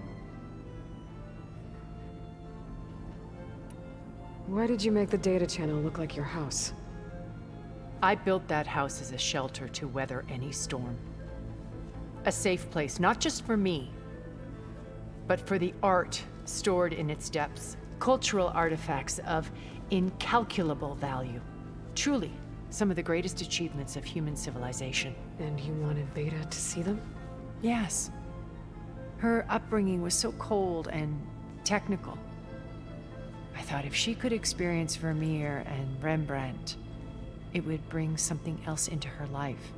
Why did you make the data channel look like your house? I built that house as a shelter to weather any storm. A safe place, not just for me, but for the art stored in its depths, cultural artifacts of incalculable value. Truly, some of the greatest achievements of human civilization. And you wanted Beta to see them? Yes. Her upbringing was so cold and technical. I thought if she could experience Vermeer and Rembrandt, it would bring something else into her life.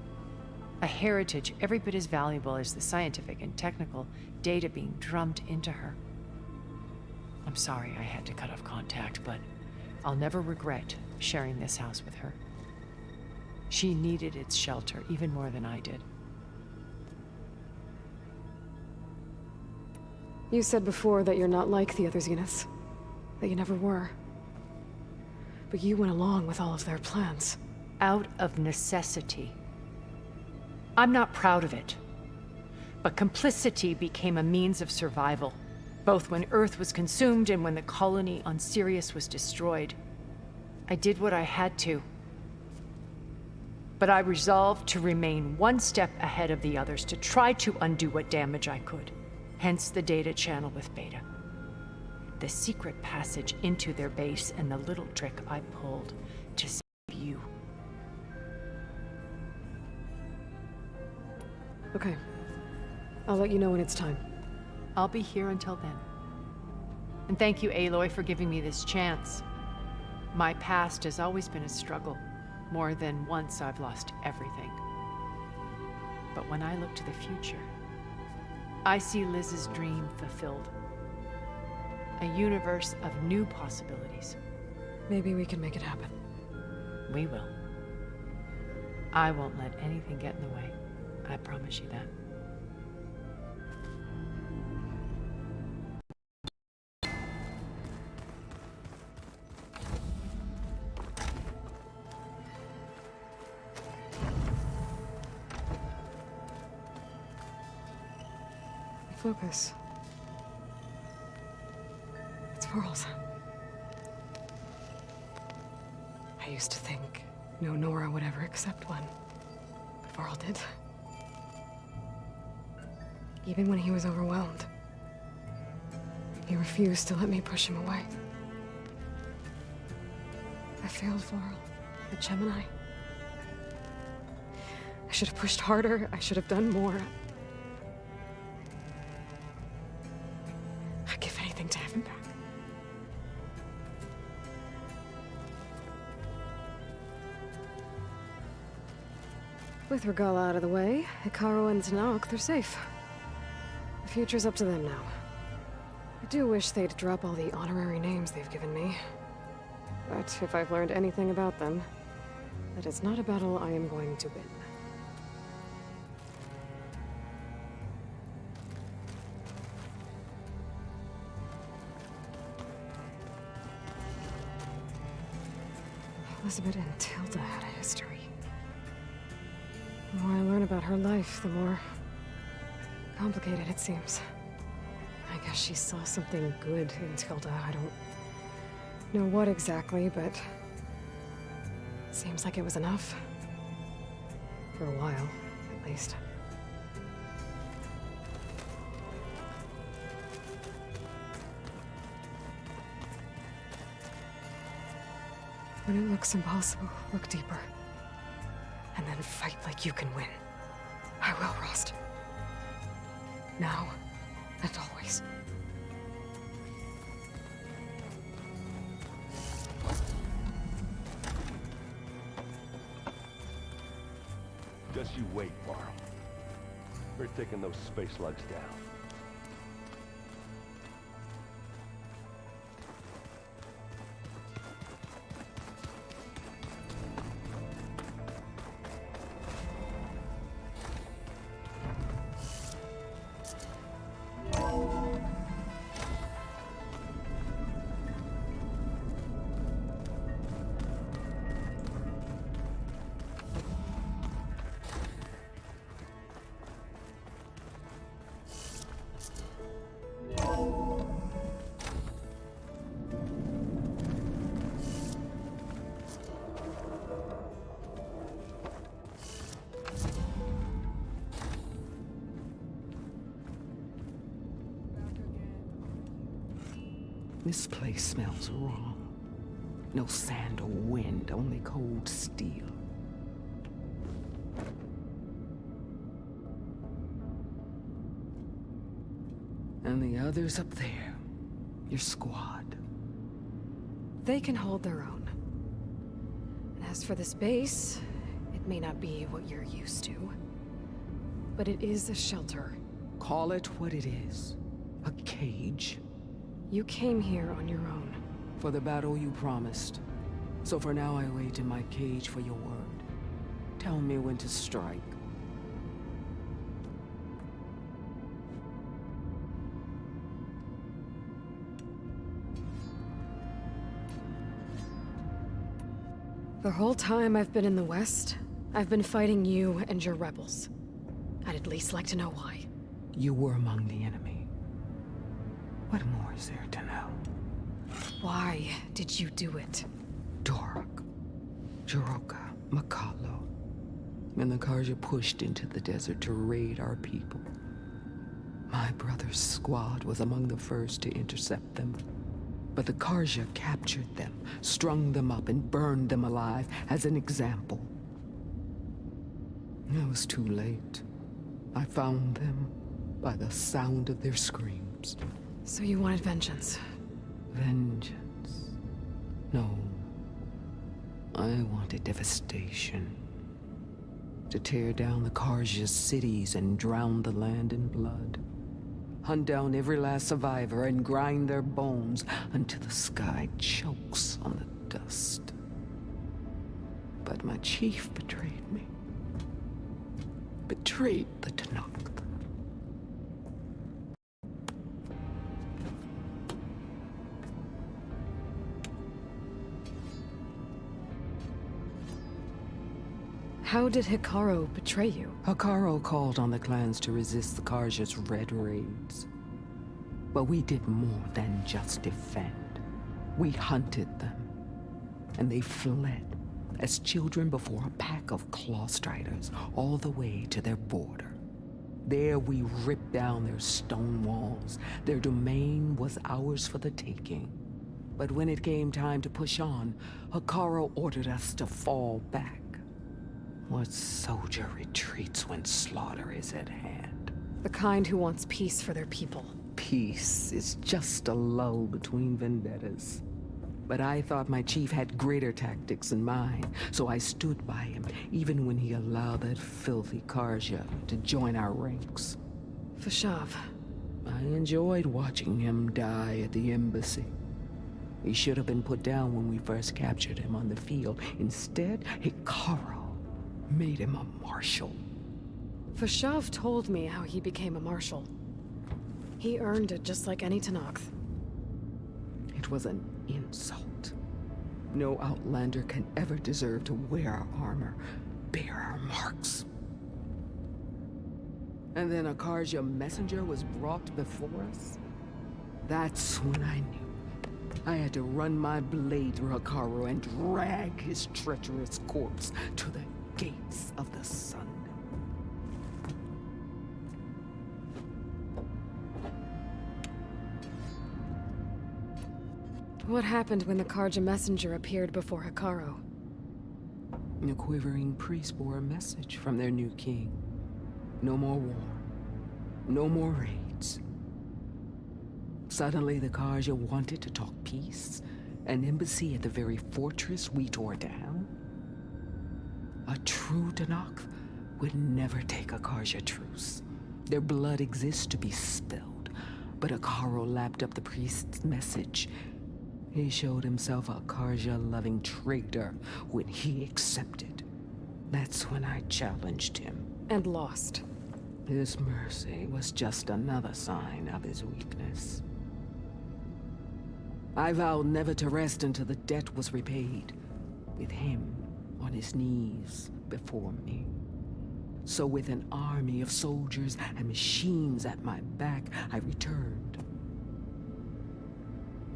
A heritage every bit as valuable as the scientific and technical data being drummed into her. I'm sorry I had to cut off contact, but I'll never regret sharing this house with her. She needed its shelter even more than I did. You said before that you're not like the other Zeniths. That you never were. But you went along with all of their plans. Out of necessity. I'm not proud of it. But complicity became a means of survival, both when Earth was consumed and when the colony on Sirius was destroyed. I did what I had to. But I resolved to remain one step ahead of the others, to try to undo what damage I could. Hence the data channel with Beta. The secret passage into their base and the little trick I pulled to save you. Okay. I'll let you know when it's time. I'll be here until then. And thank you, Aloy, for giving me this chance. My past has always been a struggle. More than once I've lost everything. But when I look to the future, I see Liz's dream fulfilled. A universe of new possibilities. Maybe we can make it happen. We will. I won't let anything get in the way. I promise you that. Focus. It's Varl's. I used to think no Nora would ever accept one. But Varl did. Even when he was overwhelmed. He refused to let me push him away. I failed Varl at Gemini. I should have pushed harder. I should have done more. I'd give anything to have him back. With Regalla out of the way, Ikaru and Tallneck, they're safe. The future's up to them now. I do wish they'd drop all the honorary names they've given me. But if I've learned anything about them, that it's not a battle I am going to win. Elizabeth and Tilda had a history. The more I learn about her life, the more complicated it seems. I guess she saw something good in Tilda. I don't know what exactly, but it seems like it was enough. For a while, at least. When it looks impossible, look deeper. And then fight like you can win. I will, Rost. Now and always. Just you wait, Varl. We're taking those space slugs down. This place smells wrong. No sand or wind, only cold steel. And the others up there, your squad. They can hold their own. And as for this base, it may not be what you're used to, but it is a shelter. Call it what it is. A cage. You came here on your own. For the battle you promised. So for now I wait in my cage for your word. Tell me when to strike. The whole time I've been in the West, I've been fighting you and your rebels. I'd at least like to know why. You were among the enemy. What more is there to know? Why did you do it? Dorok, Gyroca, Kotallo, and the Karja pushed into the desert to raid our people. My brother's squad was among the first to intercept them. But the Karja captured them, strung them up, and burned them alive as an example. It was too late. I found them by the sound of their screams. So you wanted vengeance? Vengeance? No. I wanted devastation. To tear down the Karja's cities and drown the land in blood. Hunt down every last survivor and grind their bones until the sky chokes on the dust. But my chief betrayed me. Betrayed the Tallneck. How did Hekarro betray you? Hekarro called on the clans to resist the Karja's red raids. But we did more than just defend. We hunted them. And they fled, as children before a pack of claw striders, all the way to their border. There we ripped down their stone walls. Their domain was ours for the taking. But when it came time to push on, Hekarro ordered us to fall back. What soldier retreats when slaughter is at hand? The kind who wants peace for their people. Peace is just a lull between vendettas. But I thought my chief had greater tactics in mind, so I stood by him, even when he allowed that filthy Karja to join our ranks. Fashav. I enjoyed watching him die at the embassy. He should have been put down when we first captured him on the field. Instead, Hekarro made him a marshal. Fashav told me how he became a marshal. He earned it just like any Tallneck. It was an insult. No outlander can ever deserve to wear our armor, bear our marks. And then a Karja messenger was brought before us? That's when I knew. I had to run my blade through Hekarro and drag his treacherous corpse to the gates of the sun. What happened when the Karja messenger appeared before Hekarro? The quivering priests bore a message from their new king. No more war. No more raids. Suddenly the Karja wanted to talk peace. An embassy at the very fortress we tore down? A true Tallneck would never take a Karja truce. Their blood exists to be spilled. But Hekarro lapped up the priest's message. He showed himself a Karja-loving traitor when he accepted. That's when I challenged him. And lost. His mercy was just another sign of his weakness. I vowed never to rest until the debt was repaid, with him on his knees before me. So with an army of soldiers and machines at my back, I returned.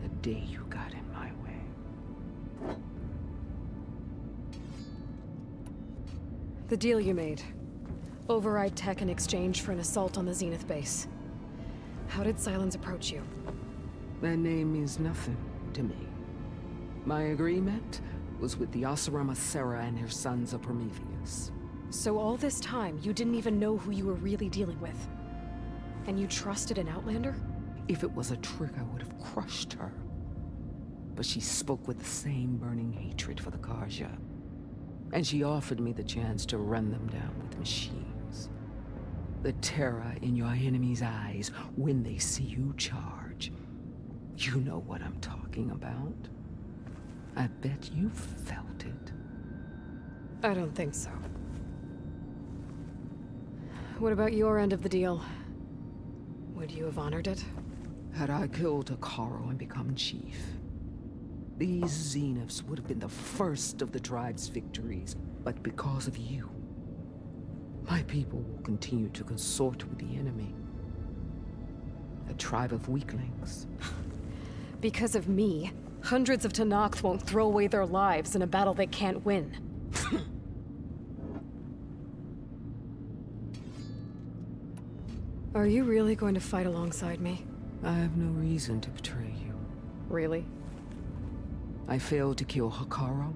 The day you got in my way. The deal you made. Override tech in exchange for an assault on the Zenith base. How did Sylens approach you? That name means nothing to me. My agreement was with the Oseram Sera and her sons of Prometheus. So all this time, you didn't even know who you were really dealing with? And you trusted an Outlander? If it was a trick, I would have crushed her. But she spoke with the same burning hatred for the Karja. And she offered me the chance to run them down with machines. The terror in your enemy's eyes when they see you charge. You know what I'm talking about. I bet you felt it. I don't think so. What about your end of the deal? Would you have honored it? Had I killed Akaro and become chief, these Zeniths would have been the first of the tribe's victories. But because of you, my people will continue to consort with the enemy. A tribe of weaklings. Because of me, hundreds of Tallneck won't throw away their lives in a battle they can't win. Are you really going to fight alongside me? I have no reason to betray you. Really? I failed to kill Hakaro,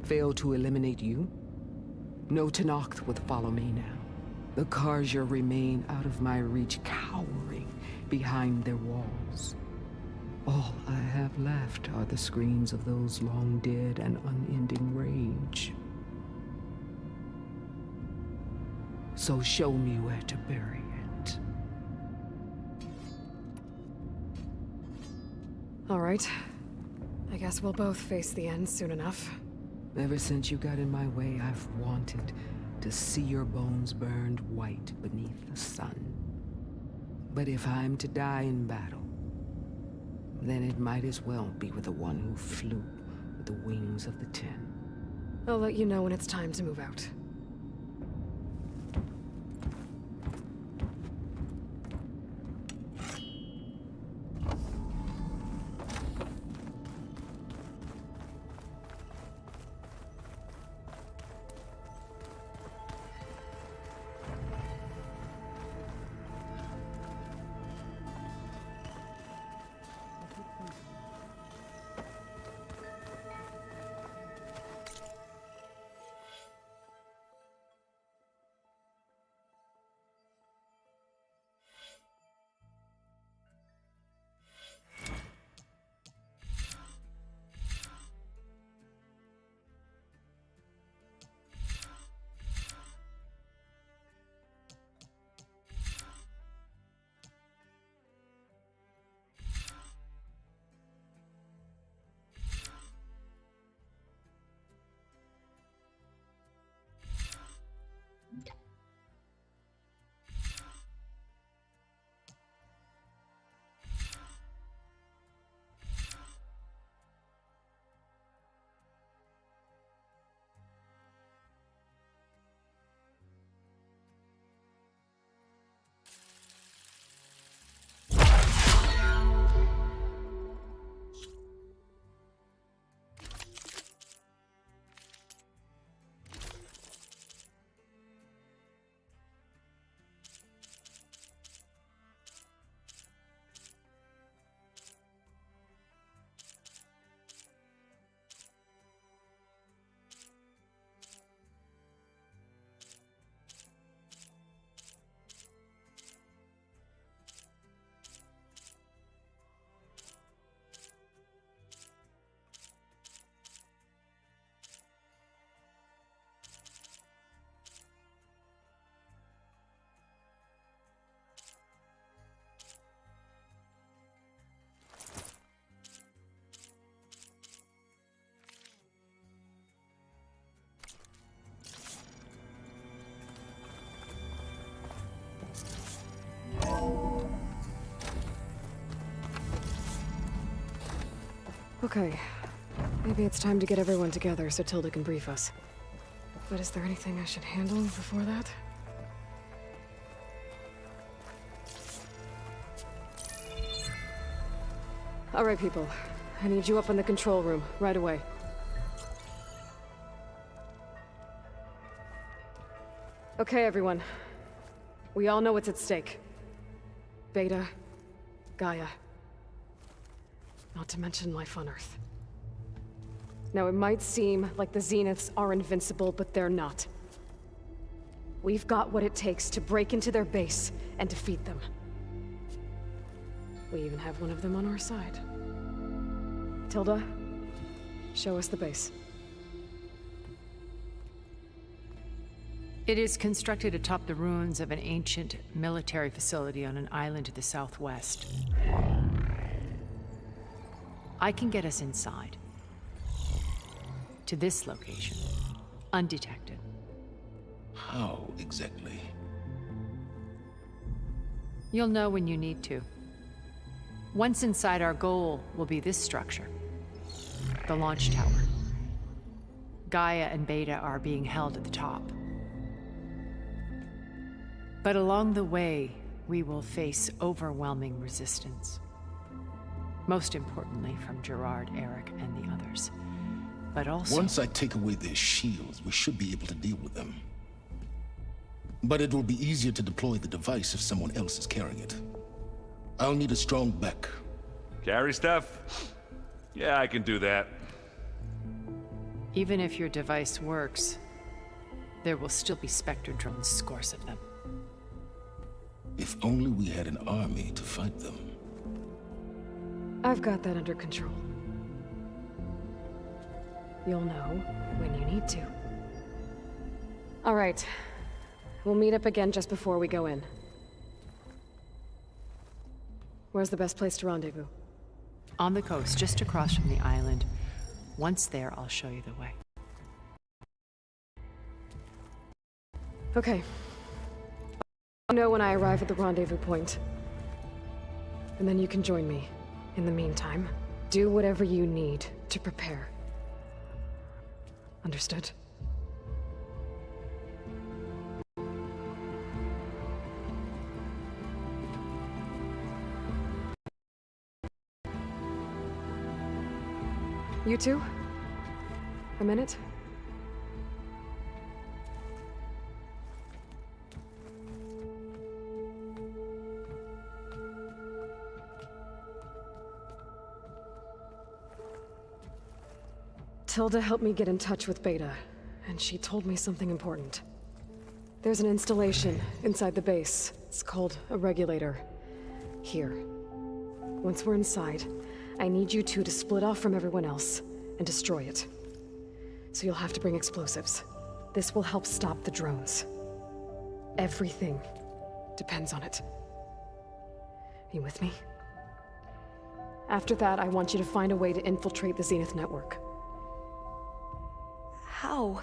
failed to eliminate you. No Tallneck would follow me now. The Karja remain out of my reach, cowering behind their walls. All I have left are the screams of those long dead and unending rage. So show me where to bury it. All right. I guess we'll both face the end soon enough. Ever since you got in my way, I've wanted to see your bones burned white beneath the sun. But if I'm to die in battle, then it might as well be with the one who flew with the wings of the 10. I'll let you know when it's time to move out. Okay. Maybe it's time to get everyone together so Tilda can brief us. But is there anything I should handle before that? All right, people. I need you up in the control room, right away. Okay, everyone. We all know what's at stake. Beta, Gaia. Not to mention life on Earth. Now, it might seem like the Zeniths are invincible, but they're not. We've got what it takes to break into their base and defeat them. We even have one of them on our side. Tilda, show us the base. It is constructed atop the ruins of an ancient military facility on an island to the southwest. I can get us inside. To this location, undetected. How exactly? You'll know when you need to. Once inside, our goal will be this structure. The launch tower. Gaia and Beta are being held at the top. But along the way, we will face overwhelming resistance. Most importantly from Gerard, Eric, and the others. But also... Once I take away their shields, we should be able to deal with them. But it will be easier to deploy the device if someone else is carrying it. I'll need a strong back. Carry stuff? Yeah, I can do that. Even if your device works, there will still be Spectre drones, scores of them. If only we had an army to fight them. I've got that under control. You'll know when you need to. All right. We'll meet up again just before we go in. Where's the best place to rendezvous? On the coast, just across from the island. Once there, I'll show you the way. Okay. I'll know when I arrive at the rendezvous point. And then you can join me. In the meantime, do whatever you need to prepare. Understood? You two? A minute? Tilda helped me get in touch with Beta, and she told me something important. There's an installation inside the base. It's called a regulator. Here. Once we're inside, I need you two to split off from everyone else and destroy it. So you'll have to bring explosives. This will help stop the drones. Everything depends on it. Are you with me? After that, I want you to find a way to infiltrate the Zenith network. How?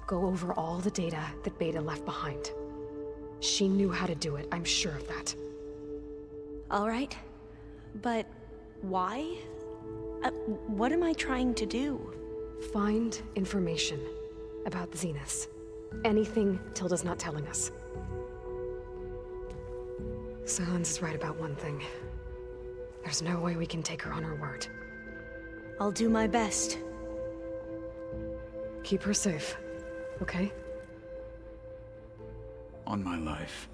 Go over all the data that Beta left behind. She knew how to do it, I'm sure of that. All right. But why? What am I trying to do? Find information about the Zeniths. Anything Tilda's not telling us. Sylens is right about one thing. There's no way we can take her on her word. I'll do my best. Keep her safe, okay? On my life.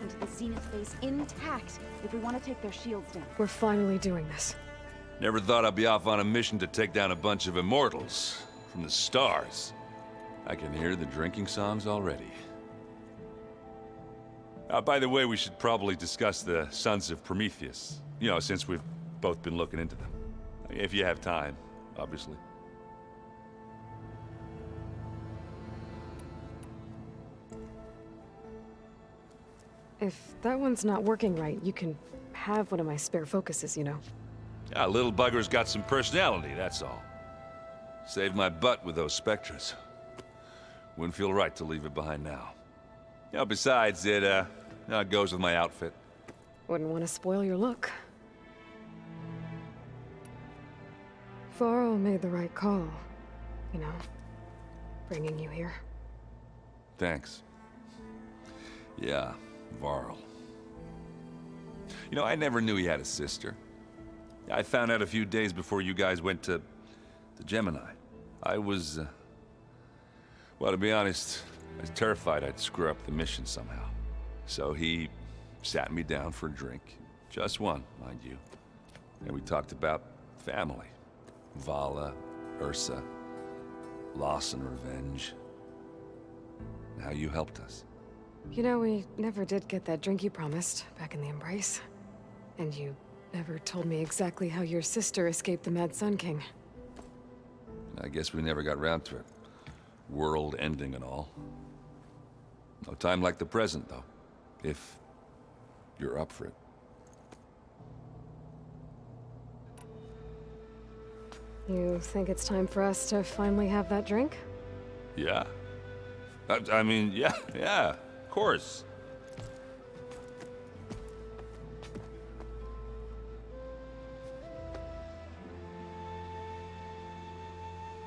Into the Zenith base intact if we want to take their shields down. We're finally doing this. Never thought I'd be off on a mission to take down a bunch of immortals from the stars. I can hear the drinking songs already. By the way, we should probably discuss the Sons of Prometheus. You know, since we've both been looking into them. If you have time, obviously. If that one's not working right, you can have one of my spare focuses, you know. Little bugger's got some personality, that's all. Saved my butt with those specters. Wouldn't feel right to leave it behind now. You know, besides, it goes with my outfit. Wouldn't want to spoil your look. Varl made the right call. You know, bringing you here. Thanks. Yeah, Varl. You know, I never knew he had a sister. I found out a few days before you guys went to Gemini. I was, well, to be honest, I was terrified I'd screw up the mission somehow. So he sat me down for a drink. Just one, mind you. And we talked about family. Vala, Ursa, loss and revenge. And how you helped us. You know, we never did get that drink you promised back in the Embrace. And you never told me exactly how your sister escaped the Mad Sun King. I guess we never got round to it. World ending and all. No time like the present, though. If you're up for it. You think it's time for us to finally have that drink? Yeah. I mean, yeah, of course.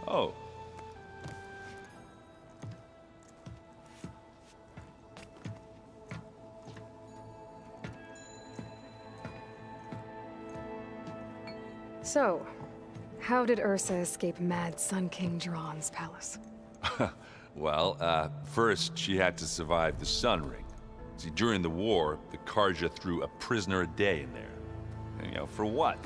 Oh. So, how did Ursa escape Mad Sun King Jiran's palace? Well, first she had to survive the Sunring. See, during the war, the Karja threw a prisoner a day in there. And, you know, for what?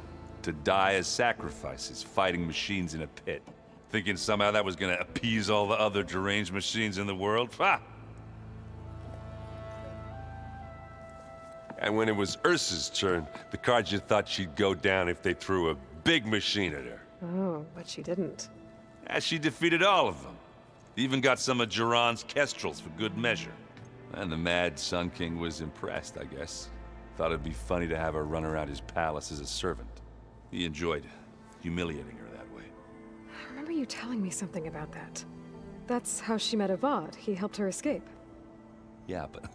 To die as sacrifices, fighting machines in a pit. Thinking somehow that was gonna appease all the other deranged machines in the world? Ha! And when it was Ursa's turn, the Karja thought she'd go down if they threw a big machine at her. Oh, but she didn't. And she defeated all of them. Even got some of Jiran's kestrels for good measure. And the Mad Sun King was impressed, I guess. Thought it'd be funny to have her run around his palace as a servant. He enjoyed humiliating her that way. I remember you telling me something about that. That's how she met Avad. He helped her escape. Yeah, but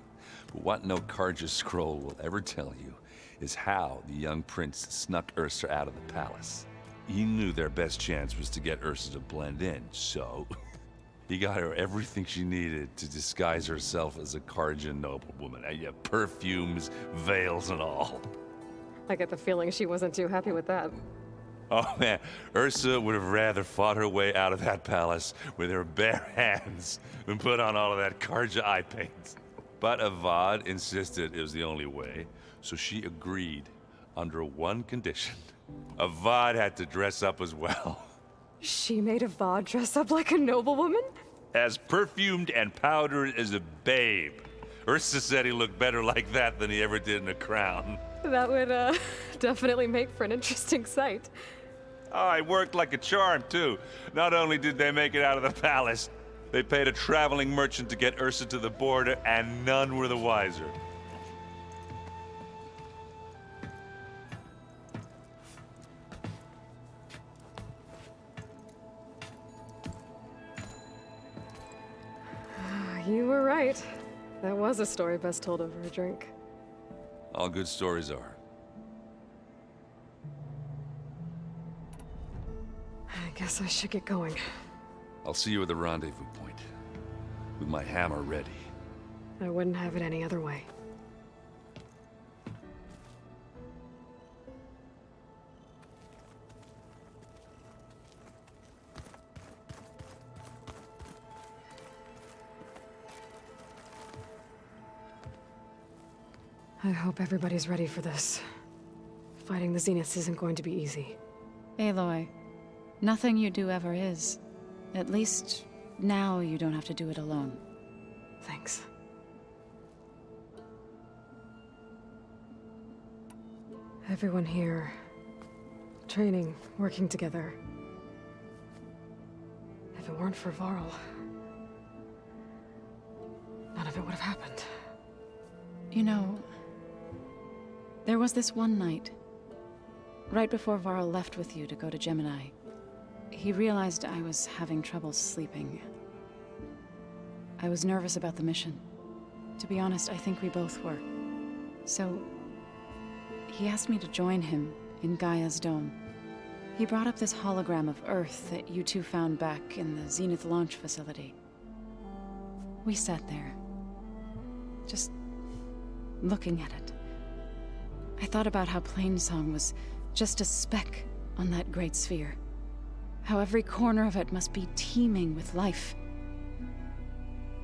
what no Karja scroll will ever tell you is how the young prince snuck Ursa out of the palace. He knew their best chance was to get Ursa to blend in, so he got her everything she needed to disguise herself as a Karja noblewoman. Yeah, perfumes, veils, and all. I get the feeling she wasn't too happy with that. Oh man, Ursa would have rather fought her way out of that palace with her bare hands than put on all of that Karja eye paint. But Avad insisted it was the only way, so she agreed under one condition. Avad had to dress up as well. She made Avad dress up like a noblewoman? As perfumed and powdered as a babe. Ursa said he looked better like that than he ever did in a crown. That would, definitely make for an interesting sight. Oh, it worked like a charm, too. Not only did they make it out of the palace, they paid a traveling merchant to get Ursa to the border, and none were the wiser. You were right. That was a story best told over a drink. All good stories are. I guess I should get going. I'll see you at the rendezvous point, with my hammer ready. I wouldn't have it any other way. I hope everybody's ready for this. Fighting the Zeniths isn't going to be easy. Aloy, nothing you do ever is. At least, now you don't have to do it alone. Thanks. Everyone here, training, working together. If it weren't for Varl, none of it would have happened. You know, there was this one night, right before Varl left with you to go to Gemini. He realized I was having trouble sleeping. I was nervous about the mission. To be honest, I think we both were. So, he asked me to join him in Gaia's dome. He brought up this hologram of Earth that you two found back in the Zenith launch facility. We sat there, just looking at it. I thought about how Plainsong was just a speck on that great sphere. How every corner of it must be teeming with life.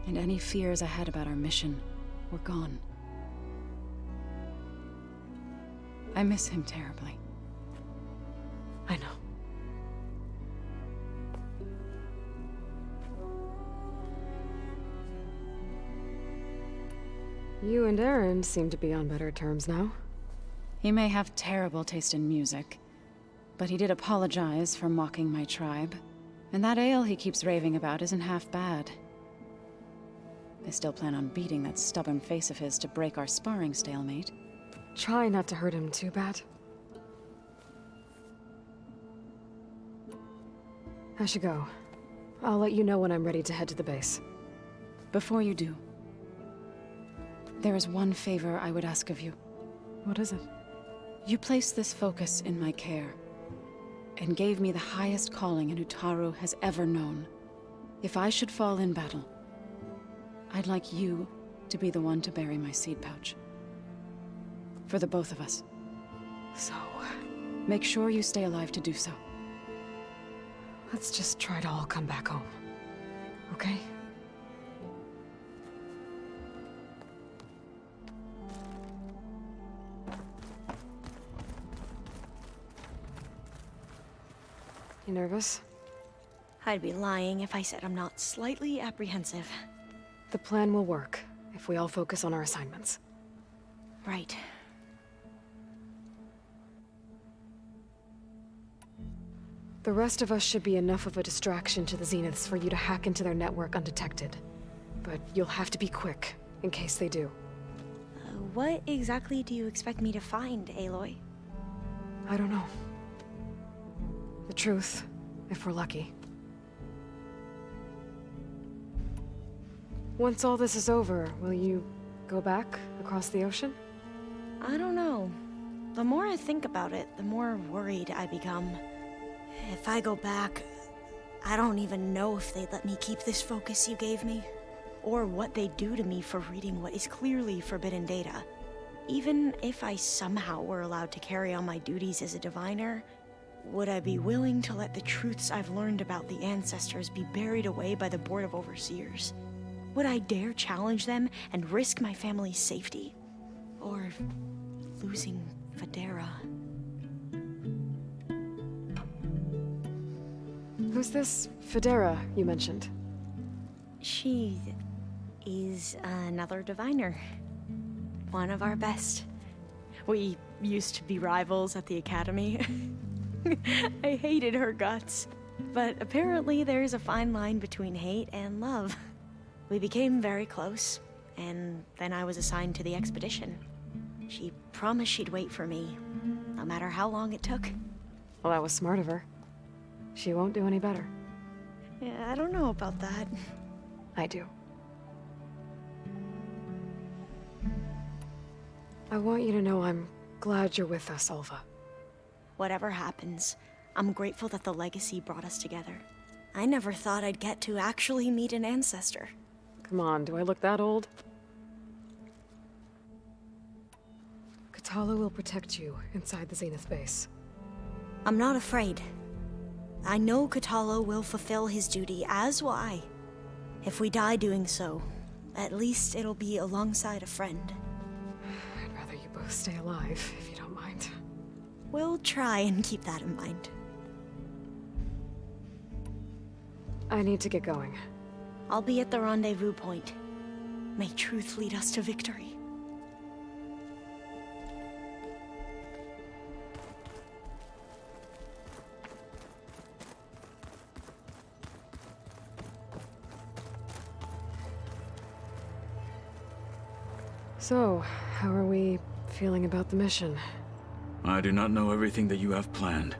And any fears I had about our mission were gone. I miss him terribly. I know. You and Erend seem to be on better terms now. He may have terrible taste in music, but he did apologize for mocking my tribe. And that ale he keeps raving about isn't half bad. I still plan on beating that stubborn face of his to break our sparring stalemate. Try not to hurt him too bad. I should go. I'll let you know when I'm ready to head to the base. Before you do, there is one favor I would ask of you. What is it? You placed this focus in my care, and gave me the highest calling an Utaru has ever known. If I should fall in battle, I'd like you to be the one to bury my seed pouch. For the both of us. So, make sure you stay alive to do so. Let's just try to all come back home. Okay? You nervous? I'd be lying if I said I'm not slightly apprehensive. The plan will work if we all focus on our assignments. Right. The rest of us should be enough of a distraction to the Zeniths for you to hack into their network undetected. But you'll have to be quick, in case they do. What exactly do you expect me to find, Aloy? I don't know. The truth, if we're lucky. Once all this is over, will you go back across the ocean? I don't know. The more I think about it, the more worried I become. If I go back, I don't even know if they'd let me keep this focus you gave me, or what they'd do to me for reading what is clearly forbidden data. Even if I somehow were allowed to carry on my duties as a diviner, would I be willing to let the truths I've learned about the ancestors be buried away by the Board of Overseers? Would I dare challenge them and risk my family's safety? Or losing Federa? Who's this Federa you mentioned? She is another diviner. One of our best. We used to be rivals at the academy. I hated her guts. But apparently there's a fine line between hate and love. We became very close, and then I was assigned to the expedition. She promised she'd wait for me, no matter how long it took. Well, that was smart of her. She won't do any better. Yeah, I don't know about that. I do. I want you to know I'm glad you're with us, Alva. Whatever happens, I'm grateful that the legacy brought us together. I never thought I'd get to actually meet an ancestor. Come on, do I look that old? Kotallo will protect you inside the Zenith base. I'm not afraid. I know Kotallo will fulfill his duty, as will I. If we die doing so, at least it'll be alongside a friend. I'd rather you both stay alive, if you don't mind. We'll try and keep that in mind. I need to get going. I'll be at the rendezvous point. May truth lead us to victory. So, how are we feeling about the mission? I do not know everything that you have planned,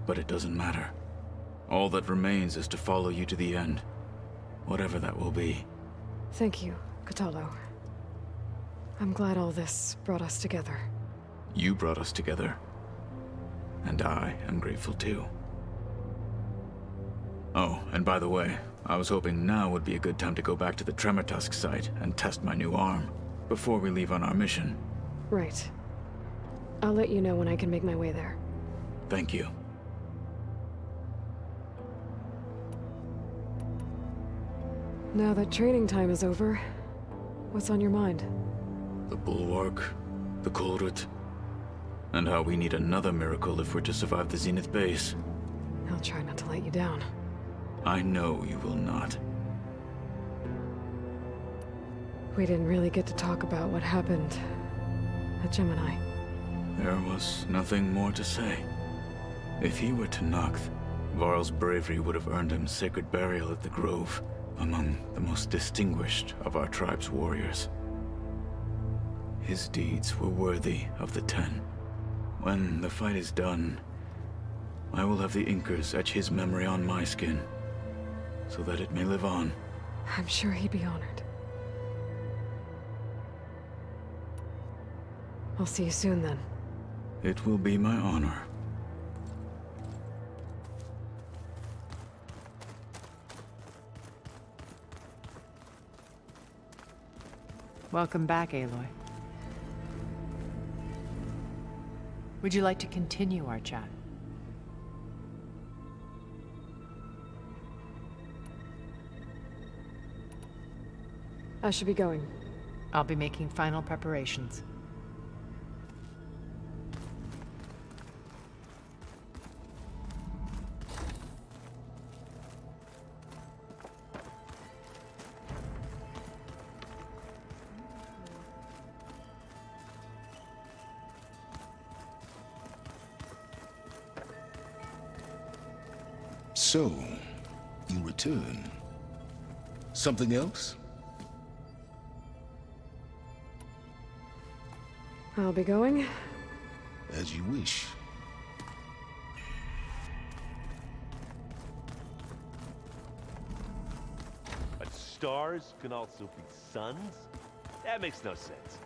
but it doesn't matter. All that remains is to follow you to the end, whatever that will be. Thank you, Kotallo. I'm glad all this brought us together. You brought us together. And I am grateful too. Oh, and by the way, I was hoping now would be a good time to go back to the Tremortusk site and test my new arm, before we leave on our mission. Right. I'll let you know when I can make my way there. Thank you. Now that training time is over, what's on your mind? The Bulwark, the Kulrut, and how we need another miracle if we're to survive the Zenith base. I'll try not to let you down. I know you will not. We didn't really get to talk about what happened at Gemini. There was nothing more to say. If he were Tenakth, Varl's bravery would have earned him sacred burial at the Grove, among the most distinguished of our tribe's warriors. His deeds were worthy of the Ten. When the fight is done, I will have the Inkers etch his memory on my skin, so that it may live on. I'm sure he'd be honored. I'll see you soon then. It will be my honor. Welcome back, Aloy. Would you like to continue our chat? I should be going. I'll be making final preparations. So, you return. Something else? I'll be going. As you wish. But stars can also be suns? That makes no sense.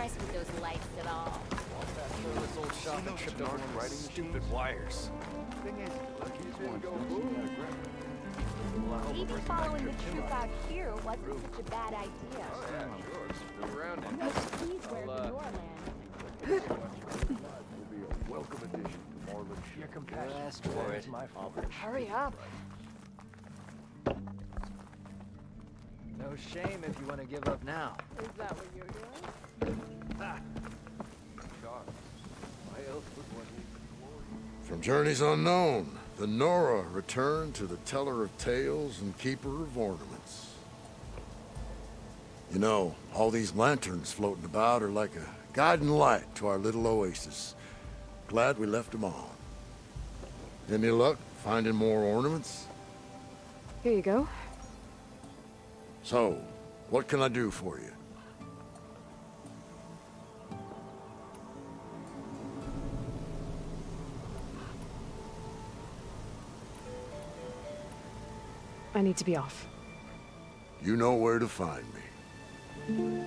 impressed with those lights at all. This old shop and tripped over one of those stupid wires. Even following the troop out here wasn't such a bad idea. He's where the Norland. Welcome addition to Marlin. Your compassion asked for it. My fault. Hurry up. No shame if you want to give up now. Is that what you're doing? From journeys unknown, the Nora returned to the teller of tales and keeper of ornaments. You know, all these lanterns floating about are like a guiding light to our little oasis. Glad we left them on. Any luck finding more ornaments? Here you go. So, what can I do for you? I need to be off. You know where to find me.